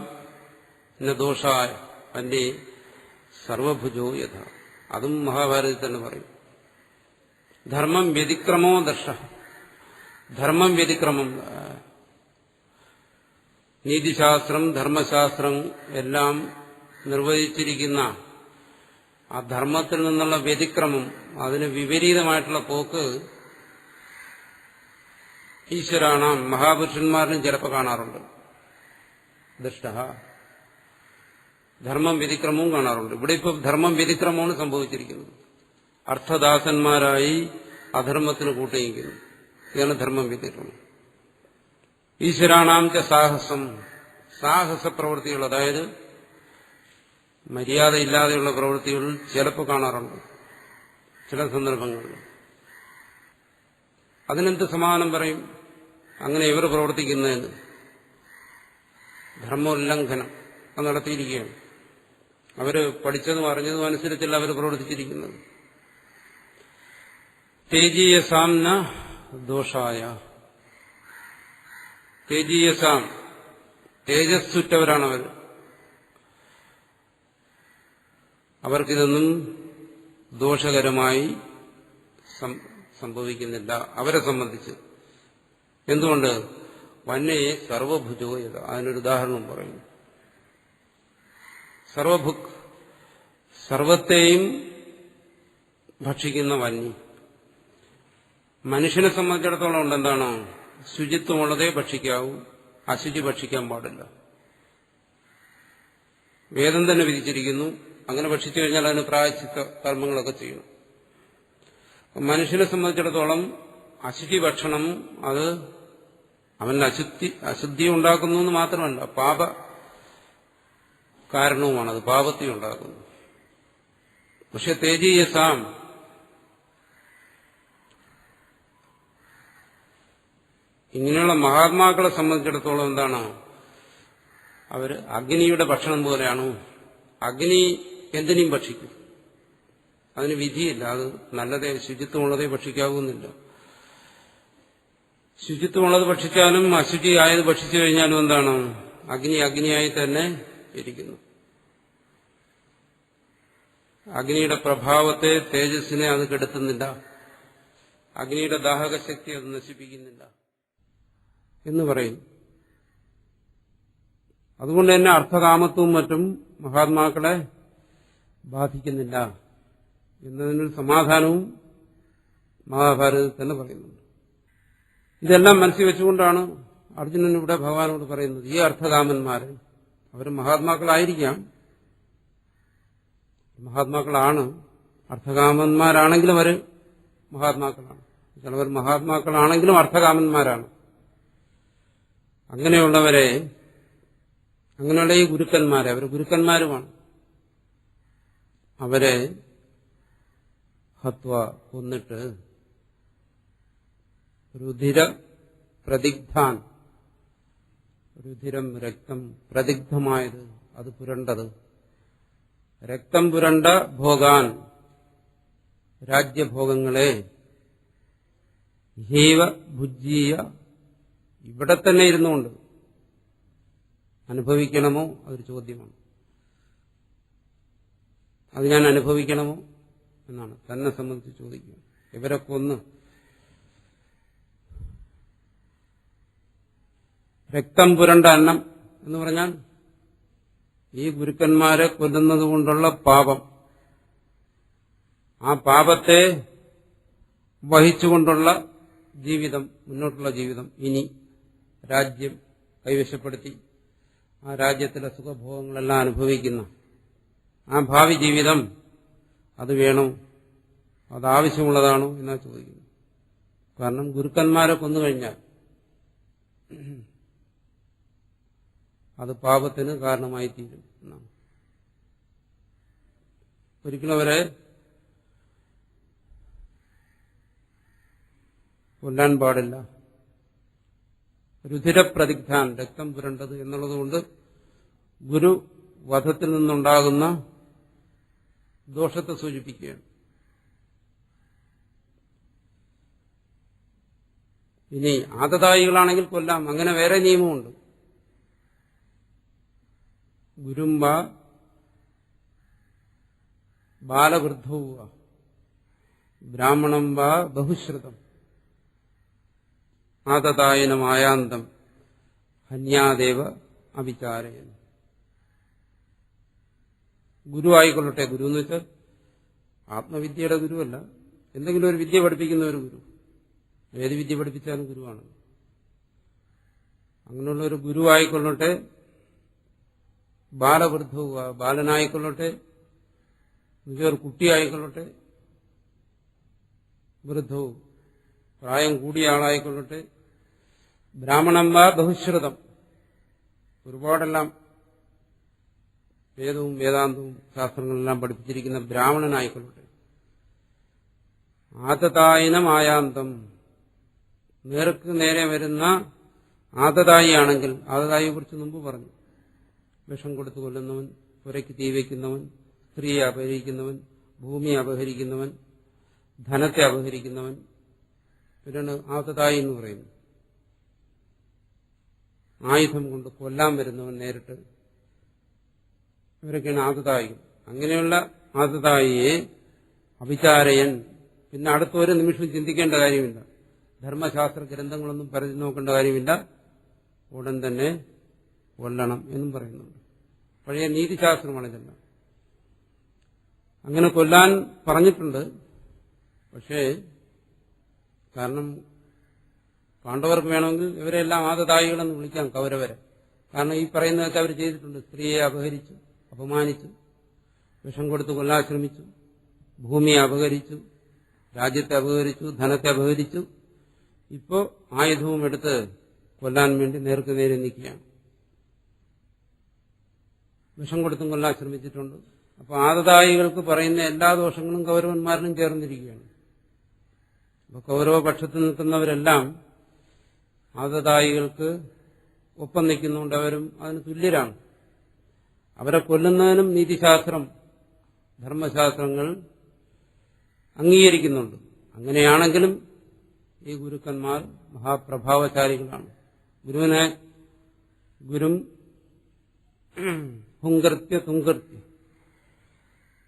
ന ദോഷായ അന്യേ സർവഭുജോ യഥ. അതും മഹാഭാരതത്തിൽ തന്നെ പറയും. ധർമ്മം വ്യതിക്രമോ ദർശ. ധർമ്മം വ്യതിക്രമം, നീതിശാസ്ത്രം ധർമ്മശാസ്ത്രം എല്ലാം നിർവചിച്ചിരിക്കുന്ന ആ ധർമ്മത്തിൽ നിന്നുള്ള വ്യതിക്രമം, അതിന് വിപരീതമായിട്ടുള്ള പോക്ക് ഈശ്വരാണാം മഹാപുരുഷന്മാരിലും ചിലപ്പോൾ കാണാറുണ്ട്. ദുഷ്ട ധർമ്മം വ്യതിക്രമവും കാണാറുണ്ട്. ഇവിടെ ഇപ്പോൾ ധർമ്മം വ്യതിക്രമമാണ് സംഭവിച്ചിരിക്കുന്നത്. അർത്ഥദാസന്മാരായി അധർമ്മത്തിന് കൂട്ടിയിരിക്കുന്നു. ഇതാണ് ധർമ്മം വ്യതിക്രമം. ഈശ്വരാണാം ച സാഹസം, സാഹസ പ്രവൃത്തികൾ, അതായത് മര്യാദയില്ലാതെയുള്ള പ്രവൃത്തികൾ ചിലപ്പോൾ കാണാറുണ്ട് ചില സന്ദർഭങ്ങളിൽ. അതിനെന്ത് സമാധാനം പറയും? അങ്ങനെ ഇവർ പ്രവർത്തിക്കുന്നതിന് ധർമ്മോല്ലംഘനം അത് നടത്തിയിരിക്കുകയാണ്. അവര് പഠിച്ചതും അറിഞ്ഞതും അനുസരിച്ചല്ല അവർ പ്രവർത്തിച്ചിരിക്കുന്നത്. തേജീയസാം ന ദോഷായ. തേജീയസാം തേജസ്സുറ്റവരാണവർ. അവർക്കിതൊന്നും ദോഷകരമായി സംഭവിക്കുന്നില്ല അവരെ സംബന്ധിച്ച്. എന്തുകൊണ്ട്? വന്യയെ സർവഭുജോ യഥ. അതിനൊരു ഉദാഹരണം പറയുന്നു. സർവഭുക്, സർവത്തെയും ഭക്ഷിക്കുന്ന വന്നി. മനുഷ്യനെ സംബന്ധിച്ചിടത്തോളം ഉണ്ട് എന്താണ്? ശുചിത്വമുള്ളതേ ഭക്ഷിക്കാവൂ, അശുചി ഭക്ഷിക്കാൻ പാടില്ല. വേദം തന്നെ വിധിച്ചിരിക്കുന്നു. അങ്ങനെ ഭക്ഷിച്ചു കഴിഞ്ഞാൽ അതിന് പ്രായശ്ചിത്ത കർമ്മങ്ങളൊക്കെ ചെയ്യണം. മനുഷ്യനെ സംബന്ധിച്ചിടത്തോളം അശുചി ഭക്ഷണം അത് അവന് അശുദ്ധി ഉണ്ടാക്കുന്നു എന്ന് മാത്രമല്ല, പാപ കാരണവുമാണ്. അത് പാപത്തെ ഉണ്ടാക്കുന്നു. പക്ഷെ തേജീയസാം, ഇങ്ങനെയുള്ള മഹാത്മാക്കളെ സംബന്ധിച്ചിടത്തോളം എന്താണ്? അവർ അഗ്നിയുടെ ഭക്ഷണം പോലെയാണ്. അഗ്നി എന്തിനേയും ഭക്ഷിക്കും, അതിന് വിധിയില്ല. അത് നല്ലതേ ശുചിത്വമുള്ളതേ ഭക്ഷിക്കാവുന്നില്ല. ശുചിത്വമുള്ളത് ഭക്ഷിച്ചാലും അശുചിയായത് ഭക്ഷിച്ചു കഴിഞ്ഞാലും എന്താണ്? അഗ്നിയായി തന്നെ ഇരിക്കുന്നു. അഗ്നിയുടെ പ്രഭാവത്തെ, തേജസ്സിനെ അത് കെടുത്തുന്നില്ല. അഗ്നിയുടെ ദാഹകശക്തി അത് നശിപ്പിക്കുന്നില്ല എന്ന് പറയും. അതുകൊണ്ട് തന്നെ അർത്ഥകാമത്വവും മറ്റും മഹാത്മാക്കളെ ബാധിക്കുന്നില്ല എന്നതിനൊരു സമാധാനവും മഹാഭാരതത്തിൽ തന്നെ പറയുന്നുണ്ട്. ഇതെല്ലാം മനസ്സിൽ വെച്ചുകൊണ്ടാണ് അർജുനൻ ഇവിടെ ഭഗവാനോട് പറയുന്നത്, ഈ അർത്ഥകാമന്മാരെ, അവർ മഹാത്മാക്കളായിരിക്കാം, മഹാത്മാക്കളാണ്, അർത്ഥകാമന്മാരാണെങ്കിലും അവർ മഹാത്മാക്കളാണ്. ചിലവർ മഹാത്മാക്കളാണെങ്കിലും അർത്ഥകാമന്മാരാണ്. അങ്ങനെയുള്ളവരെ, അങ്ങനെയുള്ള ഈ ഗുരുക്കന്മാരെ, അവർ ഗുരുക്കന്മാരുമാണ്, അവരെ ഹത്വ കൊന്നിട്ട് രുധിര പ്രതിഗ്ധാൻ, രുധിരം രക്തം പ്രതിഗ്ധമായത്, അത് പുരണ്ടത്, രക്തം പുരണ്ട ഭോഗാൻ രാജ്യഭോഗങ്ങളെ ഹീവ ഭുജീയ, ഇവിടെ തന്നെ ഇരുന്നുകൊണ്ട് അനുഭവിക്കണമോ? അതൊരു ചോദ്യമാണ്. അത് ഞാൻ അനുഭവിക്കണമോ എന്നാണ് തന്നെ സംബന്ധിച്ച് ചോദിക്കുക. ഇവരെ കൊന്ന് രക്തം പുരണ്ട അന്നം എന്ന് പറഞ്ഞാൽ ഈ ഗുരുക്കന്മാരെ കൊല്ലുന്നതുകൊണ്ടുള്ള പാപം, ആ പാപത്തെ വഹിച്ചുകൊണ്ടുള്ള ജീവിതം, മുന്നോട്ടുള്ള ജീവിതം, ഇനി രാജ്യം കൈവശപ്പെടുത്തി ആ രാജ്യത്തിലെ സുഖഭോഗങ്ങളെല്ലാം അനുഭവിക്കുന്ന ആ ഭാവി ജീവിതം, അത് വേണോ, അതാവശ്യമുള്ളതാണോ എന്നാ ചോദിക്കുന്നു. കാരണം ഗുരുക്കന്മാരെ കൊന്നുകഴിഞ്ഞാൽ അത് പാപത്തിന് കാരണമായി തീരും എന്നാണ്. ഒരിക്കലും അവരെ കൊല്ലാൻ പാടില്ല. രുധിരപ്രതിഗ്ധാൻ, രക്തം പുരണ്ടത് എന്നുള്ളതുകൊണ്ട് ഗുരു വധത്തിൽ നിന്നുണ്ടാകുന്ന ദോഷത്തെ സൂചിപ്പിക്കുകയാണ്. ഇനി ആതതായികളാണെങ്കിൽ കൊല്ലാം, അങ്ങനെ വേറെ നിയമമുണ്ട്. ഗുരുംബ ബാലവൃദ്ധവുവ ബ്രാഹ്മണം വാ ബഹുശ്രുതം ആതതായനമായാന്തം ഹന്യാദേവ അവിചാരയൻ. ഗുരു ആയിക്കൊള്ളട്ടെ, ഗുരു എന്ന് വെച്ചാൽ ആത്മവിദ്യയുടെ ഗുരുവല്ല, എന്തെങ്കിലും ഒരു വിദ്യ പഠിപ്പിക്കുന്ന ഒരു ഗുരു. ഏത് വിദ്യ പഠിപ്പിച്ചാലും ഗുരുവാണ്. അങ്ങനെയുള്ള ഒരു ഗുരു ആയിക്കൊള്ളട്ടെ, ബാലവൃദ്ധവുവ ബാലനായിക്കൊള്ളട്ടെ, ഒരു കുട്ടിയായിക്കൊള്ളട്ടെ, വൃദ്ധവും പ്രായം കൂടിയ ആളായിക്കൊള്ളട്ടെ, ബ്രാഹ്മണം വാ ബഹുശ്രുതം, ഒരുപാടെല്ലാം വേദവും വേദാന്തവും ശാസ്ത്രങ്ങളെല്ലാം പഠിപ്പിച്ചിരിക്കുന്ന ബ്രാഹ്മണനായിക്കൊള്ളട്ടെ, ആതതായനമായാന്തം, നേർക്ക് നേരെ വരുന്ന ആതതായി ആണെങ്കിൽ, ആതതായിയെ കുറിച്ച് മുമ്പ് പറഞ്ഞു, വിഷം കൊടുത്തു കൊല്ലുന്നവൻ, പുരയ്ക്ക് തീ വയ്ക്കുന്നവൻ, സ്ത്രീയെ അപഹരിക്കുന്നവൻ, ഭൂമിയെ അപഹരിക്കുന്നവൻ, ധനത്തെ അപഹരിക്കുന്നവൻ, ഇവരാണ് ആതതായി എന്ന് പറയുന്നത്. ആയുധം കൊണ്ട് കൊല്ലാൻ വരുന്നവൻ നേരിട്ട്, ഇവരൊക്കെയാണ് ആതതായികൾ. അങ്ങനെയുള്ള ആതതായിയെ അവിചാരയൻ, പിന്നെ അടുത്ത ഒരു നിമിഷം ചിന്തിക്കേണ്ട കാര്യമില്ല, ധർമ്മശാസ്ത്ര ഗ്രന്ഥങ്ങളൊന്നും പരിധി നോക്കേണ്ട കാര്യമില്ല, ഉടൻ തന്നെ കൊല്ലണം എന്നും പറയുന്നുണ്ട്. പഴയ നീതിശാസ്ത്രമാണ് ഇതെല്ലാം. അങ്ങനെ കൊല്ലാൻ പറഞ്ഞിട്ടുണ്ട്. പക്ഷേ കാരണം പാണ്ഡവർക്ക് വേണമെങ്കിൽ ഇവരെല്ലാം ആതതായികളെന്ന് വിളിക്കാം, കൗരവരെ. കാരണം ഈ പറയുന്നതൊക്കെ അവർ ചെയ്തിട്ടുണ്ട്. സ്ത്രീയെ അപഹരിച്ചു, അപമാനിച്ചു, വിഷം കൊടുത്ത് കൊല്ലാൻ ശ്രമിച്ചു, ഭൂമിയെ അപഹരിച്ചു, രാജ്യത്തെ അപഹരിച്ചു, ധനത്തെ അപഹരിച്ചു. ഇപ്പോ ആയുധവും എടുത്ത് കൊല്ലാൻ വേണ്ടി നേർക്ക് നേരെ നിൽക്കുകയാണ്. വിഷം കൊടുത്തും കൊല്ലാൻ ശ്രമിച്ചിട്ടുണ്ട്. അപ്പോൾ ആതതായികൾക്ക് പറയുന്ന എല്ലാ ദോഷങ്ങളും കൗരവന്മാരിലും ചേർന്നിരിക്കുകയാണ്. അപ്പോൾ കൗരവപക്ഷത്ത് നിൽക്കുന്നവരെല്ലാം ആതതായികൾക്ക് ഒപ്പം നിൽക്കുന്നുണ്ട്, അവരും അതിന് തുല്യരാണ്. അവരെ കൊല്ലുന്നതിനും നീതിശാസ്ത്രം, ധർമ്മശാസ്ത്രങ്ങൾ അംഗീകരിക്കുന്നുണ്ട്. അങ്ങനെയാണെങ്കിലും ഈ ഗുരുക്കന്മാർ മഹാപ്രഭാവശാലികളാണ്. ഗുരും ഹുങ്കൃത്യ തുങ്കൃത്യ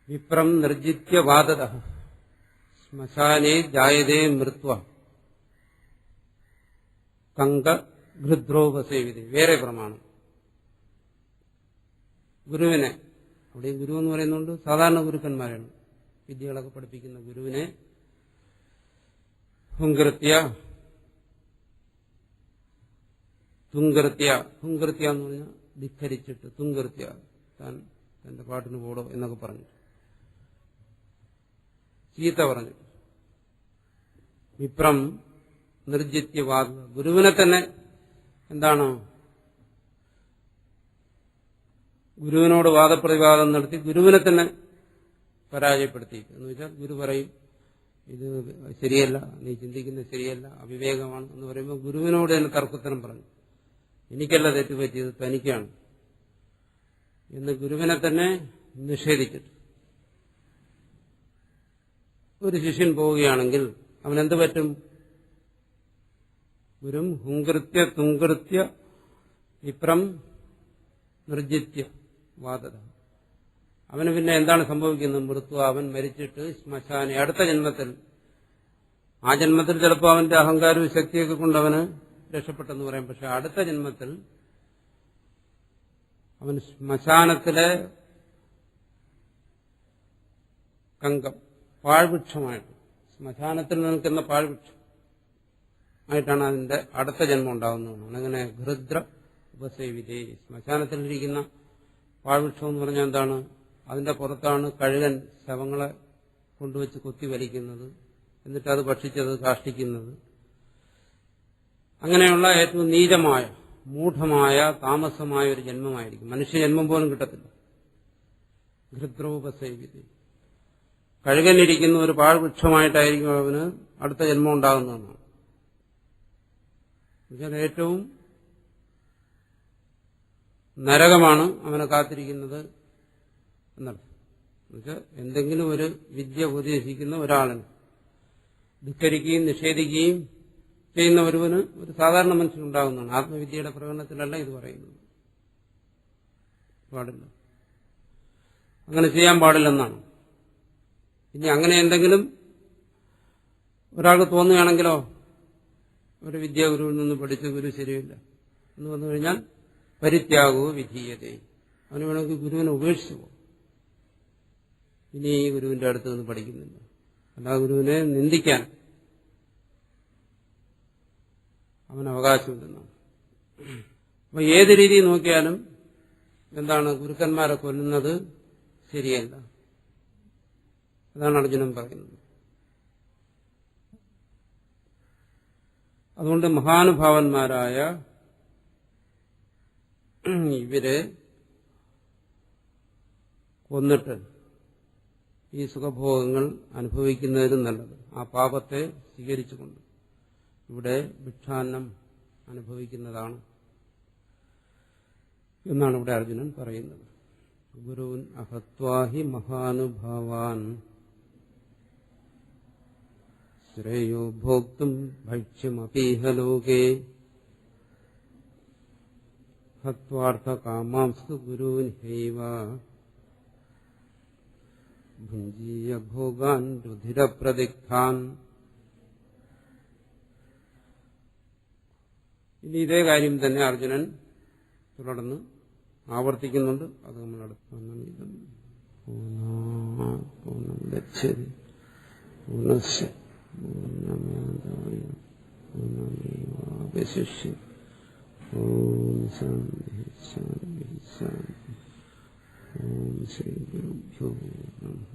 വിപ്രം നിർജിത്യ വാദത ശ്മശാനേ ജായതേ മൃത്വ കങ്ക ഘൃദ്രോപസേവിതേ. വേറെ പ്രമാണം. ഗുരുവിനെ, അവിടെ ഗുരു എന്ന് പറയുന്നുണ്ട് സാധാരണ ഗുരുക്കന്മാരാണ്, വിദ്യകളൊക്കെ പഠിപ്പിക്കുന്ന ഗുരുവിനെ ഹുങ്കൃത്യ തുങ്കൃത്യ, ഹുങ്കൃത്യ എന്ന് പറഞ്ഞാൽ ധിഖരിച്ചിട്ട്, തുങ്കൃത്യ താൻ തന്റെ പാട്ടിന് പോടോ എന്നൊക്കെ പറഞ്ഞു, ചീത്ത പറഞ്ഞു. വിപ്രം നിർജിത്യവാദ, ഗുരുവിനെ തന്നെ എന്താണ്, ഗുരുവിനോട് വാദപ്രതിവാദം നടത്തി ഗുരുവിനെ തന്നെ പരാജയപ്പെടുത്തി. എന്ന് വെച്ചാൽ ഗുരു പറയും ഇത് ശരിയല്ല, നീ ചിന്തിക്കുന്നത് ശരിയല്ല, അവിവേകമാണ് എന്ന് പറയുമ്പോൾ ഗുരുവിനോട് തന്നെ തർക്കുത്തരം പറഞ്ഞു. എനിക്കല്ല തെറ്റുപറ്റിയത്, തനിക്കാണ് എന്ന് ഗുരുവിനെ തന്നെ നിഷേധിച്ചിട്ട് ഒരു ശിഷ്യൻ പോവുകയാണെങ്കിൽ അവനെന്ത് പറ്റും? ഗുരും ഹുങ്കൃത്യ തുങ്കൃത്യ വിപ്രം നിർജിത്യ വാദത. അവന് പിന്നെ എന്താണ് സംഭവിക്കുന്നത്? മൃത്വ, അവൻ മരിച്ചിട്ട് ശ്മശാനെ, അടുത്ത ജന്മത്തിൽ, ആ ജന്മത്തിൽ ചിലപ്പോൾ അവന്റെ അഹങ്കാരവും ശക്തിയൊക്കെ കൊണ്ട് അവന് രക്ഷപ്പെട്ടെന്ന് പറയാം. പക്ഷെ അടുത്ത ജന്മത്തിൽ അവൻ ശ്മശാനത്തിലെ കങ്കം, പാഴ്വൃക്ഷമായിട്ട്, ശ്മശാനത്തിൽ നിൽക്കുന്ന പാഴ്വൃക്ഷം ആയിട്ടാണ് അതിന്റെ അടുത്ത ജന്മം ഉണ്ടാകുന്നതാണ്. അങ്ങനെ ഘൃദ്ര ഉപസേവിതേ, ശ്മശാനത്തിലിരിക്കുന്ന പാഴ്വൃക്ഷം എന്ന് പറഞ്ഞാൽ എന്താണ്? അതിന്റെ പുറത്താണ് കഴുകൻ ശവങ്ങളെ കൊണ്ടുവച്ച് കൊത്തി വലിക്കുന്നത്, എന്നിട്ട് അത് ഭക്ഷിച്ചത് കാഷ്ടിക്കുന്നത്. അങ്ങനെയുള്ള ഏറ്റവും നീചമായ, മൂഢമായ, താമസമായ ഒരു ജന്മമായിരിക്കും. മനുഷ്യജന്മം പോലും കിട്ടത്തില്ല. ഘൃദ്രോപസേവിതേ, കഴുകനിരിക്കുന്ന ഒരു പാഴ്വൃക്ഷമായിട്ടായിരിക്കും അവന് അടുത്ത ജന്മം ഉണ്ടാകുന്നതെന്നാണ്. എന്നുവെച്ചാൽ ഏറ്റവും നരകമാണ് അവനെ കാത്തിരിക്കുന്നത് എന്നർത്ഥം. എന്നുവെച്ചാൽ എന്തെങ്കിലും ഒരു വിദ്യ ഉപദേശിക്കുന്ന ഒരാളിന് ധിക്കരിക്കുകയും നിഷേധിക്കുകയും ചെയ്യുന്ന ഒരുവന് ഒരു സാധാരണ മനുഷ്യനുണ്ടാകുന്നതാണ്. ആത്മവിദ്യയുടെ പ്രകടനത്തിലല്ല ഇത് പറയുന്നത്. പാടില്ല, അങ്ങനെ ചെയ്യാൻ പാടില്ലെന്നാണ്. ഇനി അങ്ങനെ എന്തെങ്കിലും ഒരാൾക്ക് തോന്നുകയാണെങ്കിലോ, ഒരു വിദ്യ ഗുരുവിൽ നിന്ന് പഠിച്ച ഗുരു ശരിയില്ല എന്ന് വന്നു കഴിഞ്ഞാൽ പരിത്യാഗവും വിധീയതേ, അവന് വേണമെങ്കിൽ ഗുരുവിനെ ഉപേക്ഷിച്ചു പോകും. ഇനി ഈ ഗുരുവിന്റെ അടുത്ത് നിന്ന് പഠിക്കുന്നില്ല. അല്ല, ഗുരുവിനെ നിന്ദിക്കാൻ അവന് അവകാശമില്ലെന്നാണ്. അപ്പൊ ഏത് രീതി നോക്കിയാലും എന്താണ്, ഗുരുക്കന്മാരെ കൊല്ലുന്നത് ശരിയല്ല. അതാണ് അർജുനൻ പറയുന്നത്. അതുകൊണ്ട് മഹാനുഭാവന്മാരായ ഇവരെ കൊന്നിട്ട് ഈ സുഖഭോഗങ്ങൾ അനുഭവിക്കുന്നതിനും നല്ലത് ആ പാപത്തെ സ്വീകരിച്ചുകൊണ്ട് ഇവിടെ ഭിക്ഷാന്നം അനുഭവിക്കുന്നതാണ് എന്നാണ് ഇവിടെ അർജുനൻ പറയുന്നത്. ഗുരുൻ അഹത്വാഹി മഹാനുഭാവാൻ ശ്രേയോ ഭോക്തും ഭക്ഷ്യമപീഹ ലോകേ ഹത്വാർത്ഥ കാമാംസ്തു ഗുരൂൻ ഹൈവ ഭുഞ്ജീയ ഭോഗാൻ രുധിരപ്രതിഗ്ധാൻ. ഇനി ഇതേ കാര്യം തന്നെ അർജുനൻ തുടർന്ന് ആവർത്തിക്കുന്നുണ്ട്. അത് നമ്മൾ അടുത്ത ഓം ശാന്തി ശാന്തി ശാന്തി. ഓം ശ്രീ ഗുരുഭ്യോ നമഃ.